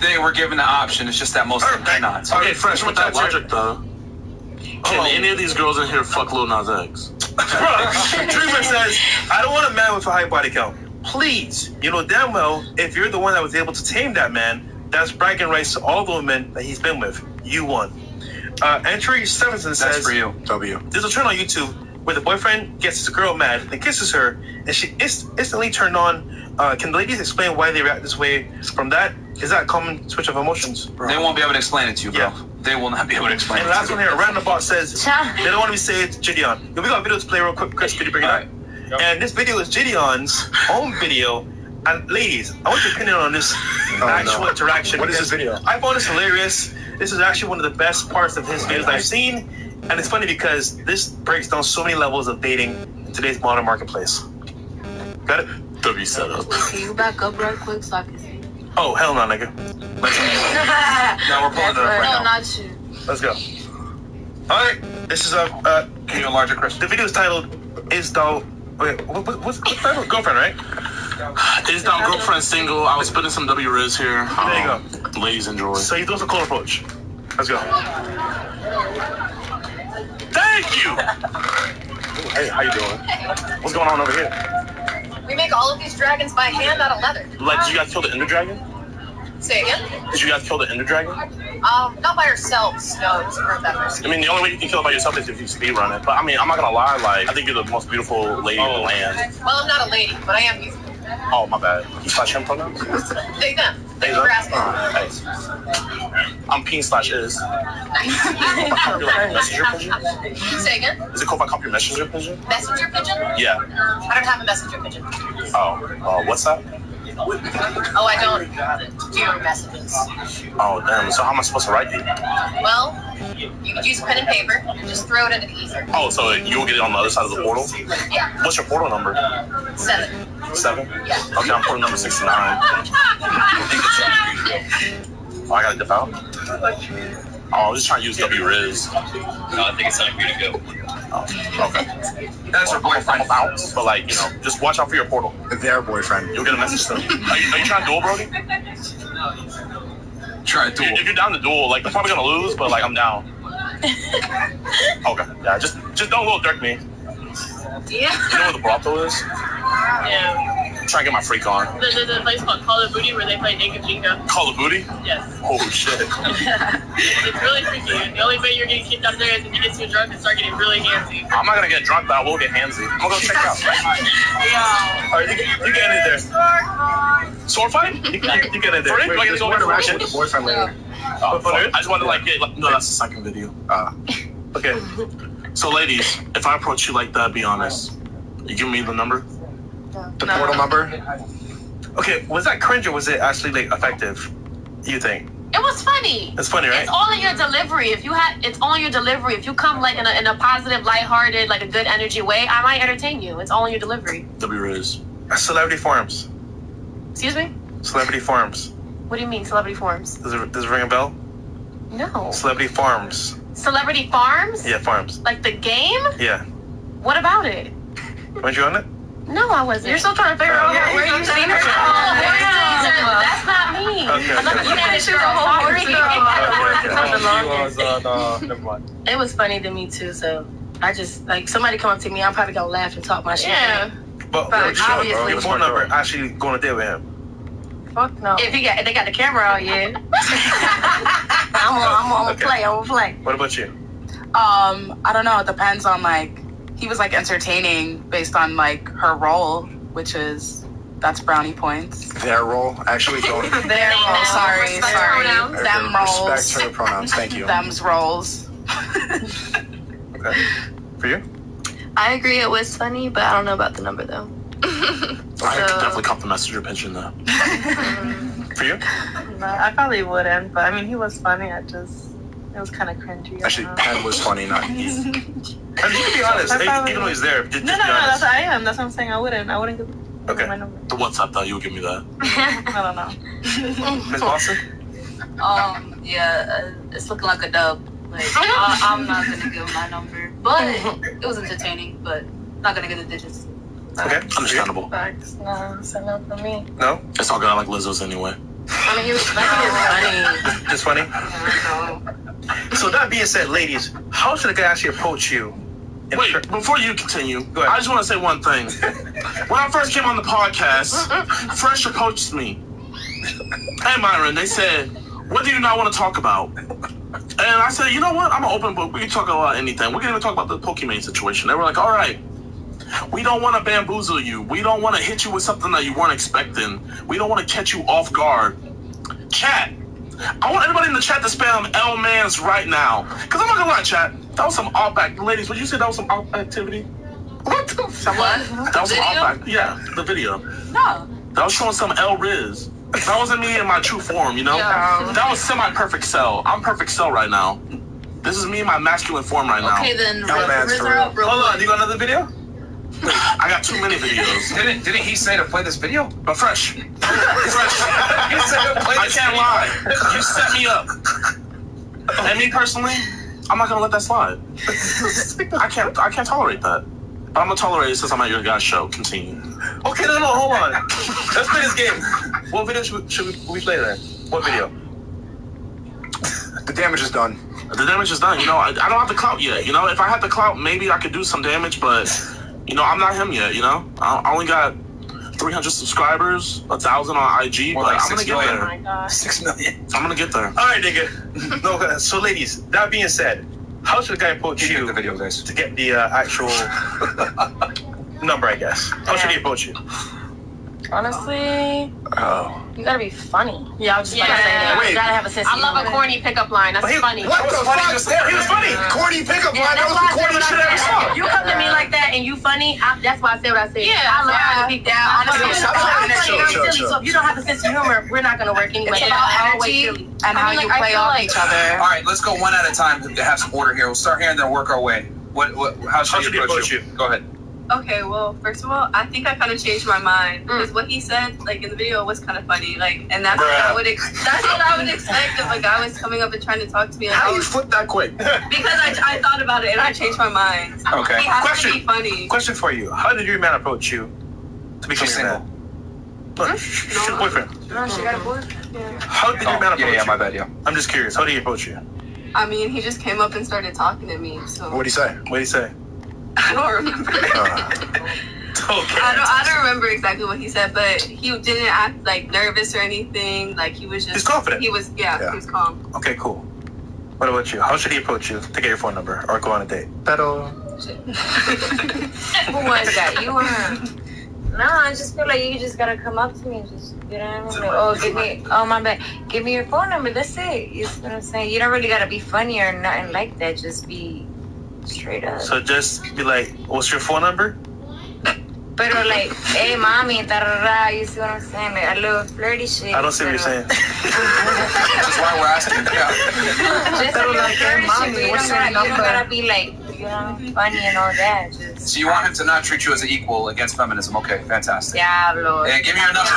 they were given the option, it's just that most of them cannot. Okay, Fresh, with that logic though, can any of these girls in here fuck Lil Nas X? Bro, Dreamer says, I don't want a man with a high body count. Please, you know damn well, if you're the one that was able to tame that man, that's bragging rights to all the women that he's been with. You won. Entry Stevenson says, that's for you. W. There's a trend on YouTube where the boyfriend gets his girl mad and kisses her, and she instantly turned on. Can the ladies explain why they react this way from that? Is that a common switch of emotions? Bro. They won't be able to explain it to you, bro. Yeah. They will not be able to explain and it to you. And last one here, Random Bot says, they don't want to be saved, JiDion. We got a video to play real quick. Chris, could you bring it up? Yep. And this video is JiDion's own video. And ladies, I want your opinion on this actual interaction. What is this video? I found this hilarious. This is actually one of the best parts of his videos I've seen. And it's funny because this breaks down so many levels of dating in today's modern marketplace. Got it? W setup. Can you back up right quick so I can see? Oh, hell no, nigga. Let's go. No, we're pulling it up right now. No, not you. Let's go. Alright, this is can you enlarge it, Chris? The video is titled, Is Thou... Wait, what's the title? Girlfriend, right? Is Thou Girlfriend Single? I was putting some W-Riz here. There you go. Ladies enjoy. So you do us a cold approach. Let's go. Thank you! Hey, how you doing? What's going on over here? We make all of these dragons by hand out of leather. Like, did you guys kill the Ender Dragon? Say again? Did you guys kill the Ender Dragon? Not by ourselves. No, it was for that person. I mean, the only way you can kill it by yourself is if you speed run it. But I mean, I'm not gonna lie, like, I think you're the most beautiful lady in the land. Well, I'm not a lady, but I am beautiful. Oh, my bad. You slash him pronouns? They them. Thank you for asking. Thanks. I'm Peen/is. Messenger pigeon? Say again? Is it cool if I copy your messenger pigeon? Messenger pigeon? Yeah. I don't have a messenger pigeon. Oh, what's that? Oh, I don't do messages. Oh, damn. So how am I supposed to write you? Well, you could use pen and paper and just throw it into the ether. Oh, so you'll get it on the other side of the portal? Yeah. What's your portal number? 7. 7? Yeah. Okay, I'm portal number 69. Oh, I gotta dip out? Oh, I was just trying to use W-Riz. No, I think it's time for you to go. Oh, okay. That's her boyfriend. I'm about, but like, you know, just watch out for your portal. Their boyfriend. You'll get a message soon. Are you trying to duel, Brody? Try to duel. If you're down to duel, like, I'm probably gonna lose, but like, I'm down. Okay, yeah, just don't little dirk me. Yeah. You know where the brothel is? Yeah. I'm trying to get my freak on. There's a place called Call of Booty where they play naked Jenga. Call of Booty? Yes. Oh shit. It's really freaky. The only way you're getting kicked out of there is if you get too drunk and start getting really handsy. I'm not gonna get drunk, but I will get handsy. I'm gonna go check it out. Yeah. Alright, you get in there. Sword fight? You get in there. For it? Do I get to go interaction with the boyfriend later. I just wanted to like get no, that's the second video. Okay. So ladies, if I approach you like that, be honest. You give me the number? The portal number? Okay, was that cringe or was it actually like effective? You think? It was funny. It's funny, right? It's all in your delivery. It's all in your delivery. If you come like in a positive, lighthearted, like a good energy way, I might entertain you. It's all in your delivery. W-Riz. Celebrity forums. Excuse me? Celebrity forums. What do you mean, celebrity forums? Does it ring a bell? No. Celebrity farms. Celebrity farms? Yeah, farms. Like the game? Yeah. What about it? Weren't you on it? No, I wasn't. You're still trying to figure out where you seen her. That's not me. Never mind. It was funny to me too, so I just like somebody come up to me, I'm probably gonna laugh and talk my shit. Yeah. But obviously, your phone number actually going to date with him. Fuck no. If they got the camera out, yeah. I'm gonna play. What about you? I don't know. It depends on like he was like entertaining based on like her role, which is that's brownie points. Their role, actually don't. Their role. Sorry. Them roles. Respect her pronouns. Thank you. Them's roles. Okay. For you? I agree it was funny, but I don't know about the number though. I could definitely cop the messenger pigeon though. For you? No, I probably wouldn't, but I mean, he was funny. It was kind of cringy. Actually, Pen was funny, not he. I mean, you can be honest. Even though he's there, just No, be honest. I am. That's what I'm saying. I wouldn't give my number. The WhatsApp though, you would give me that. I don't know. Ms. Boston? Yeah, it's looking like a dub. Like, I'm not gonna give my number, but it was entertaining. But not gonna get the digits. Okay, understandable. Facts. No, so no for me. No? It's all good. I like Lizzo's anyway. I mean, he was funny. Just funny? So that being said, ladies, how should a guy actually approach you? Wait, before you continue, I just want to say one thing. When I first came on the podcast, Fresh approached me. Hey, Myron, they said, what do you not want to talk about? And I said, you know what? I'm an open book. We can talk about anything. We can even talk about the Pokemon situation. They were like, all right. We don't want to bamboozle you. We don't want to hit you with something that you weren't expecting. We don't want to catch you off guard. Chat. I want everybody in the chat to spam L-Mans right now. Because I'm not going to lie, chat. That was some off-back. Ladies, would you say that was some off activity? What the fuck? That was some off-back. Yeah, the video. No. That was showing some L-Riz. That wasn't me in my true form, you know? Yeah. That was semi-perfect cell. I'm perfect cell right now. This is me in my masculine form right now. Okay, then Hold on, you got another video? I got too many videos. Didn't he say to play this video? But Fresh. He said to play this video. Lie. You set me up. And me personally, I'm not gonna let that slide. I can't tolerate that. But I'm gonna tolerate it since I'm at your guys' show. Continue. Okay, no, hold on. Let's play this game. What video should we play then? What video? The damage is done. The damage is done. You know, I don't have the clout yet. You know, if I had the clout, maybe I could do some damage, but you know, I'm not him yet, you know? I only got 300 subscribers, 1,000 on IG, but like I'm gonna get there. Oh my God. 6 million. I'm gonna get there. All right, nigga. No, so ladies, that being said, how should a guy approach you the video, guys, to get the actual number, I guess? How should he approach you? Honestly, you gotta be funny. Yeah, I was just about to say that. Wait. You gotta have a sense of I love a corny pickup line. That's funny. What the fuck? He was funny. Corny pickup line. That was the corniest shit I ever saw. You come to me like that and you funny, that's why I said what I said. Yeah, I love to be down. I'm Chill. silly, so if you don't have a sense of humor, we're not gonna work anyway. It's about energy and how you play off each other. All right, let's go one at a time to have some order here. We'll start here and then work our way. How should he approach you? Go ahead. Okay, well, first of all, I think I kind of changed my mind because what he said, like in the video, was kind of funny. Like, and that's what I would expect if a guy was coming up and trying to talk to me. Like, How you flip that quick? Because I thought about it and I changed my mind. Okay. He has to be funny. Question for you. How did your man approach you to become your man? Look, she's your boyfriend. No, she got a boyfriend. Yeah. How did your man approach you? Yeah, my bad, yeah. I'm just curious. How did he approach you? I mean, he just came up and started talking to me. So What'd he say? What did he say? I don't remember. Okay. I don't remember exactly what he said, but he didn't act like nervous or anything. Like he was just. He's confident. He was, yeah. He was calm. Okay, cool. What about you? How should he approach you to get your phone number or go on a date? Who was that? You were. No, I just feel like you just gotta come up to me and just, you know what I mean? Like, my bad. Give me your phone number. That's it. You know what I'm saying? You don't really gotta be funny or nothing like that. Just be straight up. So just be like, what's your phone number? Pero like, hey, mommy, tarara, you see what I'm saying? Like a little flirty shit. I don't see what you're saying. That's why we're asking. Yeah. Just a little flirty shit. You don't gotta be like, you know, funny and all that. Just, so you want him to not treat you as an equal against feminism? Okay, fantastic. Diablo. Hey, give me your number.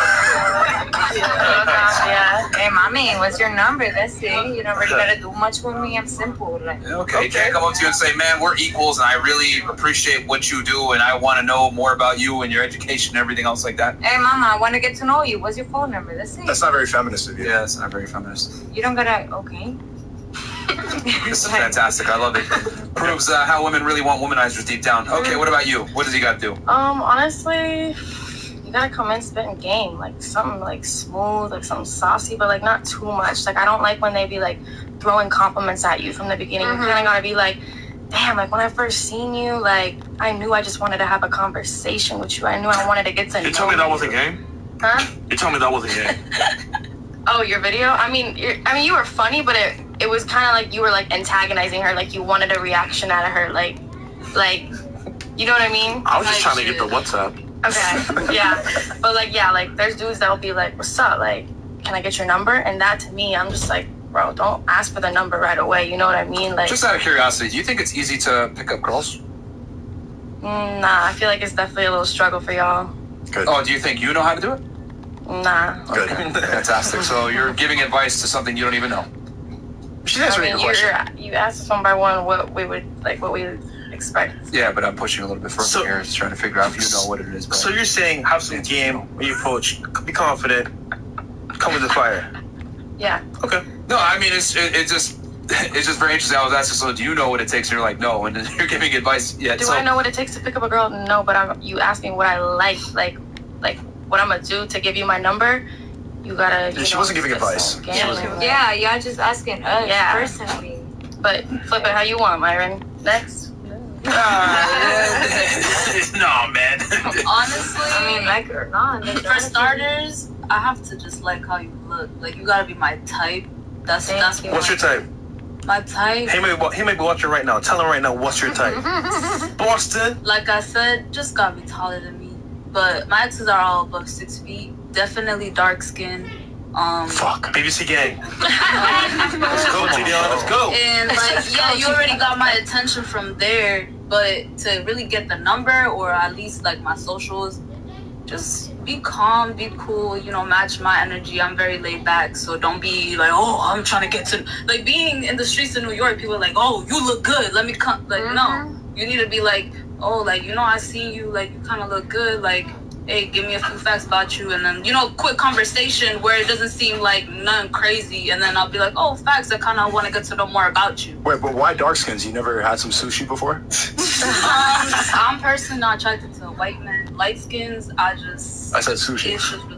Hey, mommy, what's your number? That's it. You don't really gotta do much with me. I'm simple. Like, okay, he can't come up to you and say, man, we're equals and I really appreciate what you do and I want to know more about you and your education and everything else like that. Hey, mama, I want to get to know you. What's your phone number? That's it. That's not very feminist of you. Yeah, it's not very feminist. You don't gotta, okay. This is fantastic. I love it. Proves how women really want womanizers deep down. Okay, what about you? What does he got to do? Honestly, you gotta come in spitting game, like something like smooth, like something saucy, but like not too much. Like I don't like when they be like throwing compliments at you from the beginning. You kind of gotta be like, damn, like when I first seen you, like I knew I just wanted to have a conversation with you. I knew I wanted to get to know you. You told me that wasn't game? Huh? You told me that wasn't game. Oh, your video? I mean, you were funny, but it was kind of like you were like antagonizing her, like you wanted a reaction out of her, like, you know what I mean? I was just trying to get the WhatsApp. Okay, yeah, but like, yeah, like there's dudes that'll be like, what's up? Like, can I get your number? And that to me, I'm just like, bro, don't ask for the number right away. You know what I mean? Like, just out of curiosity, do you think it's easy to pick up girls? Nah, I feel like it's definitely a little struggle for y'all. Good. Oh, do you think you know how to do it? Nah. Good. Fantastic. So you're giving advice to something you don't even know. She's answering your question. You asked one by one what we would expect. Yeah, but I'm pushing a little bit further here, just trying to figure out if you know what it is. But so you're saying have some game when you approach, be confident, come with the fire. Yeah. Okay. No, I mean it's just very interesting. I was asking, so do you know what it takes? And you're like, no, and then you're giving advice. Yeah. Do I know what it takes to pick up a girl? No, but you asked me what I like what I'm gonna do to give you my number. You gotta. She wasn't giving advice. Yeah, y'all just asking us personally. But flip it how you want, Myron. Next. No, man. Honestly, I mean, like it or not. For starters, I have to just like how you look. Like you gotta be my type. That's What's your type? My type. He may be watching right now. Tell him right now what's your type. Boston. Like I said, just gotta be taller than me. But my exes are all above 6 feet. Definitely dark skin. Fuck. BBC gang. Let's go, JiDion. Let's go. And like, yeah, you already got my attention from there. But to really get the number or at least like my socials, just be calm, be cool, you know, match my energy. I'm very laid back, so don't be like, oh, I'm trying to get to like being in the streets of New York. People are like, oh, you look good. Let me come. Like, no, you need to be like, oh, like, you know, I see you, like, you kind of look good, like, hey, give me a few facts about you, and then, you know, quick conversation where it doesn't seem like nothing crazy, and then I'll be like, oh, facts, I kind of want to get to know more about you. Wait, but why dark skins? You never had some sushi before? I'm personally not attracted to white men. Light skins, I said sushi. It's just really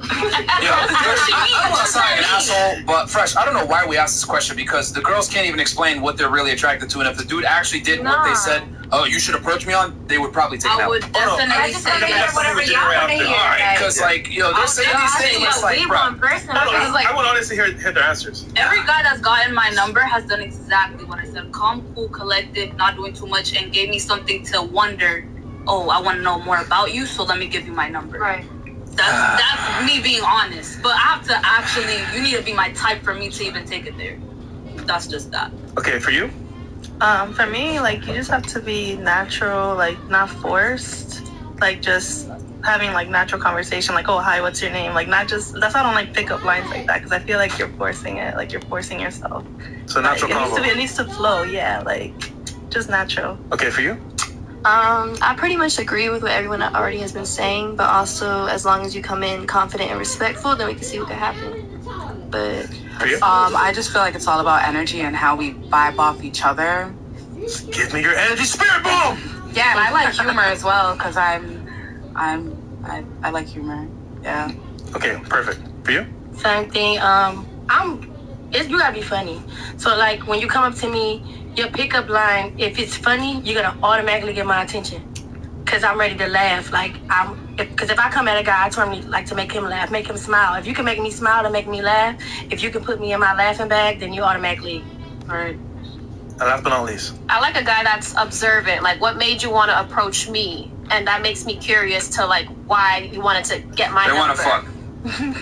I'm not saying an asshole, but Fresh, I don't know why we asked this question, because the girls can't even explain what they're really attracted to, and if the dude actually did what they said, oh, you should approach me on, they would probably take it out. I would definitely say that. Whatever y'all want to hear. Alright, because like, you know, they're saying these things, it's like, bro. I would honestly hear their answers. Every guy that's gotten my number has done exactly what I said. Calm, cool, collected, not doing too much, and gave me something to wonder, oh, I want to know more about you, so let me give you my number. Right. That's me being honest. But I have to actually, you need to be my type for me to even take it there. That's just that. Okay, for you? For me, like, you just have to be natural, like, not forced. Like, just having, like, natural conversation, like, oh, hi, what's your name? Like, not just, that's why I don't like pick-up lines like that, because I feel like you're forcing it, like, you're forcing yourself. So natural convo. It needs to flow, yeah, like, just natural. Okay, for you? I pretty much agree with what everyone already has been saying, but also as long as you come in confident and respectful, then we can see what could happen. But I just feel like it's all about energy and how we vibe off each other. Give me your energy, spirit bomb. Yeah, and I like humor as well because I like humor. Yeah. Okay, perfect. For you? Same thing. You gotta be funny. So like when you come up to me, your pickup line, if it's funny, you're gonna automatically get my attention. Cause I'm ready to laugh. Like because if I come at a guy, I normally like to make him laugh, make him smile. If you can make me smile and make me laugh, if you can put me in my laughing bag, then you automatically heard. And last but not least, I like a guy that's observant. Like, what made you want to approach me? And that makes me curious to like why you wanted to get my number. They want to fuck.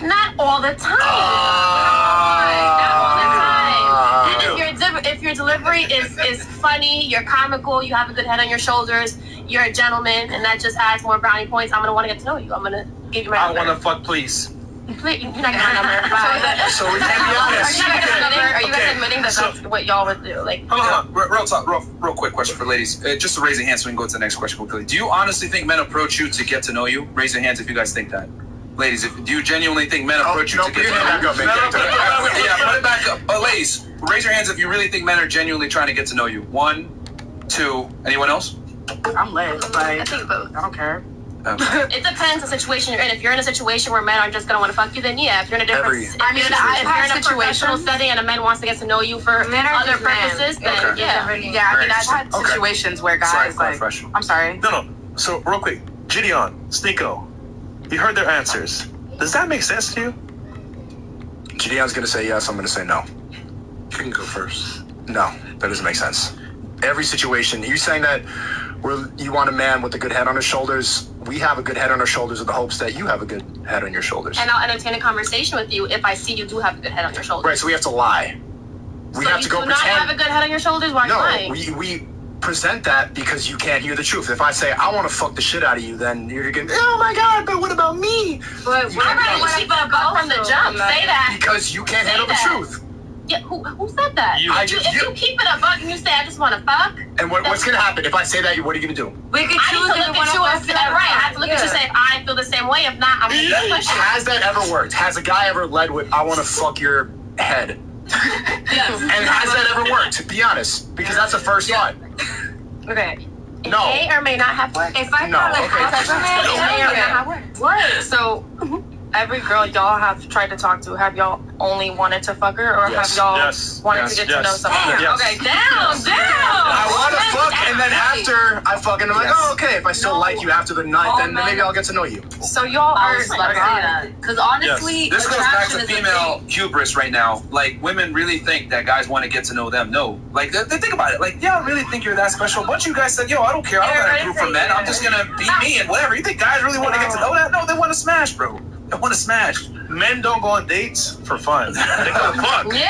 Not all the time. Not all the time. And if you're if your delivery is funny, you're comical, you have a good head on your shoulders, you're a gentleman, and that just adds more brownie points, I'm gonna want to get to know you. I'm gonna give you my number. I want to fuck, please. Please, you're not getting my number. Bye. So we can't be honest. Are you guys admitting that that's what y'all would do? Like, hold on. Real talk. Real quick question for ladies. Just to raise your hands so we can go to the next question quickly. Do you honestly think men approach you to get to know you? Raise your hands if you guys think that. Ladies, do you genuinely think men approach you to get to know you? Yeah, put it back up. But ladies, raise your hands if you really think men are genuinely trying to get to know you. 1, 2. Anyone else? I'm lit. Like, I think both. I don't care. Okay. It depends on the situation you're in. If you're in a situation where men are just gonna want to fuck you, then yeah. If you're in a different, if you're in a professional setting and a man wants to get to know you for other purposes, then yeah. I mean, I've had situations where guys I'm sorry. No. So real quick, JiDion, Sneeko, you heard their answers. Does that make sense to you? JiDion's gonna say yes. I'm gonna say no. You can go first. No, that doesn't make sense. Every situation, you're saying that you want a man with a good head on his shoulders. We have a good head on our shoulders in the hopes that you have a good head on your shoulders. And I'll entertain a conversation with you if I see you do have a good head on your shoulders. Right, so we have to lie. We have to go pretend. You do not have a good head on your shoulders? Why are you lying? We present that because you can't hear the truth. If I say, I want to fuck the shit out of you, then you're going to oh my God, but what about me? But why not keep it above from the jump? Say that. Because you can't handle the truth. Yeah, who said that? If you keep it a buck and you say, I just want to fuck. And what's going to happen? If I say that, what are you going to do? We can choose I need to look at you and say, right, I have to look at you and say, if I feel the same way. If not, I'm going to push you. Has that ever worked? Has a guy ever led with, I want to fuck your head? Yes. And has that ever worked? Be honest. Because that's the first thought. Okay. It No. may or may not have worked. If I felt like it may or may not have worked. What? So, every girl y'all have tried to talk to, have y'all only wanted to fuck her, or have y'all wanted to get to know someone? Okay, down. I want to fuck, and then after I fuck, and I'm like, oh, okay. If I still like you after the night, then maybe I'll get to know you. So y'all are because honestly, this goes back to female hubris right now. Like, women really think that guys want to get to know them. No, like they think about it. Like, y'all really think you're that special? A bunch of you guys said, yo, I don't care. I don't got a group for men. I'm just gonna be me and whatever. You think guys really want to get to know that? No, they want to smash, bro. I want to smash. Men don't go on dates for fun. They go fuck. No, but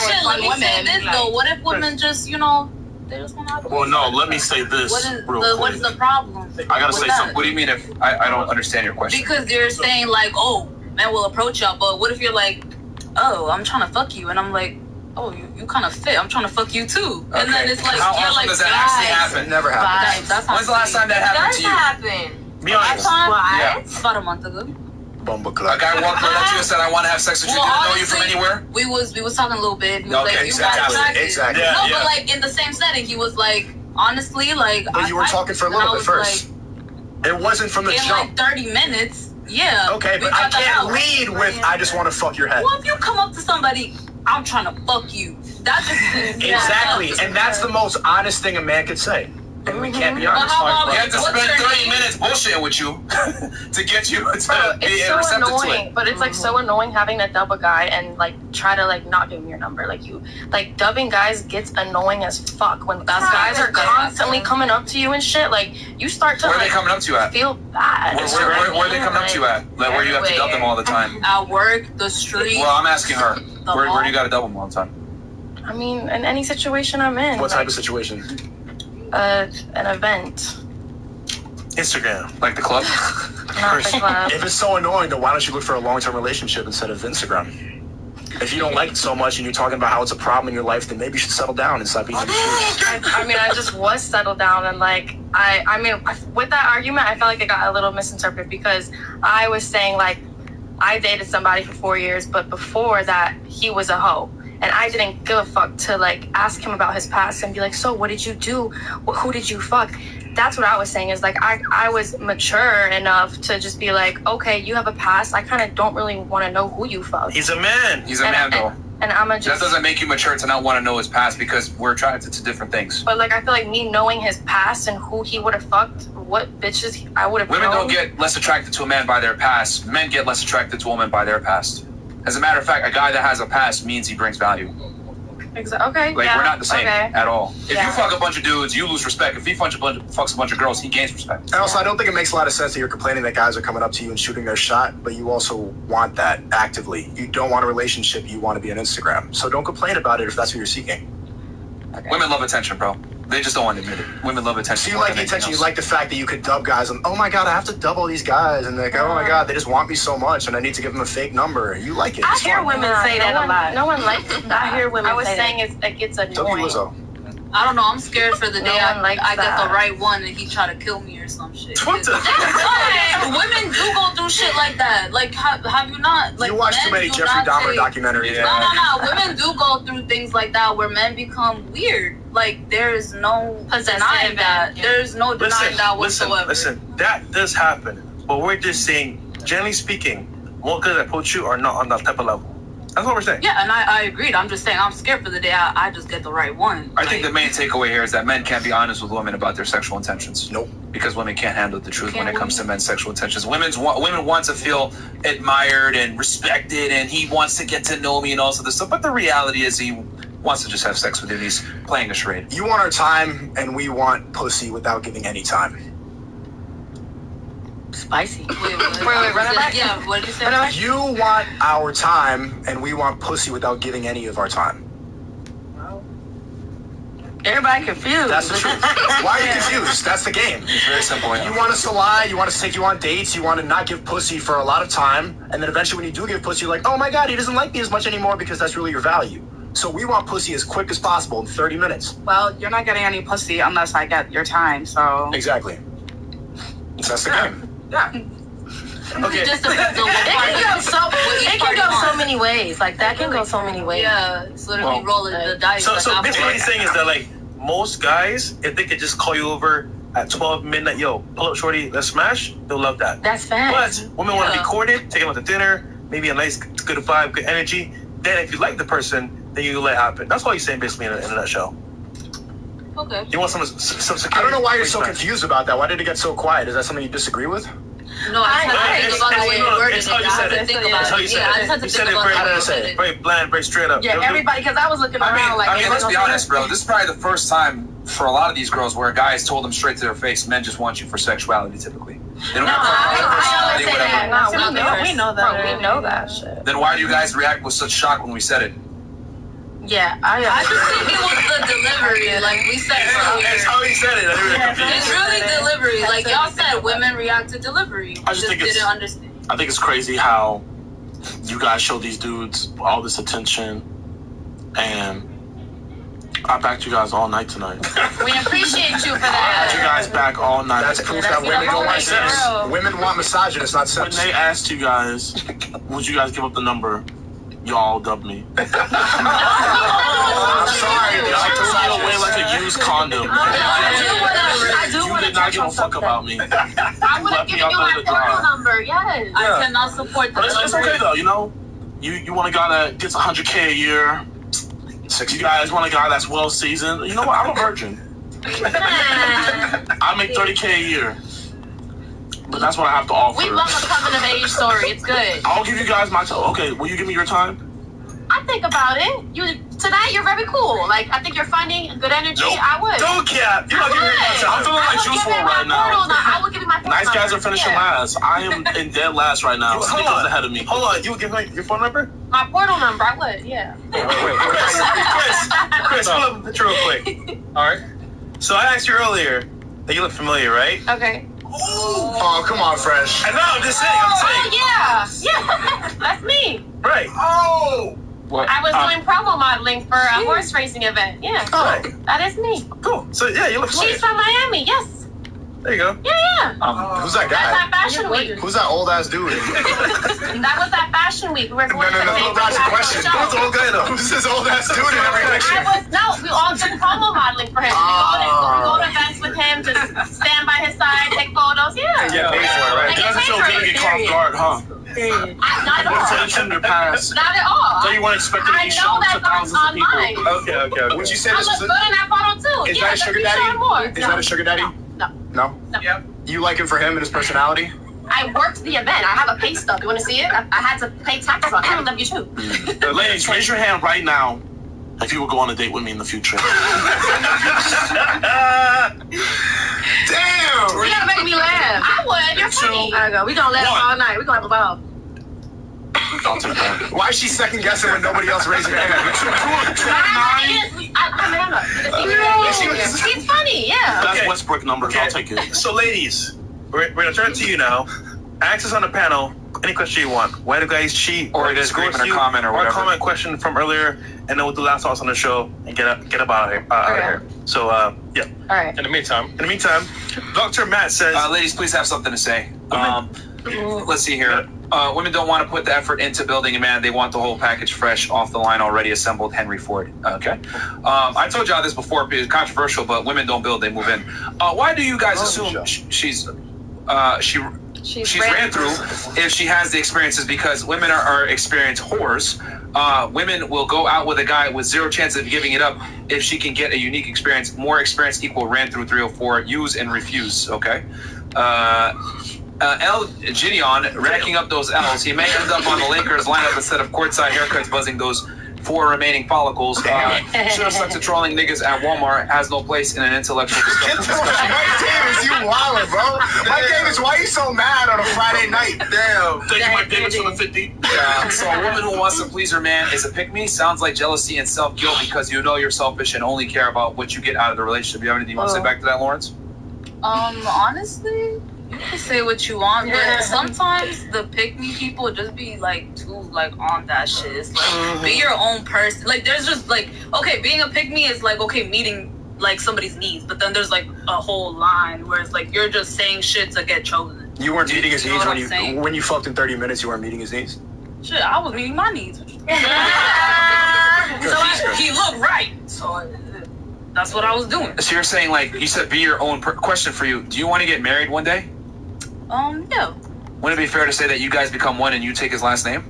shit, let me say this though. What if women just, they just want to have Well, no, let me say this what is the problem? I gotta say something. What do you mean if I don't understand your question? Because you're saying like, oh, men will approach y'all, but what if you're like, oh, I'm trying to fuck you, and I'm like, oh, you kind of fit. I'm trying to fuck you too. Okay. And then it's like, how often does that actually happen? It never happens. When's the last time that happened to you? happen. Be honest. About a month ago. A guy walked right at you and said, I want to have sex with you. Didn't know you from anywhere? We was talking a little bit. He was Okay, exactly. Yeah, but like in the same setting, he was like, honestly, like. But you were talking for a little bit first. It wasn't from the jump. In like 30 minutes. Yeah. Okay, but I can't lead with, I just want to fuck your head. Well, if you come up to somebody, I'm trying to fuck you. That just exactly, and that's the most honest thing a man could say. And we can't be honest. We have to spend 30 minutes bullshitting with you to get you to be receptive so annoying, to it. But it's like so annoying having to dub a guy and like try to like not give him your number. Like dubbing guys gets annoying as fuck when those guys are constantly coming up to you and shit. Like you start to where are they coming up to you at? Feel bad. Where are they coming up to you at? Like where you have to dub them all the time? At work, the street. Well, I'm asking her. Where do you got to dub them all the time? I mean, in any situation I'm in. What type of situation? An event. Instagram. Like the club? Not the club. If it's so annoying, then why don't you look for a long-term relationship instead of Instagram? If you don't like it so much and you're talking about how it's a problem in your life, then maybe you should settle down and stop being I mean, I just was settled down and like, I mean, with that argument, I felt like it got a little misinterpreted because I was saying like, I dated somebody for 4 years, but before that, he was a hoe. And I didn't give a fuck to like ask him about his past and be like, so what did you do? Who did you fuck? That's what I was saying is like, I was mature enough to just be like, okay, you have a past. I kind of don't really want to know who you fucked. He's a man. He's a man though. And I'm a that doesn't make you mature to not want to know his past because we're attracted to different things. But like, I feel like me knowing his past and who he would have fucked, what bitches I would have known. Women don't get less attracted to a man by their past. Men get less attracted to a woman by their past. As a matter of fact, a guy that has a past means he brings value. Okay. Like we're not the same at all. If Yeah. you fuck a bunch of dudes, you lose respect. If he fucks a bunch of girls, he gains respect. And also, I don't think it makes a lot of sense that you're complaining that guys are coming up to you and shooting their shot, but you also want that actively. You don't want a relationship. You want to be on Instagram. So don't complain about it if that's what you're seeking. Okay. Women love attention, bro. They just don't want to admit it. Women love attention. So you like the attention. You like the fact that you could dub guys and, oh my God, I have to dub all these guys. And they're like, oh my God, they just want me so much and I need to give them a fake number. You like it. I hear women say that a lot. No one likes it. I hear women I was say saying that. it gets annoying. W Lizzo. I don't know. I'm scared for the day I likes get that. the right one and he try to kill me or some shit. What the? Women do go through shit like that. Like, have you not? Like, You watch too men many do Jeffrey not Dahmer take- documentaries. No. Women do go through things like that where men become weird. Like, there is no denying that. There's no denying that whatsoever. Listen, that does happen. But we're just saying, generally speaking, most guys that approach you are not on that type of level. That's what we're saying. Yeah, and I agreed. I'm just saying I'm scared for the day I just get the right one. I think the main takeaway here is that men can't be honest with women about their sexual intentions. Nope. Because women can't handle the truth when it comes to men's sexual intentions. Women want to feel admired and respected, and he wants to get to know me and all of this stuff. But the reality is he wants to just have sex with you. He's playing a charade. You want our time, and we want pussy without giving any time. Spicy. Wait, run it back. Yeah, what did you say? You want our time, and we want pussy without giving any of our time. Everybody confused. That's the truth. Why are you confused? That's the game. It's very simple. You want us to lie, you want us to take you on dates, you want to not give pussy for a lot of time, and then eventually when you do give pussy, you're like, oh my God, he doesn't like me as much anymore because that's really your value. So we want pussy as quick as possible in 30 minutes. Well, you're not getting any pussy unless I get your time, so. Exactly. That's the game. Yeah. Okay. It just depends on what part it can go so many ways. Like that can go so many ways. Yeah, it's literally rolling the dice. So basically what he's saying is that like most guys, if they could just call you over at 12 midnight, yo, pull up shorty, let's smash, they'll love that. That's fast. But women want to be courted, take them out to dinner, maybe a nice good vibe, good energy. Then if you like the person, then you let it happen. That's what he's saying basically in a nutshell. Okay. You want some security. I don't know why you're so confused about that. Why did it get so quiet? Is that something you disagree with? No, I think about the way you worded it. It's how you said it. It's how you said it. I just had to You think said it about very, how you said it. very bland, very straight up. Yeah, everybody, because I was looking around like. I mean, let's be honest, bro. This is probably the first time for a lot of these girls where a guy has told them straight to their face, men just want you for sexuality, typically. They don't have personality, whatever. We know that. We know that shit. Then why do you guys react with such shock when we said it? Yeah, I just think it was the delivery, like we said earlier. That's how he said it. It's really delivery. Like y'all said, women react to delivery. I just think didn't understand. I think it's crazy how you guys show these dudes all this attention, and I backed you guys all night tonight. We appreciate you for I had you that. guys back all night. That's proof that women don't want sex. Women want misogynists, not When sex. they asked you guys, would you guys give up the number? Y'all dubbed me. I'm sorry. Y'all threw me away like a used condom. You did not give a fuck about me. I would have given you my portal number, yes. I cannot support But that. it's okay though, you know? You want a guy that gets 100K a year. You guys want a guy that's well seasoned. You know what? I'm a virgin. I make 30K a year. But that's what I have to offer. We love a coming of age story. It's good. I'll give you guys my time. Okay, will you give me your time? I think about it. Tonight you're very cool. Like I think you're funny, good energy. I would. Don't cap. You're not giving me my time. I'm feeling like Juice WRLD right now. I will give you my portal Nice guys number. are finishing last. I am in dead last right now. Hold Sneaker's on. ahead of me. Hold on. You would give me your phone number? My portal number, I would, yeah. Chris, pull up the picture real quick. All right. So I asked you earlier that you look familiar, right? Okay. Oh, come on, Fresh. I know. I'm just saying. I'm saying. Yeah, that's me. Right. Oh. I was doing promo modeling for a horse racing event. Yeah, that is me. Cool. So yeah, you look familiar. She's from Miami. Yes. There you go. Yeah. Who's that That's guy? at Fashion Week. Who's that old ass dude? That was at Fashion Week. We were going to That's a question. Who's the old guy though? Who's this old ass dude in every picture? We all did promo modeling for him. We go to events with him, just stand by his side, take photos. Yeah. Yeah, paid for it, right? They You get guys are so paid good for to it, get caught period. guard, huh? Not at all. Attention to pass. Not at all. So you weren't expecting to I be know shown that to thousands of people. online. Okay. Would you say I this look is good in that photo too. Is Yeah, that a sugar let's be showing more. daddy? Is that a sugar daddy? No. No? Yep. You like him for him and his personality? I worked the event. I have a pay stub. You want to see it? I had to pay taxes on it. I have a W-2. Ladies, raise your hand right now If you would go on a date with me in the future. Damn! You gotta make me laugh. I would. You're funny. There we go. We gonna laugh all night. We gonna have a ball. Why is she second guessing when nobody else raising their hand? He's funny, yeah. That's Westbrook numbers. I'll take it. So, ladies, we're gonna turn to you now. Ask us on the panel any question you want. Why do guys cheat? Or a disagreement or comment or whatever. Or a comment question from earlier, and then we'll do last thoughts on the show and get up out of here. So, yeah. All right. In the meantime, Dr. Matt says, ladies, please have something to say. Let's see here. Women don't want to put the effort into building a man. They want the whole package fresh, off the line, already assembled. Henry Ford. Okay. I told y'all this before. It's controversial, but women don't build; they move in. Why do you guys assume she's ran through if she has the experiences? Because women are experienced whores. Women will go out with a guy with zero chance of giving it up if she can get a unique experience. More experience equal ran through 304. Use and refuse. Okay. JiDion racking up those L's. He may end up on the Lakers lineup instead of courtside haircuts, buzzing those 4 remaining follicles. Should have stuck to trolling niggas at Walmart. Has no place in an intellectual discussion. Mike Davis, you wildin', bro. Mike Davis, why are you so mad on a Friday night? Damn. Thank you, Mike Davis, for the 50. Yeah. So a woman who wants to please her man is a pick-me. Sounds like jealousy and self-guilt because you know you're selfish and only care about what you get out of the relationship. You have anything you want to say back to that, Lawrence? Honestly, you can say what you want, but sometimes the pick-me people just be like too like on that shit. It's like be your own person. Like there's just like being a pick-me is like meeting like somebody's needs, but then there's like a whole line where it's like you're just saying shit to get chosen. You weren't meeting his needs when you fucked in 30 minutes. You weren't meeting his needs. Shit, I was meeting my needs. So he looked right. So that's what I was doing. So you're saying, like you said, be your own question for you. Do you want to get married one day? No. Wouldn't it be fair to say that you guys become one and you take his last name?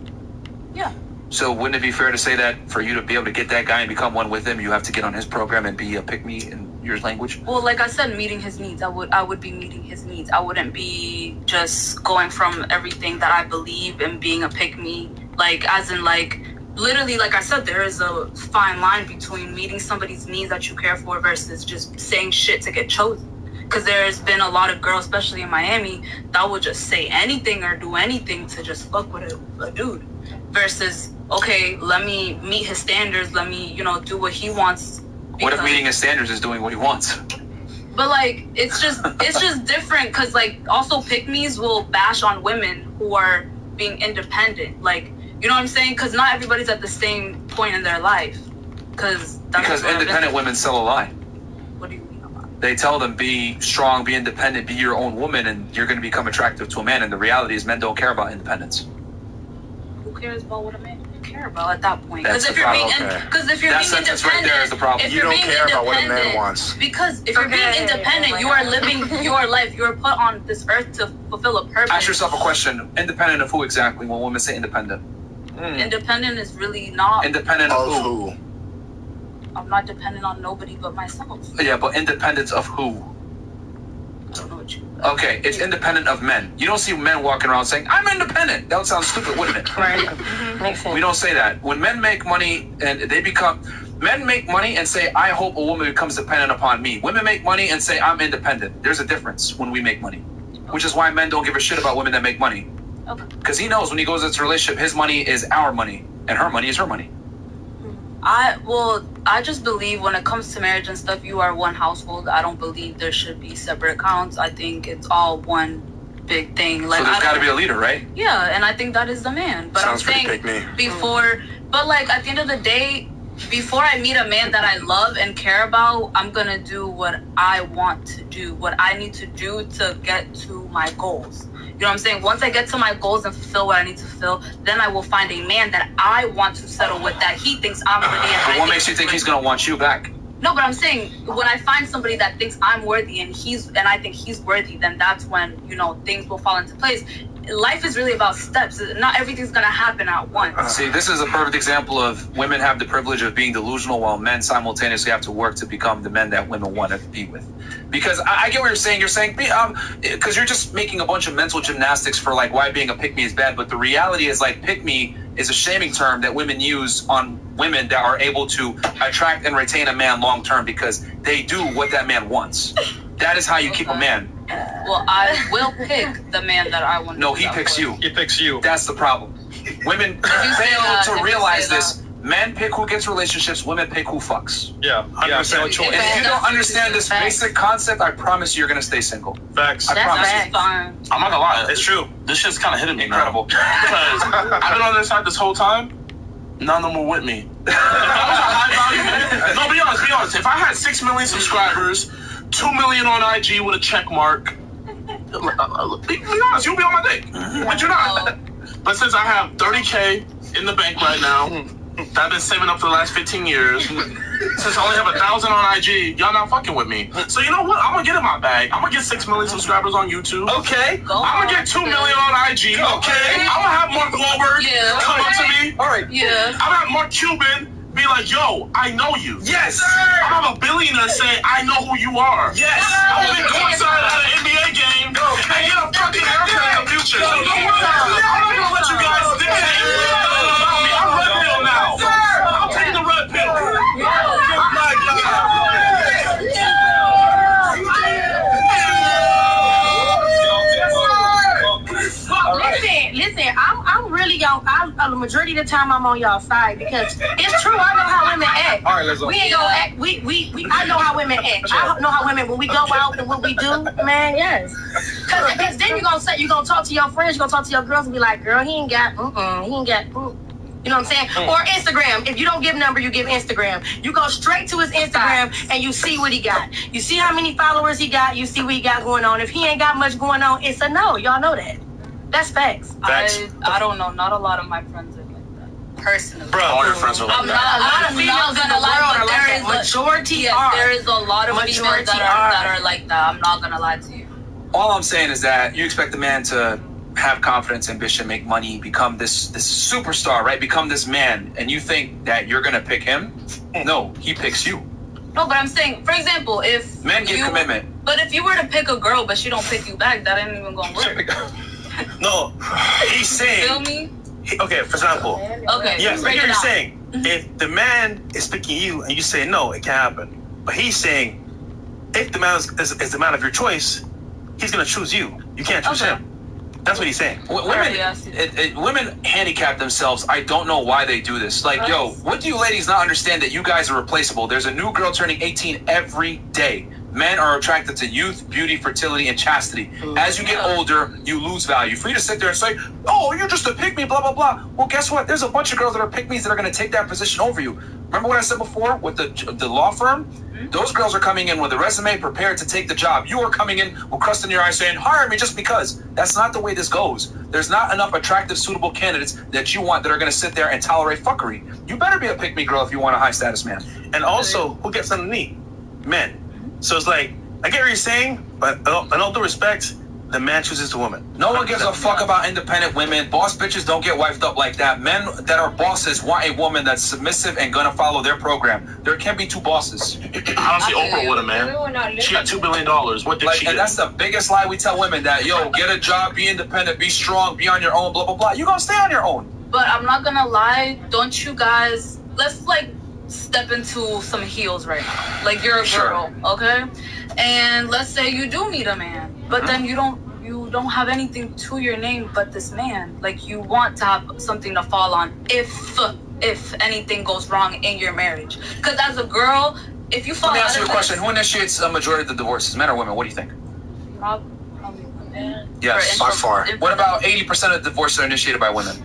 Yeah. So wouldn't it be fair to say that for you to be able to get that guy and become one with him, you have to get on his program and be a pick-me in your language? Well, like I said, meeting his needs. I would be meeting his needs. I wouldn't be just going from everything that I believe and being a pick-me. Like, as in, like, literally, like I said, there is a fine line between meeting somebody's needs that you care for versus just saying shit to get chosen. Because there's been a lot of girls, especially in Miami, that would just say anything or do anything to just fuck with a dude. Versus, let me meet his standards. Let me, do what he wants. What if meeting his standards is doing what he wants? But, like, it's just different. Because, like, also pick-me's will bash on women who are being independent. Like, you know what I'm saying? Because not everybody's at the same point in their life. Because independent women sell a lie. What do you mean a lie? They tell them, be strong, be independent, be your own woman, and you're going to become attractive to a man. And the reality is men don't care about independence. Who cares about what a man care about at that point? Because if you're being independent, right there is the problem. You don't care about what a man wants. Because if you're being independent, you are living your life. You are put on this earth to fulfill a purpose. Ask yourself a question: independent of who exactly? When women say independent, independent is really not independent of who? I'm not dependent on nobody but myself. Yeah, but independence of who? I don't know what you. Okay, it's independent of men. You don't see men walking around saying, "I'm independent." That would sound stupid, wouldn't it? Right. Makes sense. We don't say that. When men make money and men make money and say, "I hope a woman becomes dependent upon me." Women make money and say, "I'm independent." There's a difference when we make money, which is why men don't give a shit about women that make money. Okay. Because he knows when he goes into a relationship, his money is our money, and her money is her money. I just believe when it comes to marriage and stuff, you are one household. I don't believe there should be separate accounts. I think it's all one big thing. Like, so there's got to be a leader, right? Yeah, and I think that is the man. But Sounds I'm saying but like at the end of the day, before I meet a man that I love and care about, I'm gonna do what I want to do, what I need to do to get to my goals. You know what I'm saying? Once I get to my goals and fulfill what I need to fulfill, then I will find a man that I want to settle with, that he thinks I'm worthy. But what makes you think he's going to want you back? No, but I'm saying when I find somebody that thinks I'm worthy and I think he's worthy, then that's when, things will fall into place. life is really about steps. Not everything's gonna happen at once. See, this is a perfect example of women have the privilege of being delusional while men simultaneously have to work to become the men that women want to be with. Because I get what you're saying. You're saying, because you're just making a bunch of mental gymnastics for like why being a pick-me is bad. But the reality is like pick-me is a shaming term that women use on women that are able to attract and retain a man long-term because they do what that man wants. That is how you keep a man. Well, I will pick the man that I want. No, he picks you. He picks you. That's the problem. Women fail to realize this. Men pick who gets relationships. Women pick who fucks. Yeah, 100%. No choice. If you don't understand this basic concept, I promise you're gonna stay single. Facts. I promise you. Fine. I'm not gonna lie. It's true. This shit's kind of hitting me Incredible. now. Because I've been on their side this whole time. None of them were with me. If I was a high value man, no, be honest. If I had 6 million subscribers, 2 million on IG with a check mark, be honest, you'll be on my dick. But you're not. But since I have 30K in the bank right now, that I've been saving up for the last 15 years, since I only have 1,000 on IG, y'all not fucking with me. So you know what? I'm gonna get in my bag. I'm gonna get 6 million subscribers on YouTube. Okay. I'm gonna get 2 million on IG. Okay. I'm gonna have Mark Wahlberg come up to me. All right. Yeah. I'm gonna have Mark Cuban be like, yo, I know you. Yes. I'm gonna have a billionaire say, I know who you are. Yes. I'm gonna be courtside at an NBA game and get a fucking haircut in the future. So you know what? I'm not gonna let you guys dictate about me. I'm red pill now. I'm taking the red pill. Listen, I'm really the majority of the time I'm on y'all side because it's true. I know how women act. All right, let's go. We ain't gonna act. I know how women act. I know how women when we go out and what we do, man. Yes, because then you're gonna talk to your friends, you're gonna talk to your girls and be like, girl, he ain't got. You know what I'm saying? Or Instagram. If you don't give number, you give Instagram. You go straight to his Instagram and you see what he got. You see how many followers he got. You see what he got going on. If he ain't got much going on, it's a no. Y'all know that. That's facts. I don't know. Not a lot of my friends are like that. Personally. Bro, all your friends are like that. A lot of females in the world are like that. Majority are. There is a lot of females that are like that. I'm not gonna lie to you. All I'm saying is that you expect a man to have confidence, ambition, make money, become this superstar, right? Become this man, and you think that you're gonna pick him? No, he picks you. No, but I'm saying, for example, if men give commitment. But if you were to pick a girl, but she don't pick you back, that ain't even gonna work. No, he's saying. Feel me? Okay, for example. Okay. Yes, I hear you're saying. If the man is picking you and you say no, it can't happen. But he's saying, if the man is the man of your choice, he's gonna choose you. You can't choose him. That's what he's saying. Women handicap themselves. I don't know why they do this. Like, yo, what do you ladies not understand that you guys are replaceable? There's a new girl turning 18 every day. Men are attracted to youth, beauty, fertility, and chastity. As you get older, you lose value. For you to sit there and say, oh, you're just a pick-me, blah, blah, blah. Well, guess what? There's a bunch of girls that are pick-me's that are going to take that position over you. Remember what I said before with the law firm? Those girls are coming in with a resume prepared to take the job. You are coming in with crust in your eyes saying, hire me just because. That's not the way this goes. There's not enough attractive, suitable candidates that you want that are going to sit there and tolerate fuckery. You better be a pick-me girl if you want a high-status man. And also, who gets underneath? Men. So it's like, I get what you're saying, but in all due respect, the man chooses the woman. No one gives a fuck about independent women. Boss bitches don't get wifed up like that. Men that are bosses want a woman that's submissive and gonna follow their program. There can be two bosses. I don't see Oprah with a man. She got $2 billion. What did she get? And that's the biggest lie we tell women, that, yo, get a job, be independent, be strong, be on your own, blah, blah, blah. You're gonna stay on your own. But I'm not gonna lie, don't you guys, let's like step into some heels right now. Like, you're a girl, okay? And let's say you do meet a man, but then you don't have anything to your name but this man. Like, you want to have something to fall on if anything goes wrong in your marriage. Because as a girl, if you fall Let me ask you a question. Who initiates a majority of the divorces, men or women? What do you think? Probably women. Yes, by far. What about 80% of divorces are initiated by women?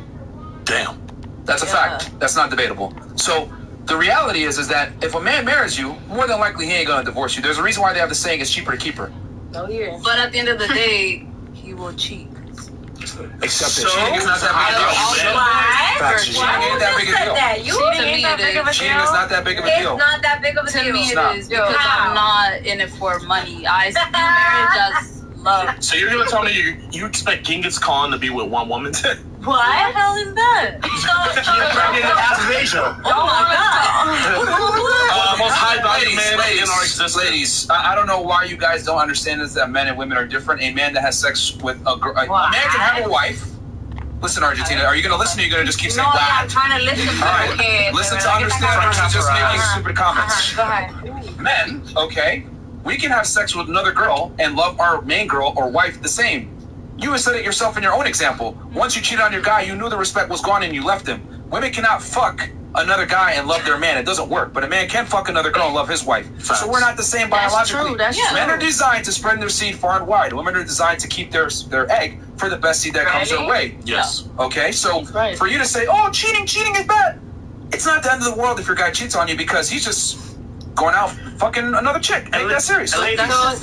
Damn. That's a fact. That's not debatable. So the reality is that if a man marries you, more than likely he ain't gonna divorce you. There's a reason why they have the saying, it's cheaper to keep her. But at the end of the day, he will cheat. Except that cheating is not that big a deal. Cheating ain't that big of a deal. Cheating is not that big of a deal. It's not that big of a deal. To me, it is, because I'm not in it for money. I see marriage as love. So you're gonna tell me you expect Genghis Khan to be with one woman? What the hell is that? You're pregnant in half of Asia. Oh my god. Most high value man in our existence. Ladies, I don't know why you guys don't understand this, that men and women are different. A man that has sex with a girl, a man can have a wife. Listen, Argentina, are you going to listen or are you going to just keep saying that? I'm trying to listen. All right, okay, listen to understand versus just making stupid comments. Go ahead. Men, okay, we can have sex with another girl and love our main girl or wife the same. You said it yourself in your own example. Once you cheated on your guy, you knew the respect was gone and you left him. Women cannot fuck another guy and love their man. It doesn't work. But a man can fuck another girl and love his wife. Facts. So we're not the same biologically. That's true. Men are designed to spread their seed far and wide. Women are designed to keep their egg for the best seed that comes their way. Yes. Okay, so for you to say, oh, cheating is bad. It's not the end of the world if your guy cheats on you because he's just going out fucking another chick. Ain't that serious? Ladies, real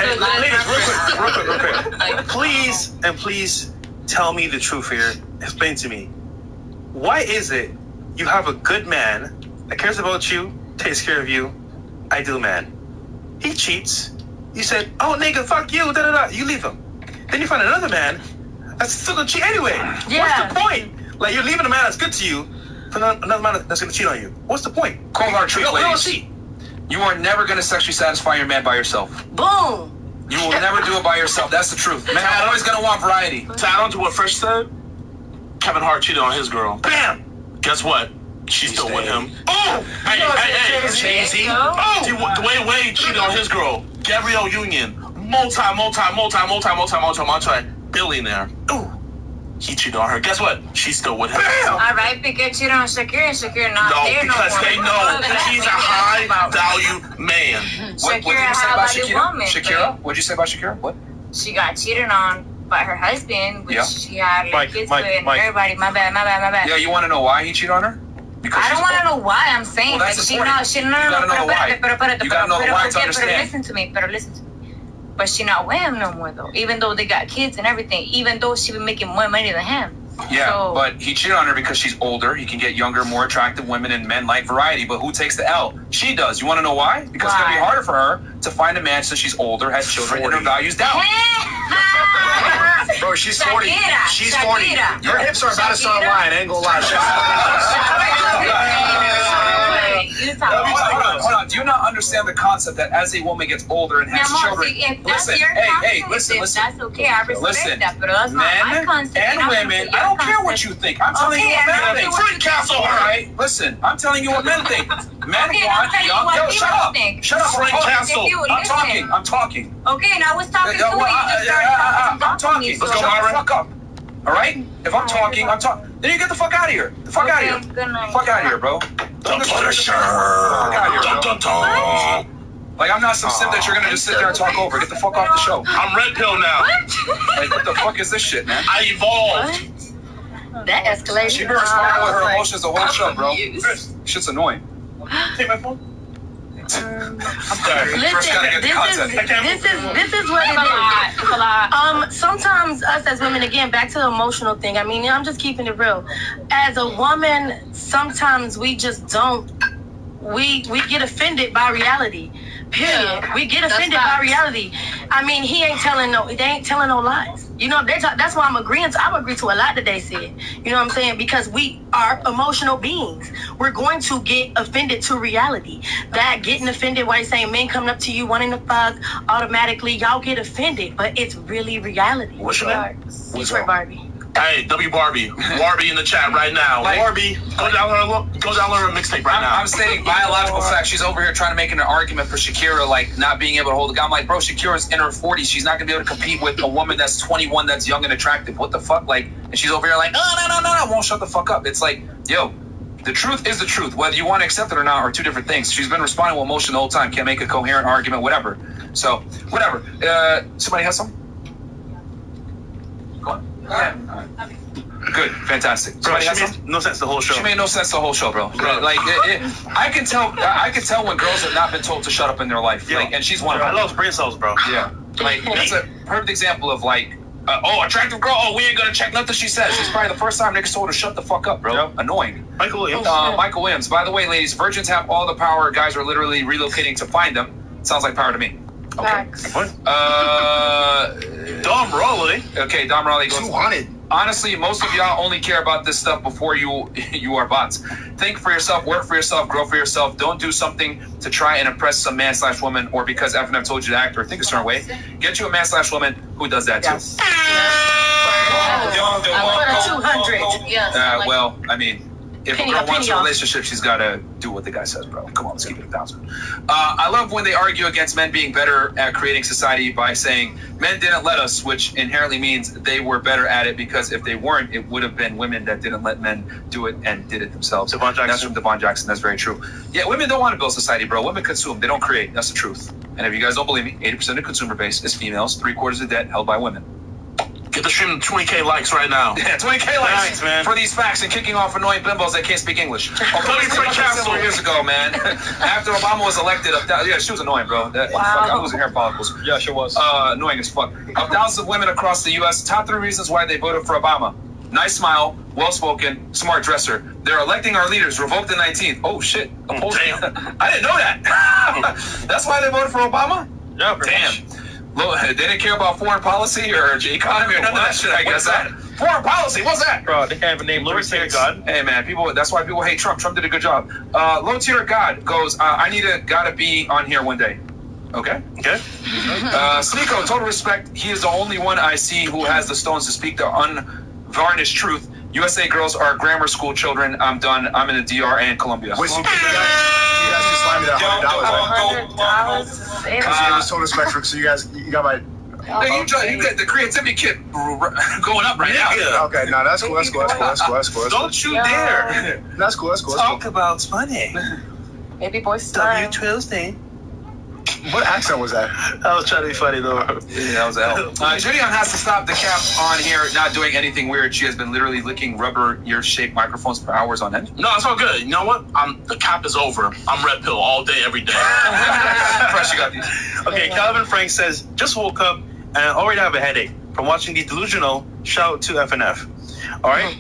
quick. Please tell me the truth here. Explain to me. Why is it you have a good man that cares about you, takes care of you, ideal man? He cheats. You said, oh, nigga, fuck you, da-da-da. You leave him. Then you find another man that's still gonna cheat anyway. Yeah. What's the point? Like, you're leaving a man that's good to you for another man that's gonna cheat on you. What's the point? Cold hard truth, ladies. You are never gonna sexually satisfy your man by yourself. Boom. You will never do it by yourself. That's the truth. Men are always gonna want variety. To add on to what Fresh said, Kevin Hart cheated on his girl. Bam! Guess what? She's still with him. Oh! Hey! Jay-Z. Oh! Dwayne Wade cheated on his girl. Gabrielle Union. Multi-billionaire. Ooh. He cheated on her. Guess what? She's still with him. Bam! All right, Piqué cheated on Shakira and Shakira not there no more. No, because they know he's a high-value man. What did you say about Shakira? Shakira? What'd you say about Shakira? What? She got cheated on by her husband, which she had kids with, and everybody. My bad. Yeah, you want to know why he cheated on her? Because I don't want to know why. I'm saying that she gotta know why. You gotta know the why to understand. Listen to me. But she not with him no more though. Even though they got kids and everything. Even though she been making more money than him. Yeah, so, but he cheated on her because she's older. He can get younger, more attractive women, and men like variety. But who takes the L? She does. You want to know why? Because it's gonna be harder for her to find a man since she's older, has children, and her value's down. Bro, she's 40. She's 40. Your hips are about to start lying. I ain't gonna lie. Hold on. Do you not understand the concept that as a woman gets older and has children? Listen, listen. That's okay. I respect that, but that's not my concept. And women, I don't care what you think. I'm telling you what men think. Free castle, all right? Listen, I'm telling you what men think. Men want young. Yo, shut up. Shut up, Frank Castle. I'm talking. Okay, and I was talking to you. I'm talking. Let's go, Myra. Fuck up. All right? If I'm talking, then you get the fuck out of here. The fuck out of here. Good night. Fuck out of here, bro. The Punisher. Like, I'm not some simp that you're gonna just sit there and talk over. Get the fuck off the show. I'm red pill now. Like, what the fuck is this shit, man? I evolved. That escalated. She been responding with her emotions the whole show, bro. Shit's annoying. Take my phone. I'm sorry. Listen, this is what it is. Sometimes us as women, again, back to the emotional thing. I mean, I'm just keeping it real. As a woman, sometimes we just don't. We get offended by reality. Period. Yeah, we get offended by reality. I mean, they ain't telling no lies. You know, that's why I'm agreeing to. I agree to a lot that they said. You know what I'm saying? Because we are emotional beings. We're going to get offended to reality. That getting offended while you're saying men coming up to you wanting to fuck, automatically y'all get offended, but it's really reality. What's up? Detroit Barbie. Hey, W Barbie in the chat right now. Like, Barbie, go down her mixtape right now. I'm stating biological facts. She's over here trying to make an argument for Shakira, like not being able to hold a gun. I'm like, bro, Shakira's in her 40s. She's not gonna be able to compete with a woman that's 21 that's young and attractive. What the fuck? Like, and she's over here like, no, I won't shut the fuck up. It's like, yo, the truth is the truth. Whether you want to accept it or not are two different things. She's been responding with emotion the whole time. Can't make a coherent argument, whatever. So, whatever. Somebody has some? Go on. Yeah. Good, fantastic. Bro, she made no sense the whole show. She made no sense the whole show, bro. Like, I can tell when girls have not been told to shut up in their life. Like, and she's one of them. I love brain cells, bro. Yeah, like that's a perfect example of like, attractive girl. Oh, we ain't gonna check nothing she says. She's probably the first time niggas told her shut the fuck up, bro. Yep. Annoying. Michael Williams. Michael Williams. By the way, ladies, virgins have all the power. Guys are literally relocating to find them. Sounds like power to me. Facts. What? Dom Raleigh. Okay, Dom Raleigh goes, 200. honestly, most of y'all only care about this stuff before you are bots. Think for yourself, work for yourself, grow for yourself. Don't do something to try and impress some man/woman or because FNF told you to act or think a certain way. Get you a man/woman who does that too. I put a 200. Yes. Well, I mean, if a girl wants a relationship, she's got to do what the guy says, bro. Come on, let's keep it 1,000. I love when they argue against men being better at creating society by saying men didn't let us, which inherently means they were better at it because if they weren't, it would have been women that didn't let men do it and did it themselves. Devon Jackson. That's from Devon Jackson. That's very true. Yeah, women don't want to build society, bro. Women consume. They don't create. That's the truth. And if you guys don't believe me, 80% of the consumer base is females, 3/4 of debt held by women. Get the stream to 20K likes right now. Yeah, 20K likes Thanks, man. for these facts and kicking off annoying bimbos that can't speak English. Tony Frank Castle. 4 years ago, man. After Obama was elected, yeah, she was annoying, bro. Fuck, I'm losing hair follicles. Yeah, she was. Annoying as fuck. Of thousands of women across the U.S., top 3 reasons why they voted for Obama. Nice smile, well-spoken, smart dresser. They're electing our leaders. Revoke the 19th. Oh, shit. Damn. I didn't know that. That's why they voted for Obama? Yeah, damn. They didn't care about foreign policy or economy or none of that shit, I guess. Foreign policy, what's that? Bro, they can't even name Low-tier God. Hey, man, that's why people hate Trump. Trump did a good job. Low-tier God goes, I gotta be on here one day. Okay. Sneeko, total respect. He is the only one I see who has the stones to speak the unvarnished truth. USA girls are grammar school children. I'm done. I'm in the DR and Colombia. Wait, you guys just slime me that $100, right? Because it was total respect. So you got my... You got the creativity kit going up right now. Okay, no, that's cool. Don't you dare. That's cool. Talk about money. Maybe boys time. Tuesday. What accent was that? I was trying to be funny though. Yeah, that was L. JiDion has to stop the cap on here not doing anything weird. She has been literally licking rubber ear-shaped microphones for hours on end. No, it's all good. You know what? The cap is over. I'm red pill all day, every day. Fresh, you got these. Okay, Calvin Frank says, just woke up and already have a headache from watching these delusional. Shout out to FNF. All right.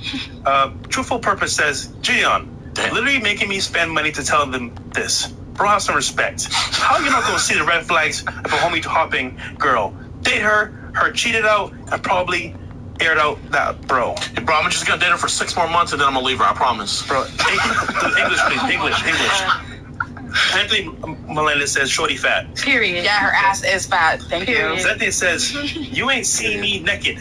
Truthful Purpose says, JiDion, literally making me spend money to tell them this. Bro, have some respect. How you not gonna see the red flags of a homie hopping girl? Date her cheated out, and probably aired out that bro. Hey, bro, I'm just gonna date her for 6 more months and then I'm gonna leave her, I promise. Bro, English, please. English. Anthony Melendez says, shorty fat. Period. Yeah, her ass is fat. Thank you. Zethian says, you ain't seen me naked.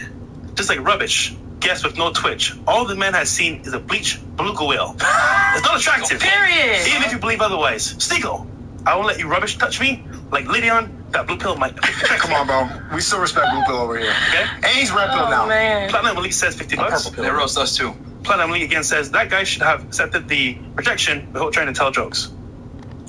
Just like rubbish. Guess with no twitch. All the man has seen is a bleach beluga whale. It's not attractive. Period. Even if you believe otherwise. Sneeko, I won't let you rubbish touch me. Like JiDion, that blue pill might. Come on, bro. We still respect blue pill over here. Okay? And he's red pill now. Man. Platinum Elite says $50. They roast us too. Platinum Elite again says, that guy should have accepted the rejection without trying to tell jokes.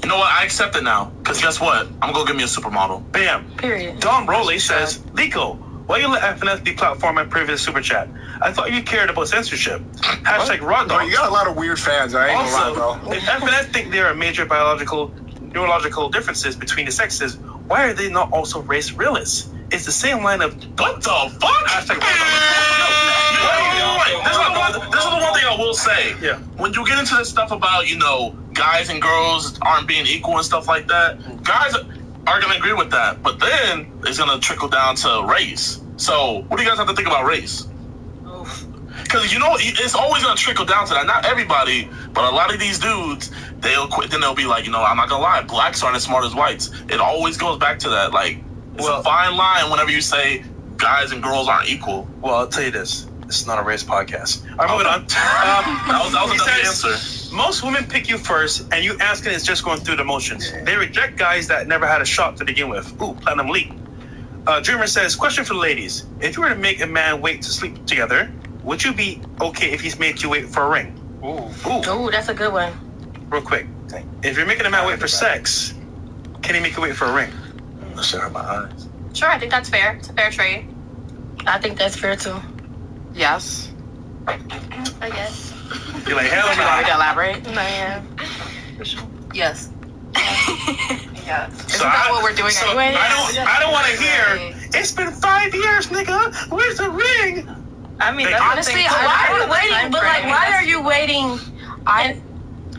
You know what? I accept it now. Because guess what? I'm going to go get me a supermodel. Bam. Period. Don Rowley says, Lico, why you let FNF deplatform my previous super chat? I thought you cared about censorship. Hashtag raw dog. Bro, you got a lot of weird fans. I ain't gonna lie, bro. If FNF think there are major neurological differences between the sexes, why are they not also race realists? It's the same line of what the fuck? Hashtag raw dog. This is the one thing I will say. Yeah. When you get into this stuff about, guys and girls aren't being equal and stuff like that, guys are going to agree with that. But then it's going to trickle down to race. So what do you guys have to think about race? Because, it's always going to trickle down to that. Not everybody, but a lot of these dudes, they'll quit. Then they'll be like, I'm not going to lie, blacks aren't as smart as whites. It always goes back to that. Like, it's a fine line whenever you say guys and girls aren't equal. Well, I'll tell you this. This is not a race podcast. All right, moving on. That was a dumb answer. Most women pick you first, and you asking is just going through the motions. They reject guys that never had a shot to begin with. Ooh, Platinum Elite. Dreamer says, question for the ladies. If you were to make a man wait to sleep together, would you be okay if he's made you wait for a ring? Ooh, that's a good one. Real quick. If you're making a man wait for sex, can he make you wait for a ring? That shit hurt my eyes. Sure, I think that's fair. It's a fair trade. I think that's fair too. Yes. I guess. You're like, hell Would you like me to no. elaborate? Yes. Yeah. So Isn't that what we're doing anyway? I don't want to hear, it's been 5 years, nigga. Where's the ring? I mean, honestly, why are you waiting? But why are you waiting? I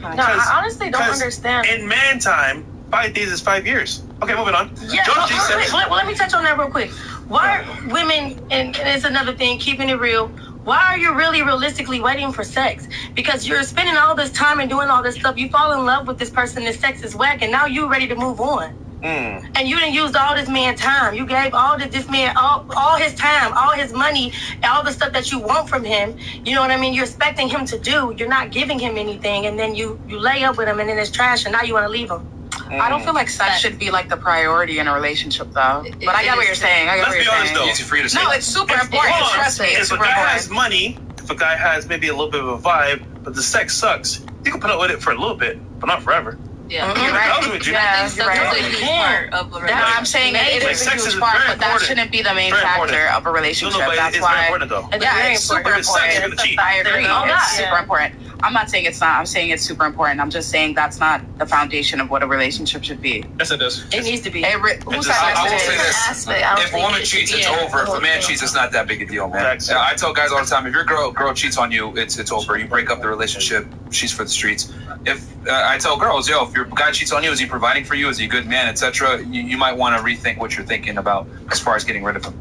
honestly don't understand. In man time, 5 days is 5 years. Okay, moving on. Yeah, Josh G let me touch on that real quick. Why are women, and it's another thing, keeping it real, why are you really realistically waiting for sex? Because you're spending all this time and doing all this stuff. You fall in love with this person, this sex is whack, and now you're ready to move on. And you didn't use all this man time. You gave all this man all his time, all his money, all the stuff that you want from him. You know what I mean? You're expecting him to do. You're not giving him anything, and then you lay up with him, and then it's trash, and now you want to leave him. I don't feel like sex should be like the priority in a relationship, though. But I get what you're saying. Let's be honest, though. Easy for you to say. No, it's super important. Trust me, it's If a super guy important. has money, if a guy has maybe a little bit of a vibe, but the sex sucks, you can put up with it for a little bit, but not forever. Yeah, you're right. Yeah, you're right. I'm saying it is a huge part, but that shouldn't be the main factor of a relationship. That's why. Very important, though. Yeah, it's super important. I agree. It's super important. I'm not saying it's not. I'm saying it's super important. I'm just saying that's not the foundation of what a relationship should be. Yes, it is. It needs to be. I will say this: if a woman cheats, it's over. If a man cheats, it's not that big a deal, man. I tell guys all the time: if your girl cheats on you, it's over. You break up the relationship. She's for the streets. If I tell girls, if your guy cheats on you, is he providing for you? Is he a good man, etc.? You might want to rethink what you're thinking about as far as getting rid of him.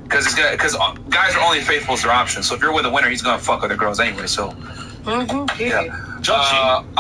Because guys are only faithful as their option. So if you're with a winner, he's gonna fuck other girls anyway. So. I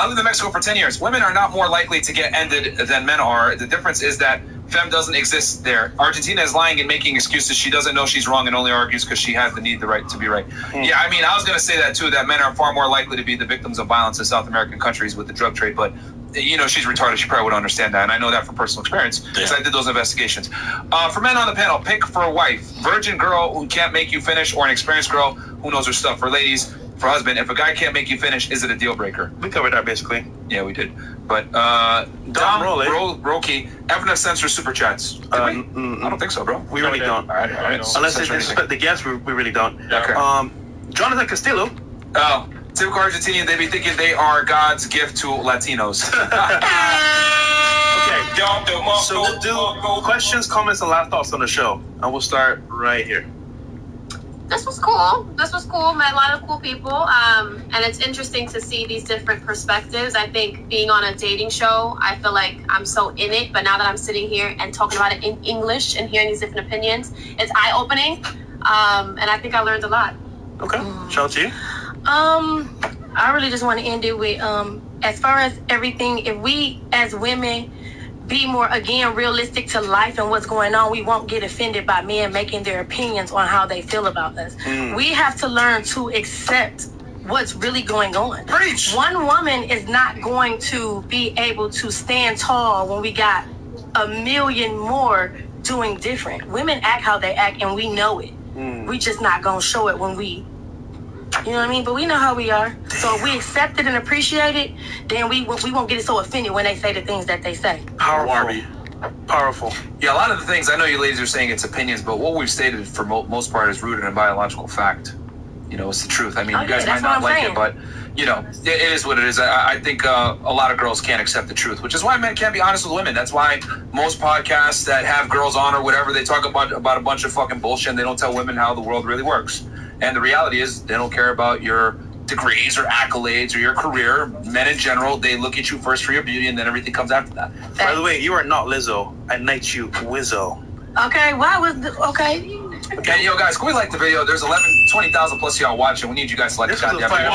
lived in Mexico for 10 years. Women are not more likely to get ended than men are. The difference is that femme doesn't exist there. Argentina is lying and making excuses. She doesn't know she's wrong and only argues because she has the need, the right to be right. Yeah, I mean, I was going to say that too, that men are far more likely to be the victims of violence in South American countries with the drug trade, but she's retarded. She probably would understand that, and I know that from personal experience because I did those investigations. For men on the panel, pick for a wife: virgin girl who can't make you finish, or an experienced girl who knows her stuff. For ladies, for husband, if a guy can't make you finish, is it a deal breaker? We covered that basically. Yeah, we did. But Dom Roki, ever censor super chats? I don't think so, bro. We really don't. All right. Unless they disrespect the guests, we really don't. Okay. Jonathan Castillo. Oh, typical Argentinian. They be thinking they are God's gift to Latinos. Okay. So we'll do questions, comments, and last thoughts on the show, and we'll start right here. This was cool. Met a lot of cool people. And it's interesting to see these different perspectives. I think being on a dating show, I feel like I'm so in it. But now that I'm sitting here and talking about it in English and hearing these different opinions, it's eye-opening. And I think I learned a lot. Okay. Shout out to you. I really just want to end it with, as far as everything, if we as women be more, again, realistic to life and what's going on, we won't get offended by men making their opinions on how they feel about us. We have to learn to accept what's really going on. Preach. One woman is not going to be able to stand tall when we got a million more doing different. Women act how they act, and we know it. We just not gonna show it when we, you know what I mean? But we know how we are. So if we accept it and appreciate it, then we won't get so offended when they say the things that they say. Powerful. Yeah, a lot of the things, I know you ladies are saying it's opinions, but what we've stated for most part is rooted in biological fact. It's the truth. I mean, you guys might not like it, but, it is what it is. I think a lot of girls can't accept the truth, which is why men can't be honest with women. That's why most podcasts that have girls on or whatever, they talk about a bunch of fucking bullshit, and they don't tell women how the world really works. And the reality is they don't care about your degrees or accolades or your career. Men in general, they look at you first for your beauty, and then everything comes after that. By the way, you are not Lizzo. I knight you Wizzo. Okay, Okay, guys, can we like the video? There's 20,000 plus y'all watching. We need you guys to like the goddamn video.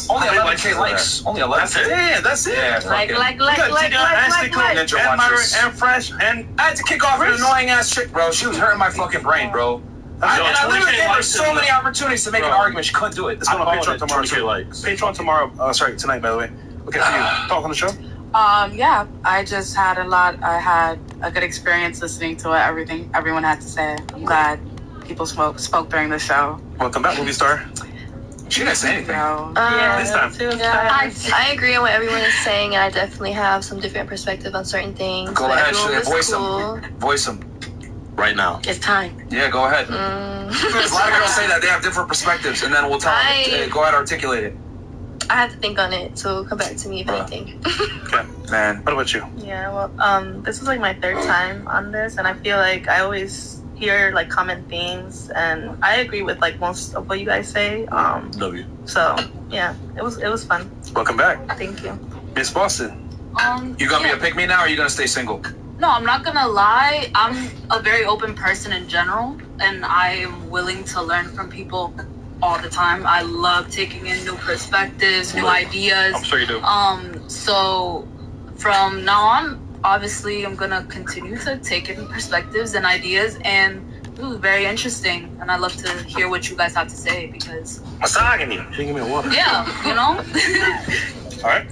Only 11K likes. Only 11K. That's it. Yeah, like, Ninja watchers. And Fresh, and I had to kick off an annoying ass chick, bro. She was hurting my fucking brain, bro. I literally gave her so many opportunities to make an argument. She couldn't do it. It's going on Patreon tomorrow. 20K likes. Patreon tomorrow. Tonight, by the way. Okay, for you. Talk on the show. Yeah, I just had I had a good experience listening to what everyone had to say. I'm glad people spoke during the show. Welcome back, movie star. She didn't say anything. This time. I agree on what everyone is saying, and I definitely have some different perspective on certain things. Go ahead, voice them. Right now. It's time. Yeah, go ahead. A lot of girls say that they have different perspectives, and then we'll tell them, go ahead, articulate it. I have to think on it, so come back to me if anything. Okay, man. What about you? Yeah, well, this is like my third time on this, and I feel like I always hear like common themes, and I agree with like most of what you guys say. Love you. So yeah, it was fun. Welcome back. Thank you. Miss Boston. You gonna be a pick me now, or are you gonna stay single? No, I'm not gonna lie. I'm a very open person in general, and I am willing to learn from people all the time. I love taking in new perspectives, new ideas. I'm sure you do. So from now on, obviously, I'm gonna continue to take in perspectives and ideas, and it was very interesting. And I love to hear what you guys have to say because misogyny. Give me a water. Yeah, you know. All right.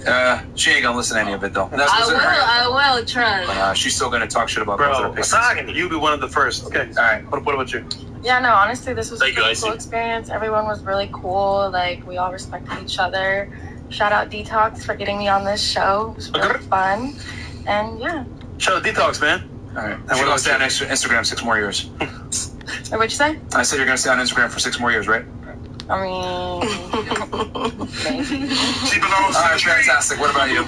She ain't gonna listen to any of it though. I will try. But, she's still gonna talk shit about girls that are misogyny. You be one of the first. Okay. All right. What about you? Yeah, no, honestly, this was a Thank you, really cool experience. Everyone was really cool. Like, we all respected each other. Shout out Detox for getting me on this show. It was really fun. And yeah. Shout out Detox, man. All right. And we're gonna stay on Instagram 6 more years. What'd you say? I said you're gonna stay on Instagram for 6 more years, right? I mean, all right, fantastic. What about you?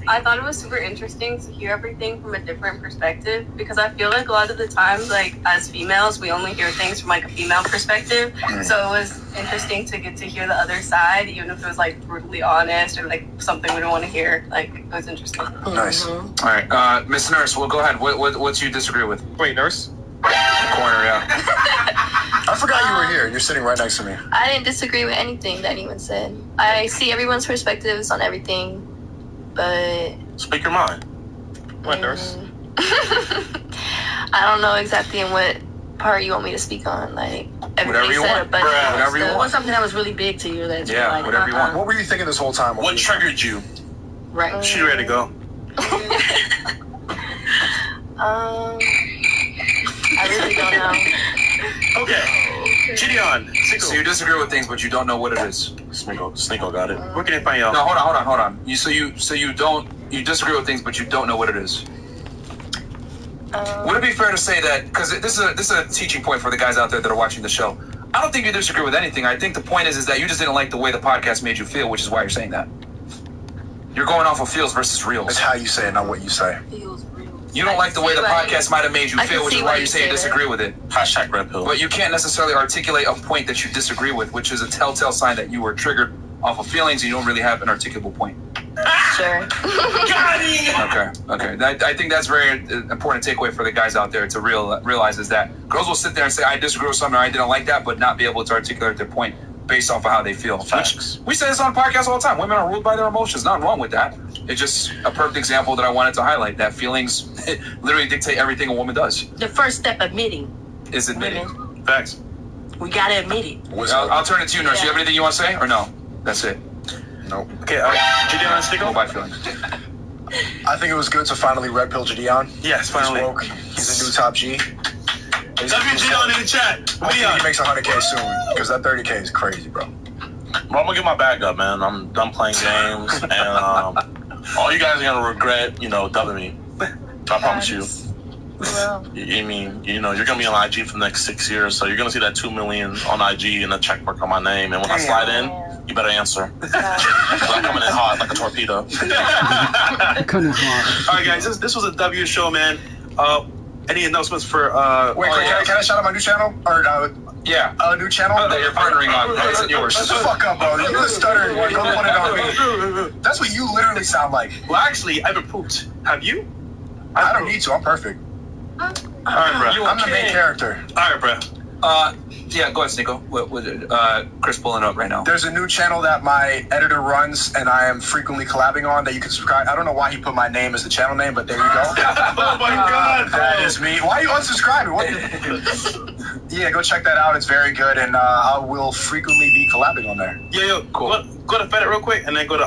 I thought it was super interesting to hear everything from a different perspective because I feel like a lot of the times, like as females, we only hear things from like a female perspective. So it was interesting to get to hear the other side, even if it was like brutally honest or like something we don't want to hear. Like it was interesting. Nice. All right, Miss Nurse. Well, go ahead. What you disagree with? Wait, Nurse. Corner, yeah. I forgot you were here. You're sitting right next to me. I didn't disagree with anything that anyone said. I see everyone's perspectives on everything, but... Speak your mind. What, Nurse? I don't know exactly in what part you want me to speak on. Like, whatever you want. Whatever you want. Something that was really big to you. That's like, whatever you want. What were you thinking this whole time? What triggered you? Right. She ready to go. I really don't know. Okay. JiDion. So you disagree with things, but you don't know what it is. Sneeko got it. Where can I find y'all? No, hold on. You disagree with things, but you don't know what it is. Would it be fair to say that, because this is a teaching point for the guys out there that are watching the show. I don't think you disagree with anything. I think the point is that you just didn't like the way the podcast made you feel, which is why you're saying that. You're going off of feels versus reals. It's how you say it, not what you say. You don't like the way the podcast might have made you feel, which is why you say you disagree with it. Hashtag red pill. But you can't necessarily articulate a point that you disagree with, which is a telltale sign that you were triggered off of feelings and you don't really have an articulable point. Sure. Okay. I think that's very important takeaway for the guys out there to realize is that girls will sit there and say, I disagree with something or I didn't like that, but not be able to articulate their point based off of how they feel. Which, we say this on podcasts all the time. Women are ruled by their emotions. Nothing wrong with that. It's just a perfect example that I wanted to highlight, that feelings literally dictate everything a woman does. The first step admitting. Is admitting. Women. Facts. We gotta admit it. I'll turn it to you, Nurse. You have anything you want to say or no? That's it. Nope. Okay, JiDion and Sneeko? Go by feelings. I think it was good to finally red pill JiDion. Yes, finally. He's woke. He's a new top G. JiDion in the chat. I think he makes 100K soon, because that 30K is crazy, bro. Well, I'm gonna get my bag up, man. I'm done playing games, and all you guys are gonna regret, dubbing me. I promise you. Well. I mean, you're gonna be on IG for the next 6 years, so you're gonna see that 2 million on IG and a check mark on my name. And when I slide in, you better answer. I'm coming in hot like a torpedo. All right, guys, this was a W show, man. Any announcements for? Wait, can I shout out my new channel? Or yeah, a new channel that you're partnering on. That isn't yours. Shut the fuck up, bro. You're the stuttering one. Don't put it on me. That's what you literally sound like. Well, actually, I haven't pooped. Have you? I don't need to. I'm perfect. All right, bro. I'm the main character. All right, bro. Yeah, go ahead, Sneeko. What Chris pulling up right now? There's a new channel that my editor runs, and I am frequently collabing on that you can subscribe. I don't know why he put my name as the channel name, but there you go. Oh my God, that is me. Why are you unsubscribing? What? Yeah, go check that out. It's very good, and I will frequently be collabing on there. Yeah, cool. Go to Fed It real quick, and then go to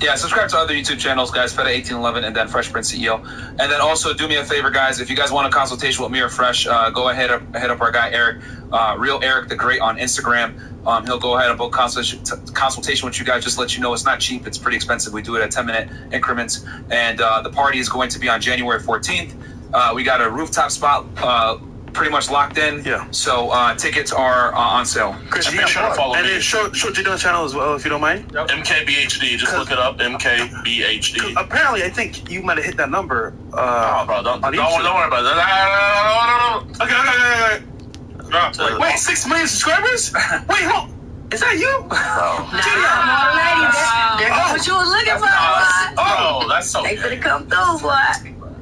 Yeah, subscribe to other YouTube channels, guys. Fed It 1811, and then Fresh Prince CEO. And then also do me a favor, guys. If you guys want a consultation with me or Fresh, go ahead up our guy Eric, Real Eric the Great on Instagram. He'll go ahead and book consultation with you guys. Just let you know it's not cheap. It's pretty expensive. We do it at 10-minute increments. And the party is going to be on January 14th. We got a rooftop spot pretty much locked in. Yeah. So tickets are on sale. Chris, make sure to follow me. And then show JiDion channel as well, if you don't mind. Yep. MKBHD. Just look it up. MKBHD. Apparently, I think you might have hit that number. Oh, bro, don't worry about that. Okay. Wait, 6 million subscribers? Wait, hold. Is that you? There goes what you were looking for. Oh, that's so. They finna come through, boy.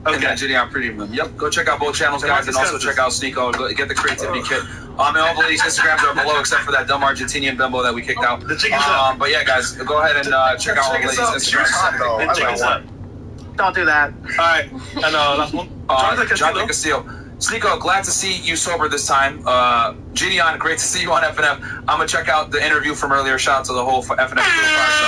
And then JiDion Premium. Yep. Go check out both channels, guys, and also check out Sneeko. Go get the creativity kit. And all the ladies' Instagrams are below, except for that dumb Argentinian bimbo that we kicked out. But yeah, guys, go ahead and check out all the ladies' Instagrams. Don't do that. All right. And last one. Jonathan Castillo. Sneeko, glad to see you sober this time. JiDion, great to see you on FNF. I'm gonna check out the interview from earlier. Shout out to the whole FNF Fire show.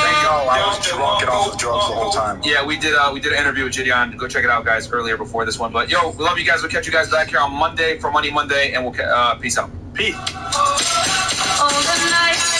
Thank y'all. I was drunk and off the drugs the whole time. Yeah, we did an interview with JiDion. Go check it out, guys, earlier before this one. But yo, we love you guys. We'll catch you guys back here on Monday for Money Monday, and we'll peace out. Peace. All the night.